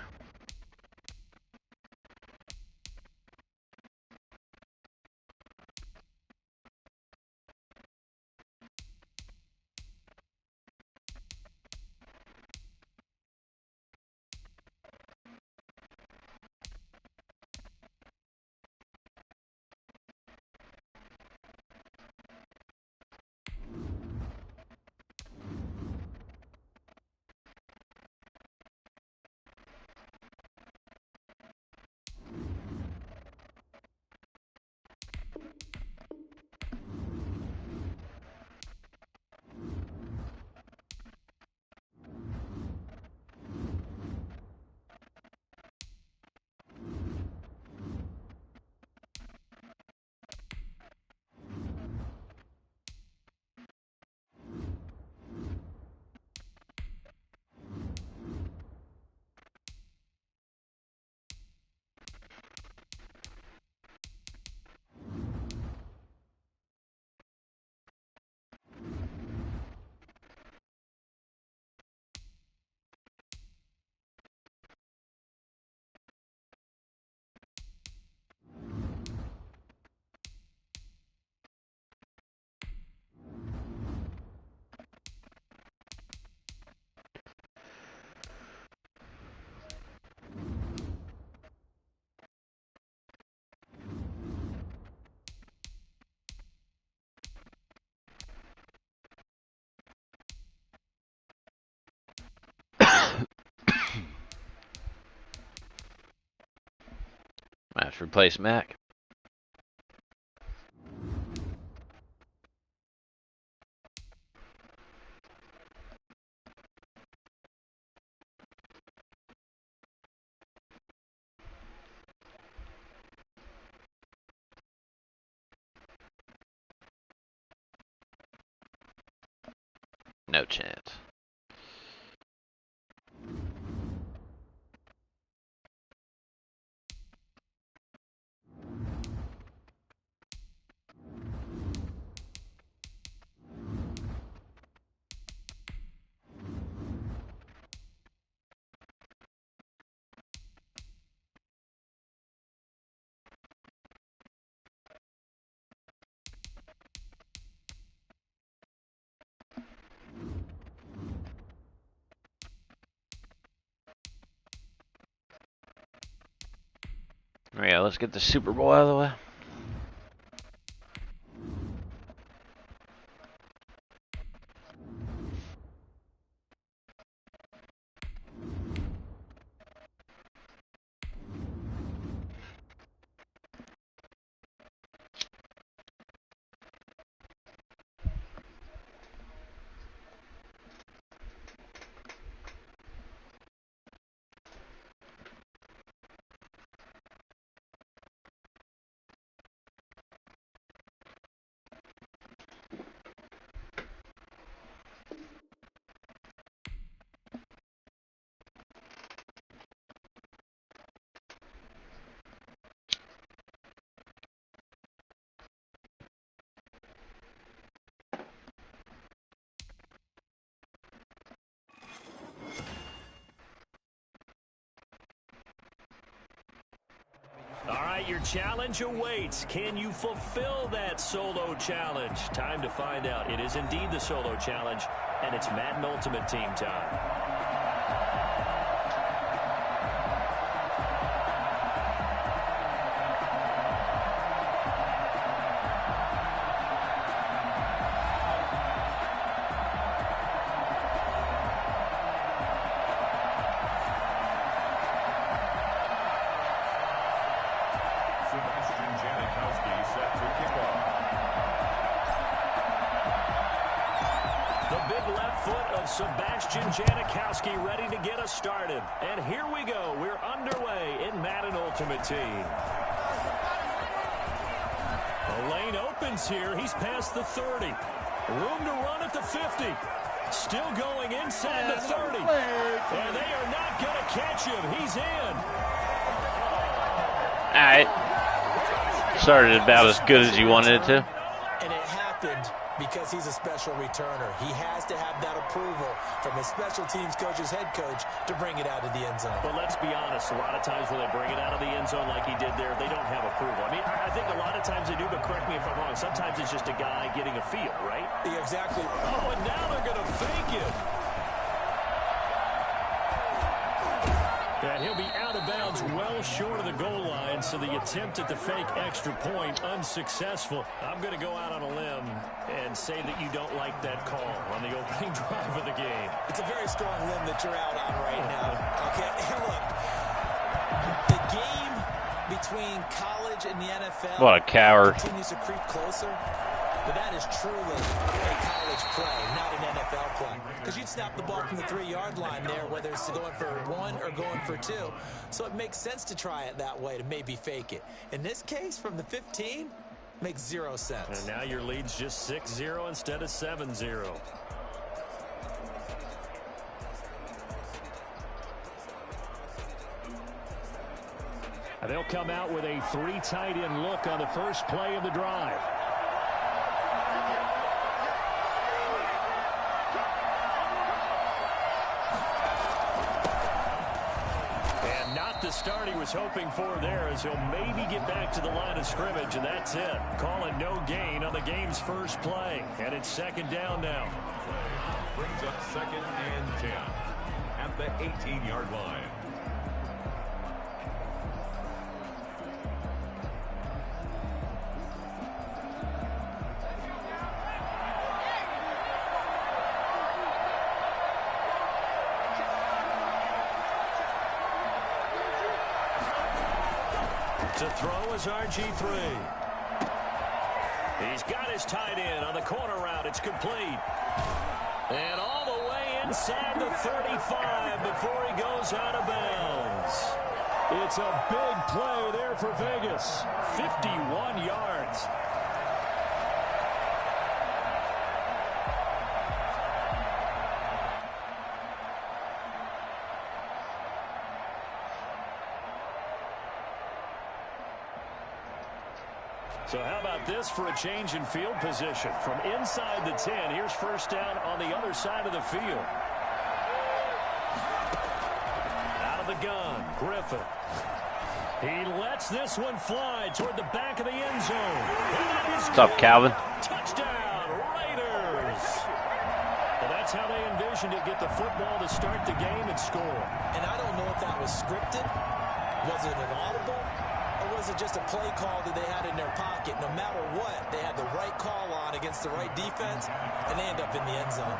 Might have to replace Mac. No chance. Yeah, let's get the Super Bowl out of the way. All right, your challenge awaits. Can you fulfill that solo challenge? Time to find out. It is indeed the solo challenge, and it's Madden Ultimate Team time. Sebastian Janikowski ready to get us started. And here we go. We're underway in Madden Ultimate Team. The lane opens here. He's past the 30. Room to run at the 50. Still going inside the 30. And they are not going to catch him. He's in. All right. Started about as good as you wanted it to. And it happened because he's a special returner. He has to have that approval from his special teams coach's head coach to bring it out of the end zone. But let's be honest, a lot of times when they bring it out of the end zone like he did there, they don't have approval. I mean, I think a lot of times they do, but correct me if I'm wrong. Sometimes it's just a guy getting a feel, right? Yeah, exactly. Oh, and now they're going to fake it. And he'll be out of bounds well short of the goal line, so the attempt at the fake extra point unsuccessful. I'm going to go out on a limb and say that you don't like that call on the opening drive of the game. It's a very strong limb that you're out on right now. Okay, look, the game between college and the NFL What a coward. continues to creep closer, but that is truly a college play, not an NFL play. Because you'd snap the ball from the 3-yard line there, whether it's going for 1 or going for 2. So it makes sense to try it that way, to maybe fake it. In this case, from the 15, makes 0 sense. And now your lead's just 6-0 instead of 7-0. And they'll come out with a 3 tight end look on the first play of the drive. The start he was hoping for there, as he'll maybe get back to the line of scrimmage, and that's it. Call it no gain on the game's first play, and it's 2nd down now. Brings up 2nd and 10 at the 18-yard line. To throw is RG3. He's got his tight end on the corner route. It's complete. And all the way inside the 35 before he goes out of bounds. It's a big play there for Vegas. 51 yards. So how about this for a change in field position? From inside the 10, here's first down on the other side of the field. Out of the gun, Griffin. He lets this one fly toward the back of the end zone. What's up, Calvin? Touchdown, Raiders. Well, that's how they envisioned it, get the football to start the game and score. And I don't know if that was scripted. Was it an audible? Or was it just a play call that they had in their pocket? No matter what, they had the right call on against the right defense, and they end up in the end zone.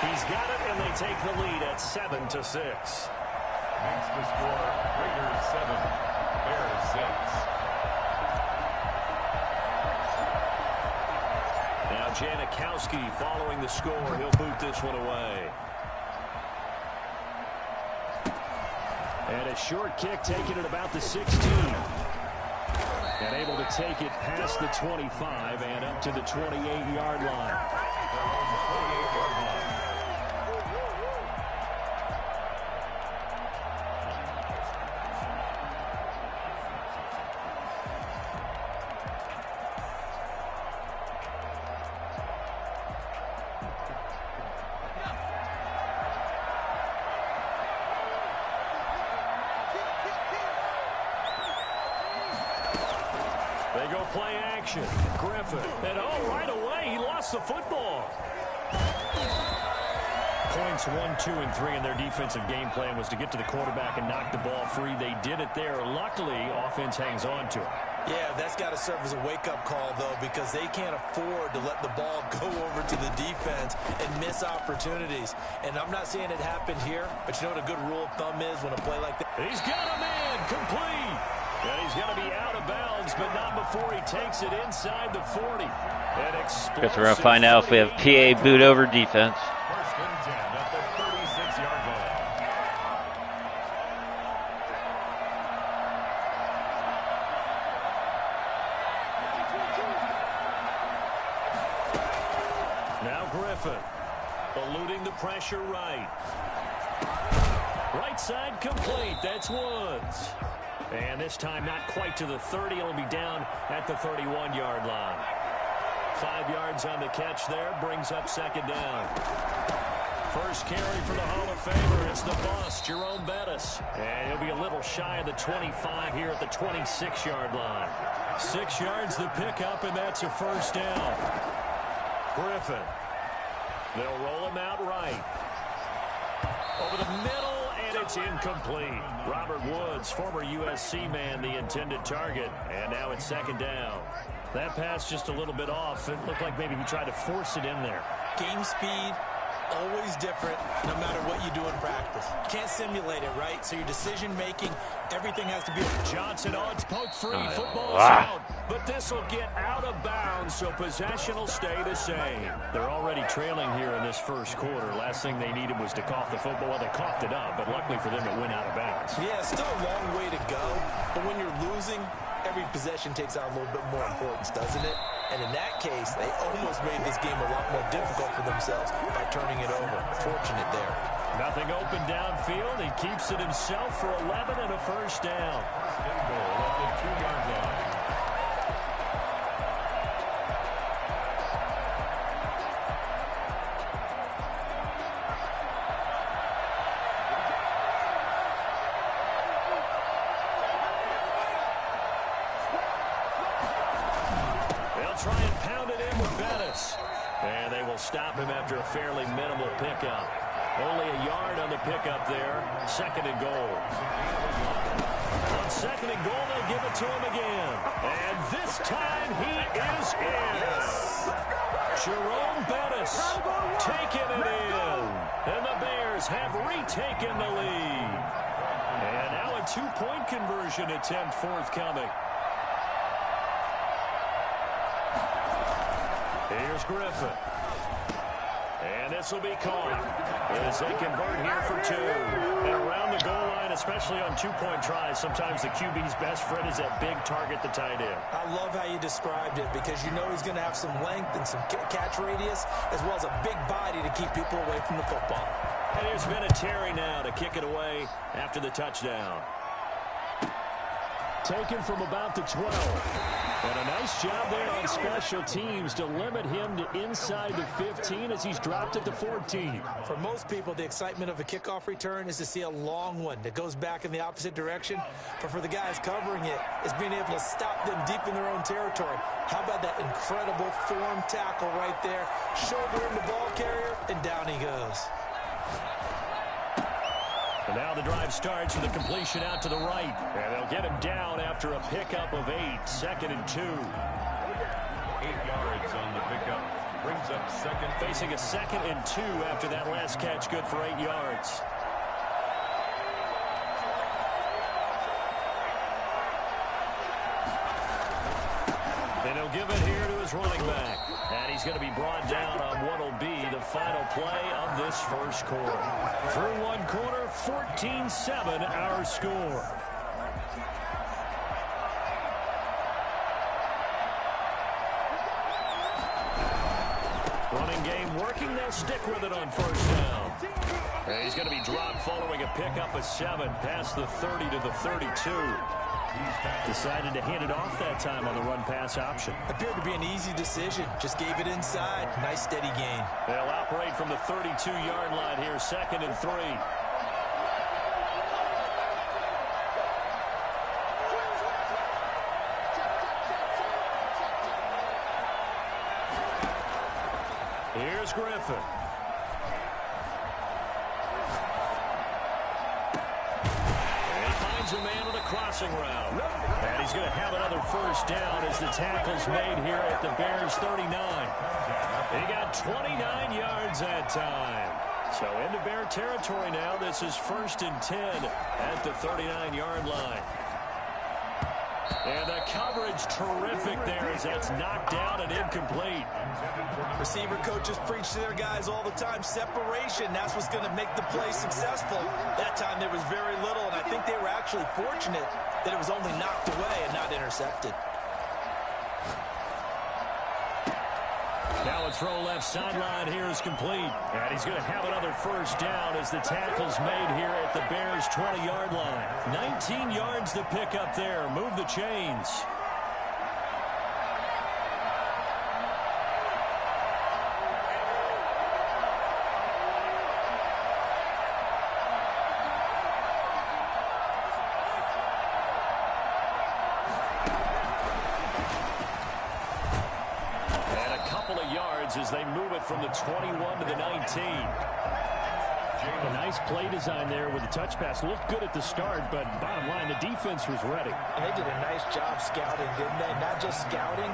He's got it, and they take the lead at 7-6. Makes the score Raiders 7, Bears 6. Now Janikowski following the score. He'll boot this one away. And a short kick taken at about the 16. And able to take it past the 25 and up to the 28-yard line. They go play action. Griffin. And right away, he lost the football. Points 1, 2, and 3 in their defensive game plan was to get to the quarterback and knock the ball free. They did it there. Luckily, offense hangs on to it. Yeah, that's got to serve as a wake-up call, though, because they can't afford to let the ball go over to the defense and miss opportunities. And I'm not saying it happened here, but you know what a good rule of thumb is when a play like that? He's got a man complete. And he's going to be out of bounds, but not before he takes it inside the 40. Guess we're going to find out if we have PA boot over defense. First and 10 at the 36-yard line. Now Griffin, eluding the pressure right. Right side complete. That's Woods. And this time not quite to the 30. It'll be down at the 31-yard line. 5 yards on the catch there. Brings up second down. First carry for the Hall of Famer. It's the boss, Jerome Bettis. And he'll be a little shy of the 25 here at the 26-yard line. 6 yards the pickup, and that's a first down. Griffin. They'll roll him out right. Over the middle, and it's incomplete. Robert Woods, former USC man, the intended target. And now it's second down. That pass just a little bit off. It looked like maybe he tried to force it in there. Game speed, always different, no matter what you do in practice. You can't simulate it, right? So your decision-making, everything has to be... Johnson on, it's poked free. Football's out. But this will get out of bounds, so possession will stay the same. They're already trailing here in this first quarter. Last thing they needed was to cough the football. Well, they coughed it up, but luckily for them, it went out of bounds. Yeah, still a long way to go. But when you're losing, every possession takes on a little bit more importance, doesn't it? And in that case, they almost made this game a lot more difficult for themselves by turning it over. Fortunate there. Nothing open downfield. He keeps it himself for 11 and a first down. Goal at the 2-yard line. Try and pound it in with Bettis. And they will stop him after a fairly minimal pickup. Only a yard on the pickup there. Second and goal. On second and goal, they'll give it to him again. And this time he is in. Jerome Bettis taking it in. And the Bears Raiders have retaken the lead. And now a two-point conversion attempt forthcoming. Here's Griffin. And this will be caught as they convert here for two. And around the goal line, especially on two-point tries, sometimes the QB's best friend is that big target, the tight end. I love how you described it because you know he's going to have some length and some catch radius as well as a big body to keep people away from the football. And here's Vinatieri now to kick it away after the touchdown. Taken from about the 12. And a nice job there on special teams to limit him to inside the 15 as he's dropped at the 14. For most people, the excitement of a kickoff return is to see a long one that goes back in the opposite direction. But for the guys covering it, it's being able to stop them deep in their own territory. How about that incredible form tackle right there? Shoulder in the ball carrier, and down he goes. And now the drive starts with a completion out to the right. And they'll get him down after a pickup of 8. 2nd and 2. 8 yards on the pickup. Brings up second. Facing a 2nd and 2 after that last catch. Good for 8 yards. And he'll give it here to his running back. And he's going to be brought down on what will be the final play of this first quarter. Through one quarter, 14-7 our score. Running game working. They'll stick with it on first down. And he's going to be dropped following a pickup of 7 past the 30 to the 32. Decided to hand it off that time on the run-pass option. Appeared to be an easy decision. Just gave it inside. Nice, steady gain. They'll operate from the 32-yard line here, 2nd and 3. Here's Griffin. A man on a crossing route. And he's going to have another first down as the tackle's made here at the Bears 39. He got 29 yards that time. So into Bear territory now. This is 1st and 10 at the 39-yard line. And the coverage terrific there as that's knocked down and incomplete. Receiver coaches preach to their guys all the time. Separation, that's what's going to make the play successful. That time there was very little, and I think they were actually fortunate that it was only knocked away and not intercepted. Now a throw left sideline here is complete. And he's going to have another first down as the tackle's made here at the Bears' 20-yard line. 19 yards to pick up there. Move the chains. As they move it from the 21 to the 19. A nice play design there with the touch pass. Looked good at the start, but bottom line, the defense was ready. And they did a nice job scouting, didn't they? Not just scouting,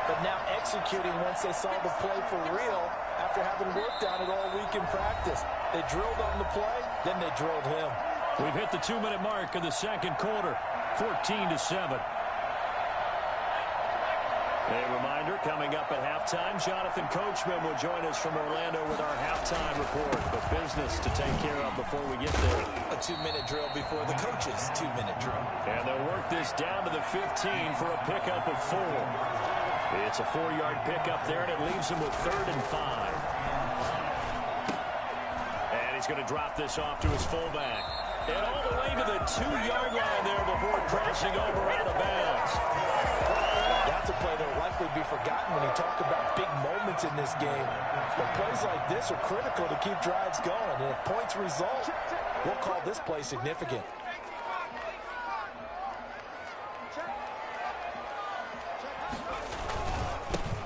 but now executing once they saw the play for real after having worked on it all week in practice. They drilled on the play, then they drilled him. We've hit the 2-minute mark of the second quarter, 14-7. A reminder, coming up at halftime, Jonathan Coachman will join us from Orlando with our halftime report. But business to take care of before we get there. A 2-minute drill before the coach's 2-minute drill. And they'll work this down to the 15 for a pickup of 4. It's a 4-yard pickup there, and it leaves them with 3rd and 5. And he's going to drop this off to his fullback. And all the way to the 2-yard line there before crossing over out of bounds. That's a play that will likely be forgotten when you talk about big moments in this game. But plays like this are critical to keep drives going. And if points result, we'll call this play significant.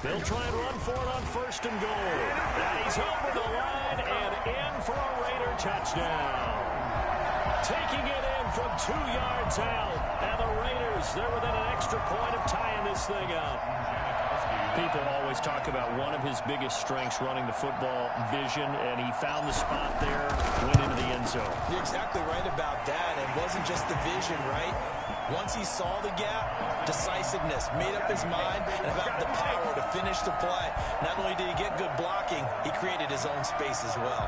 They'll try and run for it on 1st and goal. And he's over the line and in for a Raider touchdown. Taking it in from 2 yards out. And the Raiders, they're within an extra point of tying this thing up. People always talk about one of his biggest strengths running the football, vision, and he found the spot there, went into the end zone. You're exactly right about that. It wasn't just the vision, right? Once he saw the gap, decisiveness, made up his mind, and about the power to finish the play. Not only did he get good blocking, he created his own space as well.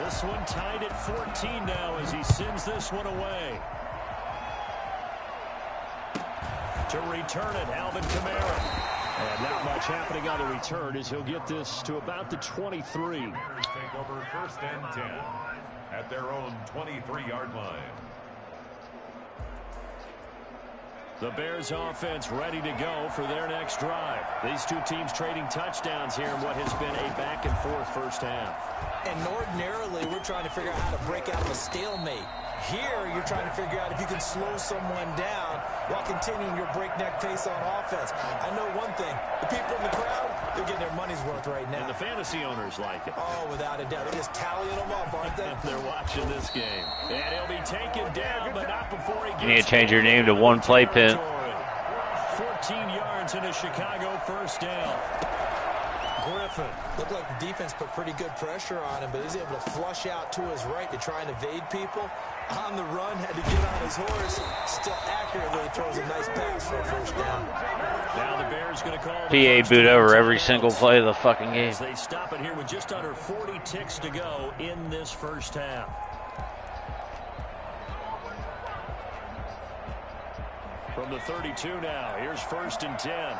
This one tied at 14 now as he sends this one away. To return it, Alvin Kamara. And not much happening on the return as he'll get this to about the 23. Take over 1st and 10 at their own 23-yard line. The Bears offense ready to go for their next drive. These two teams trading touchdowns here in what has been a back-and-forth first half. And ordinarily, we're trying to figure out how to break out of a stalemate. Here, you're trying to figure out if you can slow someone down while continuing your breakneck pace on offense. I know one thing. The people in the crowd, they're getting their money's worth right now. And the fantasy owners like it. Oh, without a doubt. They're just tallying them up, aren't they? They're watching this game. And he'll be taken down, but not before he gets... You need to change your name to One Play Pin. 14 yards in a Chicago first down. Griffin. Looked like the defense put pretty good pressure on him, but he's able to flush out to his right to try and evade people. On the run, had to get on his horse. Still accurately throws a nice pass for a first down. Now the Bears going to call PA boot over every single play of the fucking game. As they stop it here with just under 40 ticks to go in this first half. From the 32 now, here's 1st and 10.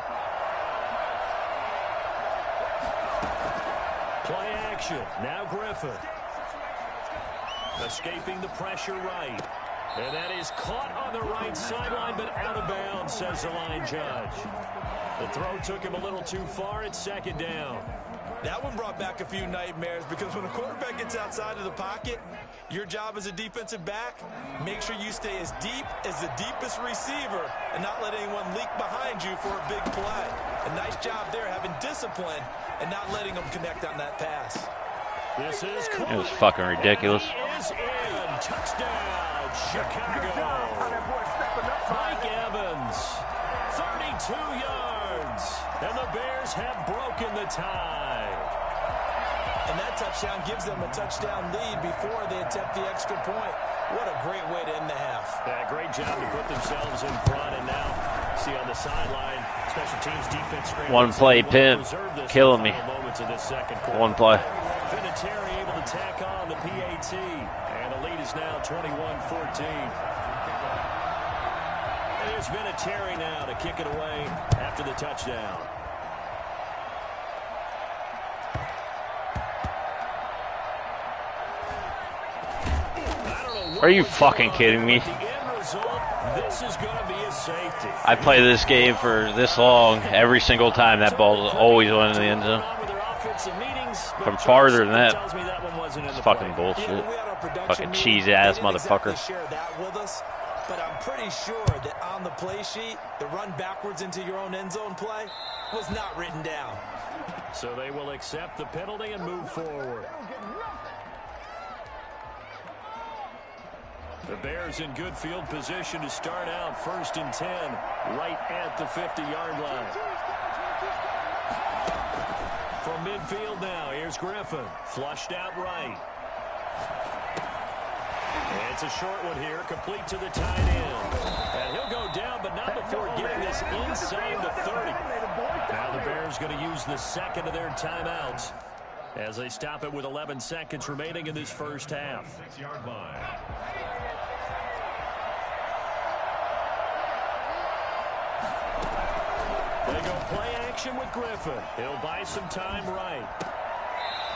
Play action. Now Griffin. Escaping the pressure right. And that is caught on the right sideline, but out of bounds, says the line judge. The throw took him a little too far. It's 2nd down. That one brought back a few nightmares because when a quarterback gets outside of the pocket, your job as a defensive back, make sure you stay as deep as the deepest receiver and not let anyone leak behind you for a big play. A nice job there having discipline and not letting them connect on that pass. This is It was fucking ridiculous. He is in. Touchdown, Chicago. Mike Evans, 32 yards. And the Bears have broken the tie. And that touchdown gives them a touchdown lead before they attempt the extra point. What a great way to end the half. Yeah, great job to put themselves in front. And now, see on the sideline, special teams defense. One play pin, killing me. One play. Vinatieri able to tack on the PAT. And the lead is now 21-14. There's Vinatieri now to kick it away after the touchdown. Are you fucking kidding me? This is going to be a safety. I play this game for this long. Every single time that ball is always going in the end zone. From farther than that. It's fucking bullshit. Fucking cheese-ass motherfucker. But I'm pretty sure that on the play sheet, the run backwards into your own end zone play was not written down. So they will accept the penalty and move forward. The Bears in good field position to start out 1st and 10, right at the 50-yard line. From midfield now, here's Griffin. Flushed out right. And it's a short one here, complete to the tight end. And he'll go down, but not before getting this inside the 30. Now the Bears going to use the second of their timeouts as they stop it with 11 seconds remaining in this first half. 6-yard line. They go play action with Griffin. He'll buy some time right.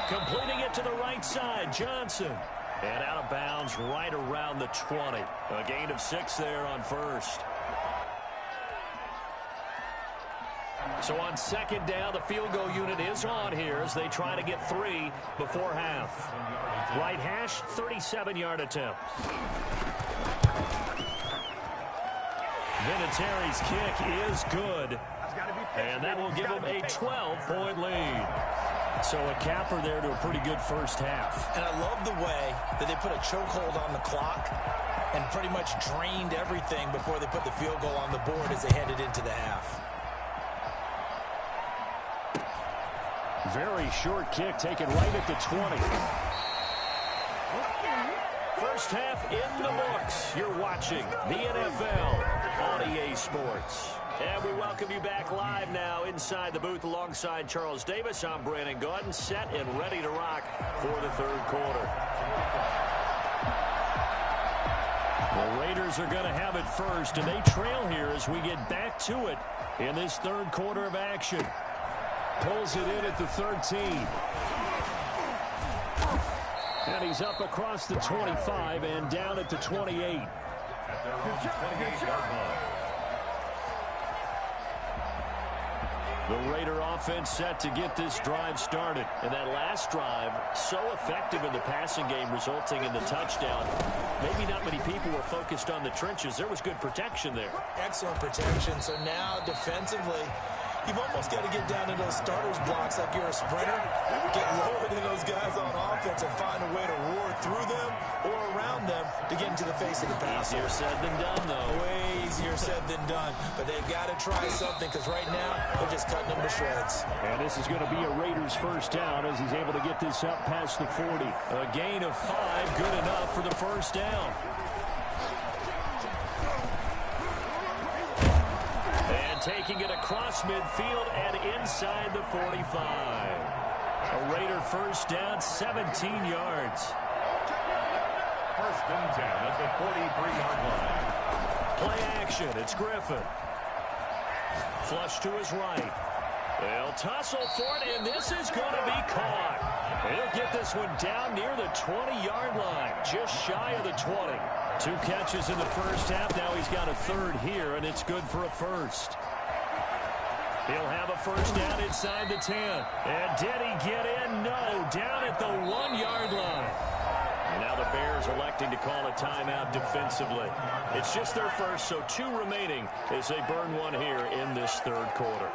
Completing it to the right side, Johnson. And out of bounds right around the 20. A gain of 6 there on 1st. So on 2nd down, the field goal unit is on here as they try to get 3 before half. Right hash, 37-yard attempt. Vinatieri's kick is good. And that will give them a 12-point lead. So a capper there to a pretty good first half. And I love the way that they put a chokehold on the clock and pretty much drained everything before they put the field goal on the board as they headed into the half. Very short kick taken right at the 20. First half in the books. You're watching the NFL on EA Sports. And we welcome you back live now inside the booth alongside Charles Davis. I'm Brandon Gordon, set and ready to rock for the third quarter. The Raiders are going to have it first, and they trail here as we get back to it in this third quarter of action. Pulls it in at the 13. And he's up across the 25 and down at the 28. At their own 28-yard line. The Raider offense set to get this drive started. And that last drive, so effective in the passing game, resulting in the touchdown. Maybe not many people were focused on the trenches. There was good protection there. Excellent protection. So now defensively, you've almost got to get down to those starters blocks like you're a sprinter. Get lower than those guys on offense and find a way to roar through them or around them to get into the face of the passer. Easier said than done, though. Way easier said than done. But they've got to try something because right now they're just cutting them to shreds. And this is going to be a Raiders first down as he's able to get this up past the 40. A gain of 5, good enough for the first down. And taking it across midfield and inside the 45. A Raider first down, 17 yards. First and 10 at the 43-yard line. Play action, it's Griffin. Flush to his right. They'll tussle for it, and this is going to be caught. He'll get this one down near the 20-yard line, just shy of the 20. 2 catches in the first half. Now he's got a third here, and it's good for a first. He'll have a first down inside the 10. And did he get in? No, down at the 1-yard line. Now the Bears electing to call a timeout defensively. It's just their first, so 2 remaining as they burn one here in this third quarter.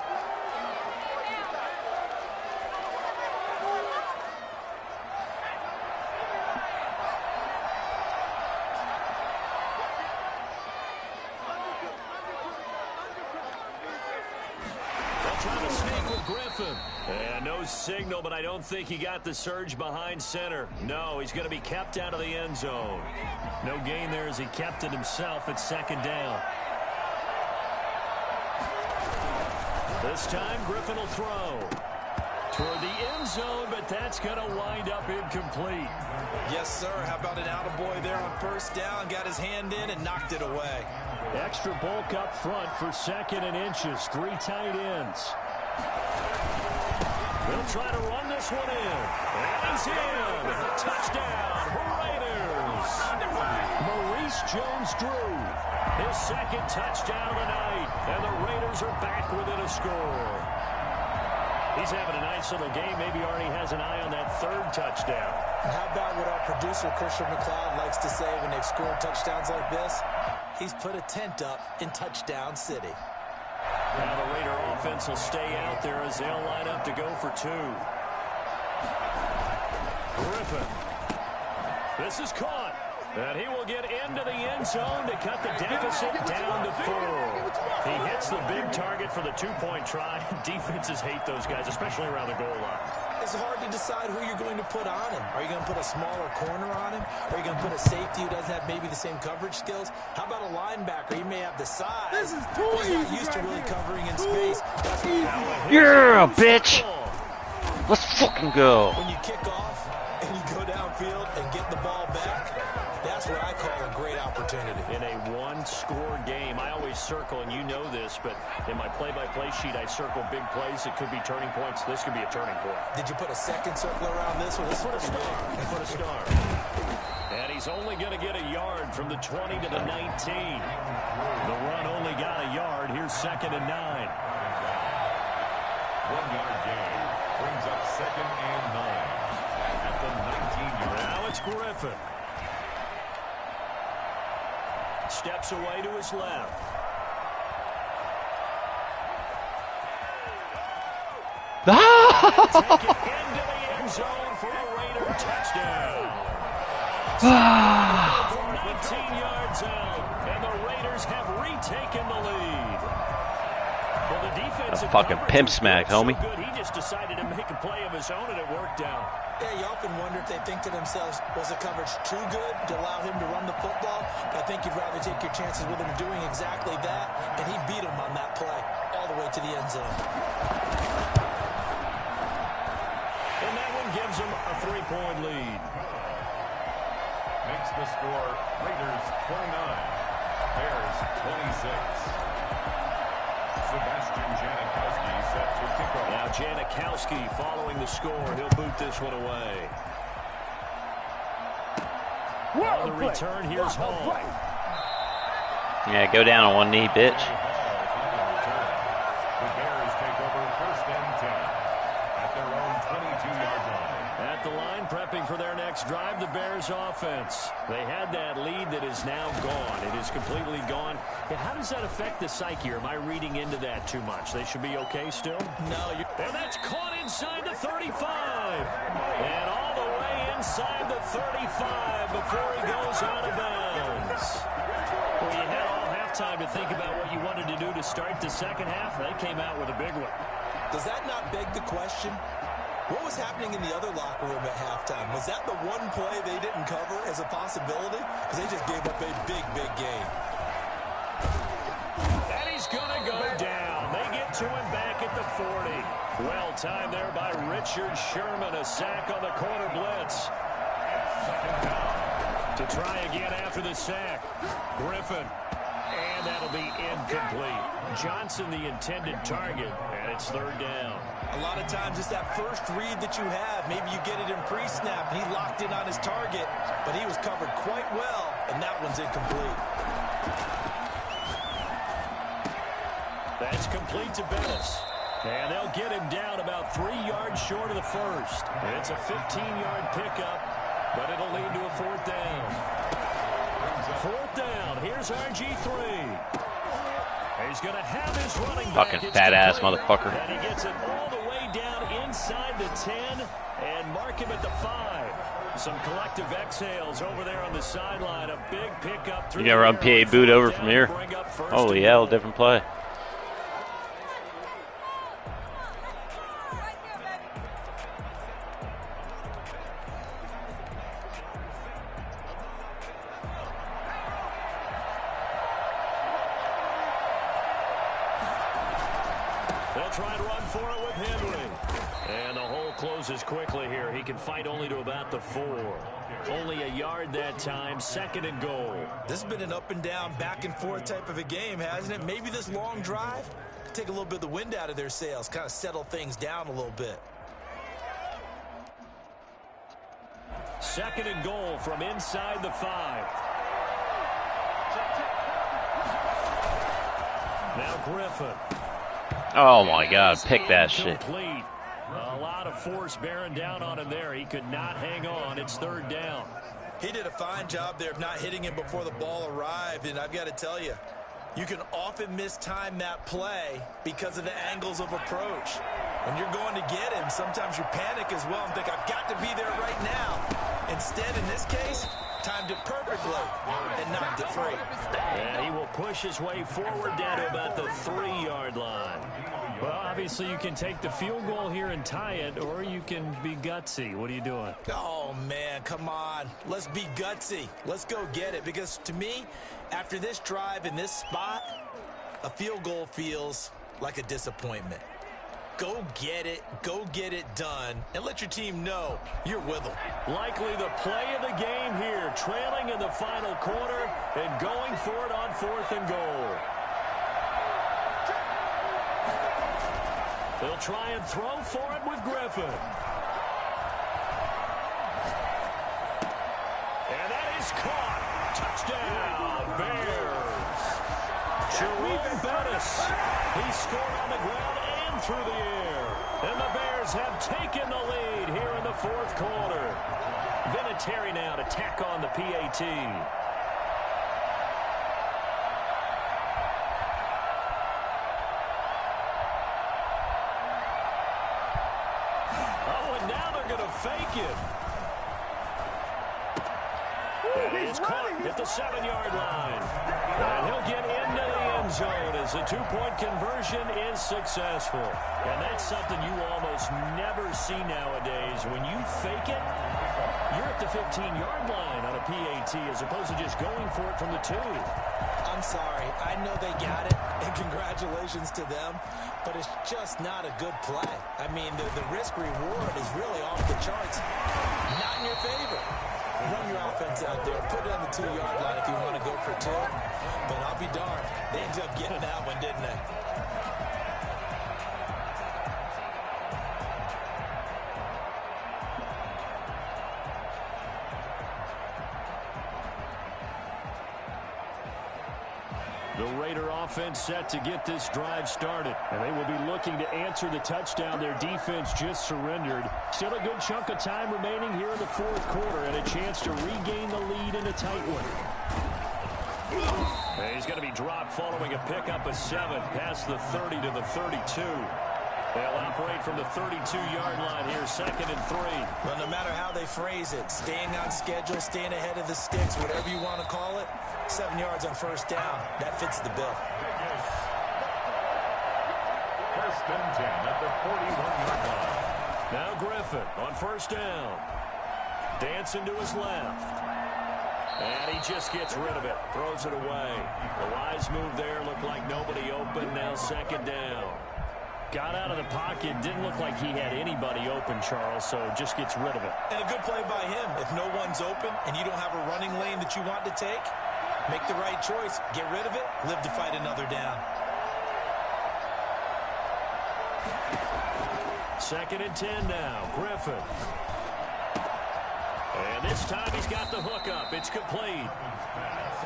Trying to sneak with Griffin. And no signal, but I don't think he got the surge behind center. No, he's going to be kept out of the end zone. No gain there as he kept it himself at second down. This time, Griffin will throw toward the end zone, but that's going to wind up incomplete. Yes, sir. How about an attaboy there on first down? Got his hand in and knocked it away. Extra bulk up front for second and inches. 3 tight ends. They'll try to run this one in. And he's in. Touchdown, Raiders. Maurice Jones-Drew. His second touchdown of the night. And the Raiders are back within a score. He's having a nice little game. Maybe already has an eye on that third touchdown. And how about what our producer, Christian McLeod, likes to say when they've scored touchdowns like this? He's put a tent up in Touchdown City. Now the Raider offense will stay out there as they'll line up to go for 2. Griffin. This is caught. And he will get into the end zone to cut the deficit down to 4. He hits the big target for the 2-point try. Defenses hate those guys, especially around the goal line. It's hard to decide who you're going to put on him. Are you going to put a smaller corner on him? Are you going to put a safety who doesn't have maybe the same coverage skills? How about a linebacker? He may have the size. This is too He's not used to really covering in space. Yeah, bitch. Let's fucking go. When you kick off and you go downfield and get the ball back, that's what I call a great opportunity. In a one-score game, I always circle, and you know this, but in my play-by-play sheet, I circle big plays. It could be turning points. This could be a turning point. Did you put a second circle around this one? This Put a star. Put a star. And he's only going to get a yard from the 20 to the 19. The run only got a yard. Here's second and 9. 1-yard gain brings up second and 9 at the 19-yard. Now it's Griffin. Steps away to his left. Take it into the end zone for a Raider touchdown. 19 yards taken the lead. Well, the defense a fucking pimp smack, homie. So good, he just decided to make a play of his own, and it worked out. Yeah, you often wonder if they think to themselves, was the coverage too good to allow him to run the football? But I think you'd rather take your chances with him doing exactly that, and he beat him on that play all the way to the end zone. And that one gives him a 3-point lead. Makes the score Raiders 29, Bears 26. Sebastian Janikowski set to kick off. Now Janikowski following the score. He'll boot this one away. On the return, here's Hall. Yeah, go down on one knee, bitch. The Bears take over 1st and 10 at their own 22-yard line. At the line, prepping for their next drive, the Bears offense. They had that lead that is now gone. It is completely gone. Yeah, how does that affect the psyche? Or am I reading into that too much? They should be okay still? No, and that's caught inside the 35. And all the way inside the 35 before he goes out of bounds. Well, you had all halftime to think about what you wanted to do to start the second half. They came out with a big one. Does that not beg the question? What was happening in the other locker room at halftime? Was that the one play they didn't cover as a possibility? Because they just gave up a big, big game. And he's going to go down. They get to him back at the 40. Well timed there by Richard Sherman. A sack on the corner blitz. To try again after the sack. Griffin. And that'll be incomplete. Johnson the intended target. And it's 3rd down. A lot of times it's that first read that you have. Maybe you get it in pre-snap, and he locked in on his target, but he was covered quite well, and that one's incomplete. That's complete to Bettis. And they'll get him down about 3 yards short of the first. And it's a 15-yard pickup, but it'll lead to a 4th down. 4th down. Here's RG3. He's going to have his running back. Fucking fat-ass motherfucker. And he gets it all the way down inside the 10 and mark him at the 5. Some collective exhales over there on the sideline. A big pickup through. You gonna run PA boot over from here? Holy hell, different play. They'll try and run for it with Henry. And the hole closes quickly here. He can fight only to about the 4. Only a yard that time. 2nd and goal. This has been an up and down, back and forth type of a game, hasn't it? Maybe this long drive take a little bit of the wind out of their sails, kind of settle things down a little bit. 2nd and goal from inside the 5. Now Griffin. Oh my God, pick that shit. A lot of force bearing down on him there. He could not hang on. It's 3rd down. He did a fine job there of not hitting him before the ball arrived, and I've got to tell you, you can often mistime that play because of the angles of approach. When you're going to get him, sometimes you panic as well and think, I've got to be there right now. Instead, in this case, timed it perfectly and knocked it free. And he will push his way forward down to about the 3-yard line. Well, obviously you can take the field goal here and tie it, or you can be gutsy. What are you doing? Oh, man, come on. Let's be gutsy. Let's go get it. Because to me, after this drive in this spot, a field goal feels like a disappointment. Go get it done, and let your team know you're with them. Likely the play of the game here, trailing in the final quarter and going for it on 4th and goal. They'll try and throw for it with Griffin. And that is caught. Touchdown, Bears. Jerome Bettis. He scored on the ground and through the air. And the Bears have taken the lead here in the 4th quarter. Vinatieri now to tack on the PAT. Oh, and now they're going to fake it. And is caught at the 7-yard line. And he'll get into the end zone as the 2-point conversion is successful. And that's something you almost never see nowadays. When you fake it, you're at the 15-yard line on a PAT as opposed to just going for it from the 2. I'm sorry. I know they got it, and congratulations to them, but it's just not a good play. I mean, the risk-reward is really off the charts. Not in your favor. Run your offense out there. Put it on the 2-yard line if you want to go for 2. But I'll be darned. They ended up getting that one, didn't they? The Raider offense set to get this drive started. And they will be looking to answer the touchdown their defense just surrendered. Still a good chunk of time remaining here in the 4th quarter and a chance to regain the lead in a tight one. And he's going to be dropped following a pickup of 7 past the 30 to the 32. They'll operate from the 32-yard line here, 2nd and 3. Well, no matter how they phrase it, staying on schedule, staying ahead of the sticks, whatever you want to call it, 7 yards on 1st down. That fits the bill. 1st and 10 at the 41-yard line. Now Griffin on 1st down. Dancing to his left. And he just gets rid of it. Throws it away. The wise move there. Looked like nobody open. Now 2nd down. Got out of the pocket. Didn't look like he had anybody open, Charles, so just gets rid of it. And a good play by him. If no one's open and you don't have a running lane that you want to take, make the right choice. Get rid of it. Live to fight another down. 2nd and 10 now. Griffin. And this time he's got the hook up. It's complete.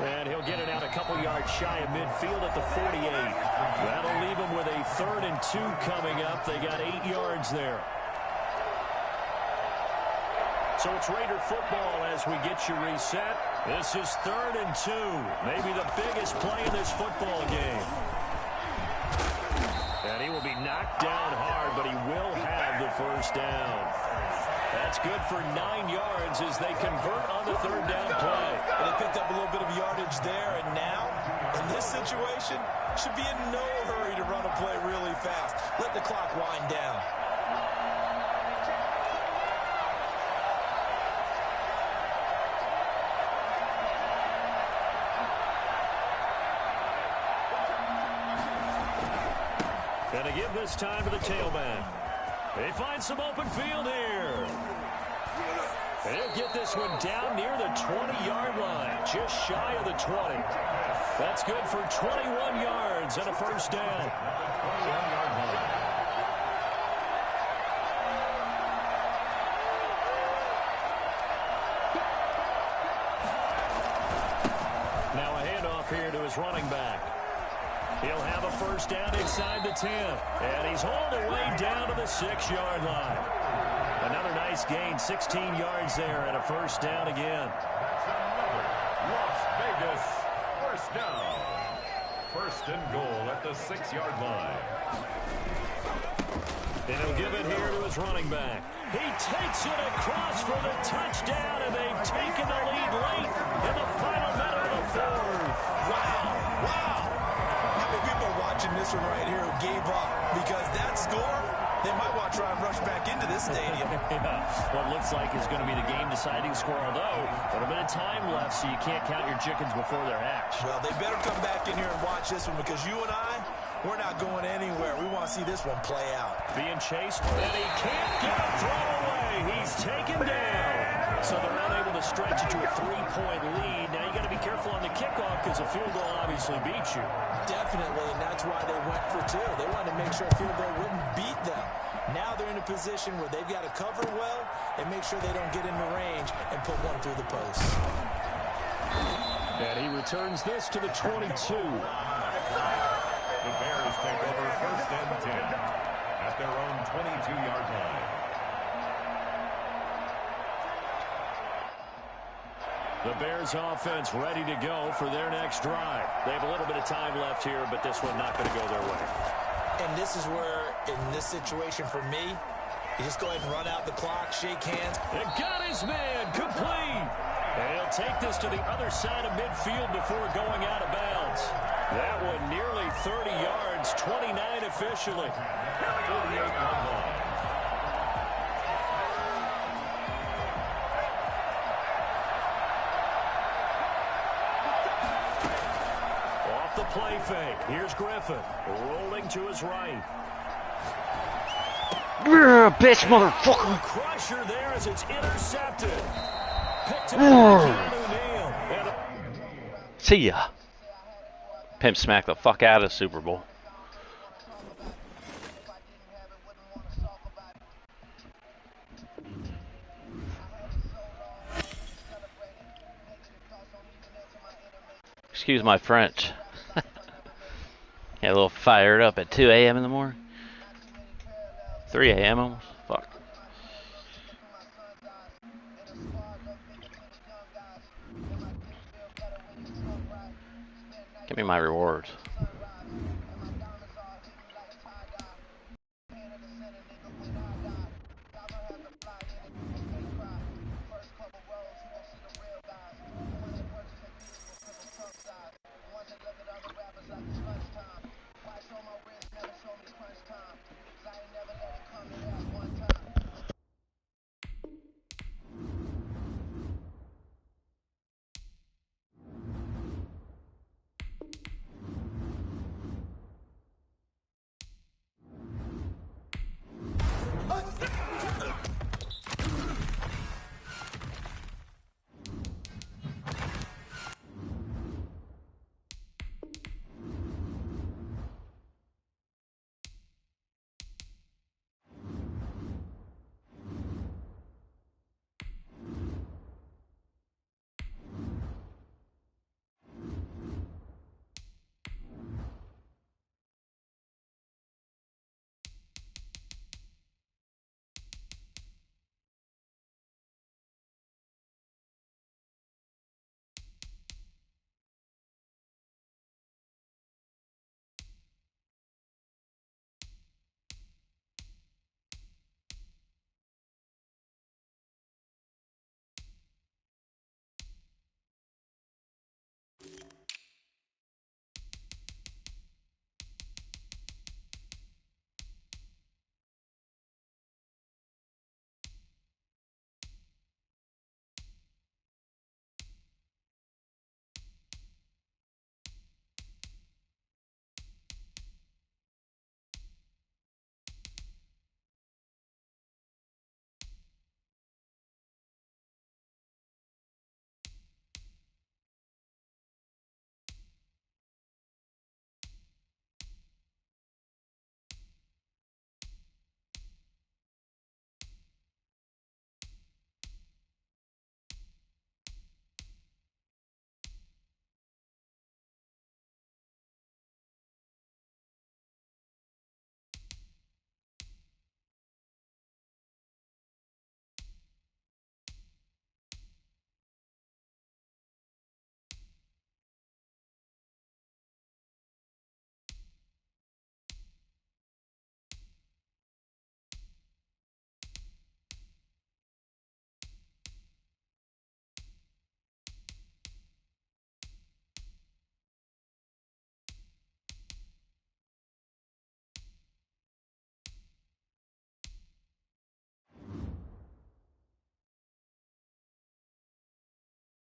And he'll get it out a couple yards shy of midfield at the 48. That'll leave him with a 3rd and 2 coming up. They got 8 yards there. So it's Raider football as we get you reset. This is 3rd and 2. Maybe the biggest play in this football game. And he will be knocked down hard, but he will have the 1st down. That's good for 9 yards as they convert on the 3rd down play. They picked up a little bit of yardage there, and now, in this situation, should be in no hurry to run a play really fast. Let the clock wind down. And to give this time to the tailback. They find some open field here. And he'll get this one down near the 20-yard line, just shy of the 20. That's good for 21 yards and a 1st down. 21-yard line. Now a handoff here to his running back. He'll have a 1st down inside the 10. And he's hauled away down to the 6-yard line. Another nice gain, 16 yards there and a 1st down again. That's another Las Vegas 1st down. 1st and goal at the 6-yard line. And he'll give it here to his running back. He takes it across for the touchdown, and they've taken the lead late in the final minute of the 4th. Wow, wow. How many people watching this one right here who gave up? Because that score, they might want to try and rush back into this stadium. Yeah, what looks like is going to be the game-deciding score, although a little bit of time left, so you can't count your chickens before they're hatched. Well, they better come back in here and watch this one, because you and I, we're not going anywhere. We want to see this one play out. Being chased, and he can't get a throw away. He's taken down. So they're unable to stretch it to a 3-point lead. Now you got to be careful on the kickoff because a field goal obviously beats you. Definitely, and that's why they went for 2. They wanted to make sure a field goal wouldn't beat them. Now they're in a position where they've got to cover well and make sure they don't get into range and put one through the post. And he returns this to the 22. The Bears take over 1st and 10 at their own 22-yard line. The Bears offense ready to go for their next drive. They have a little bit of time left here, but this one not going to go their way. And this is where, in this situation for me, you just go ahead and run out the clock, shake hands. It got his man complete. And he'll take this to the other side of midfield before going out of bounds. That one nearly 30 yards, 29 officially. Off the play fake. Here's Griffin rolling to his right. Bitch, motherfucker. Crusher there as it's intercepted. Picked up O'Neal. See ya. Pimp smack the fuck out of Super Bowl. Excuse my French. Get a little fired up at 2 a.m. in the morning. 3 a.m. almost. Fuck. Give me my rewards.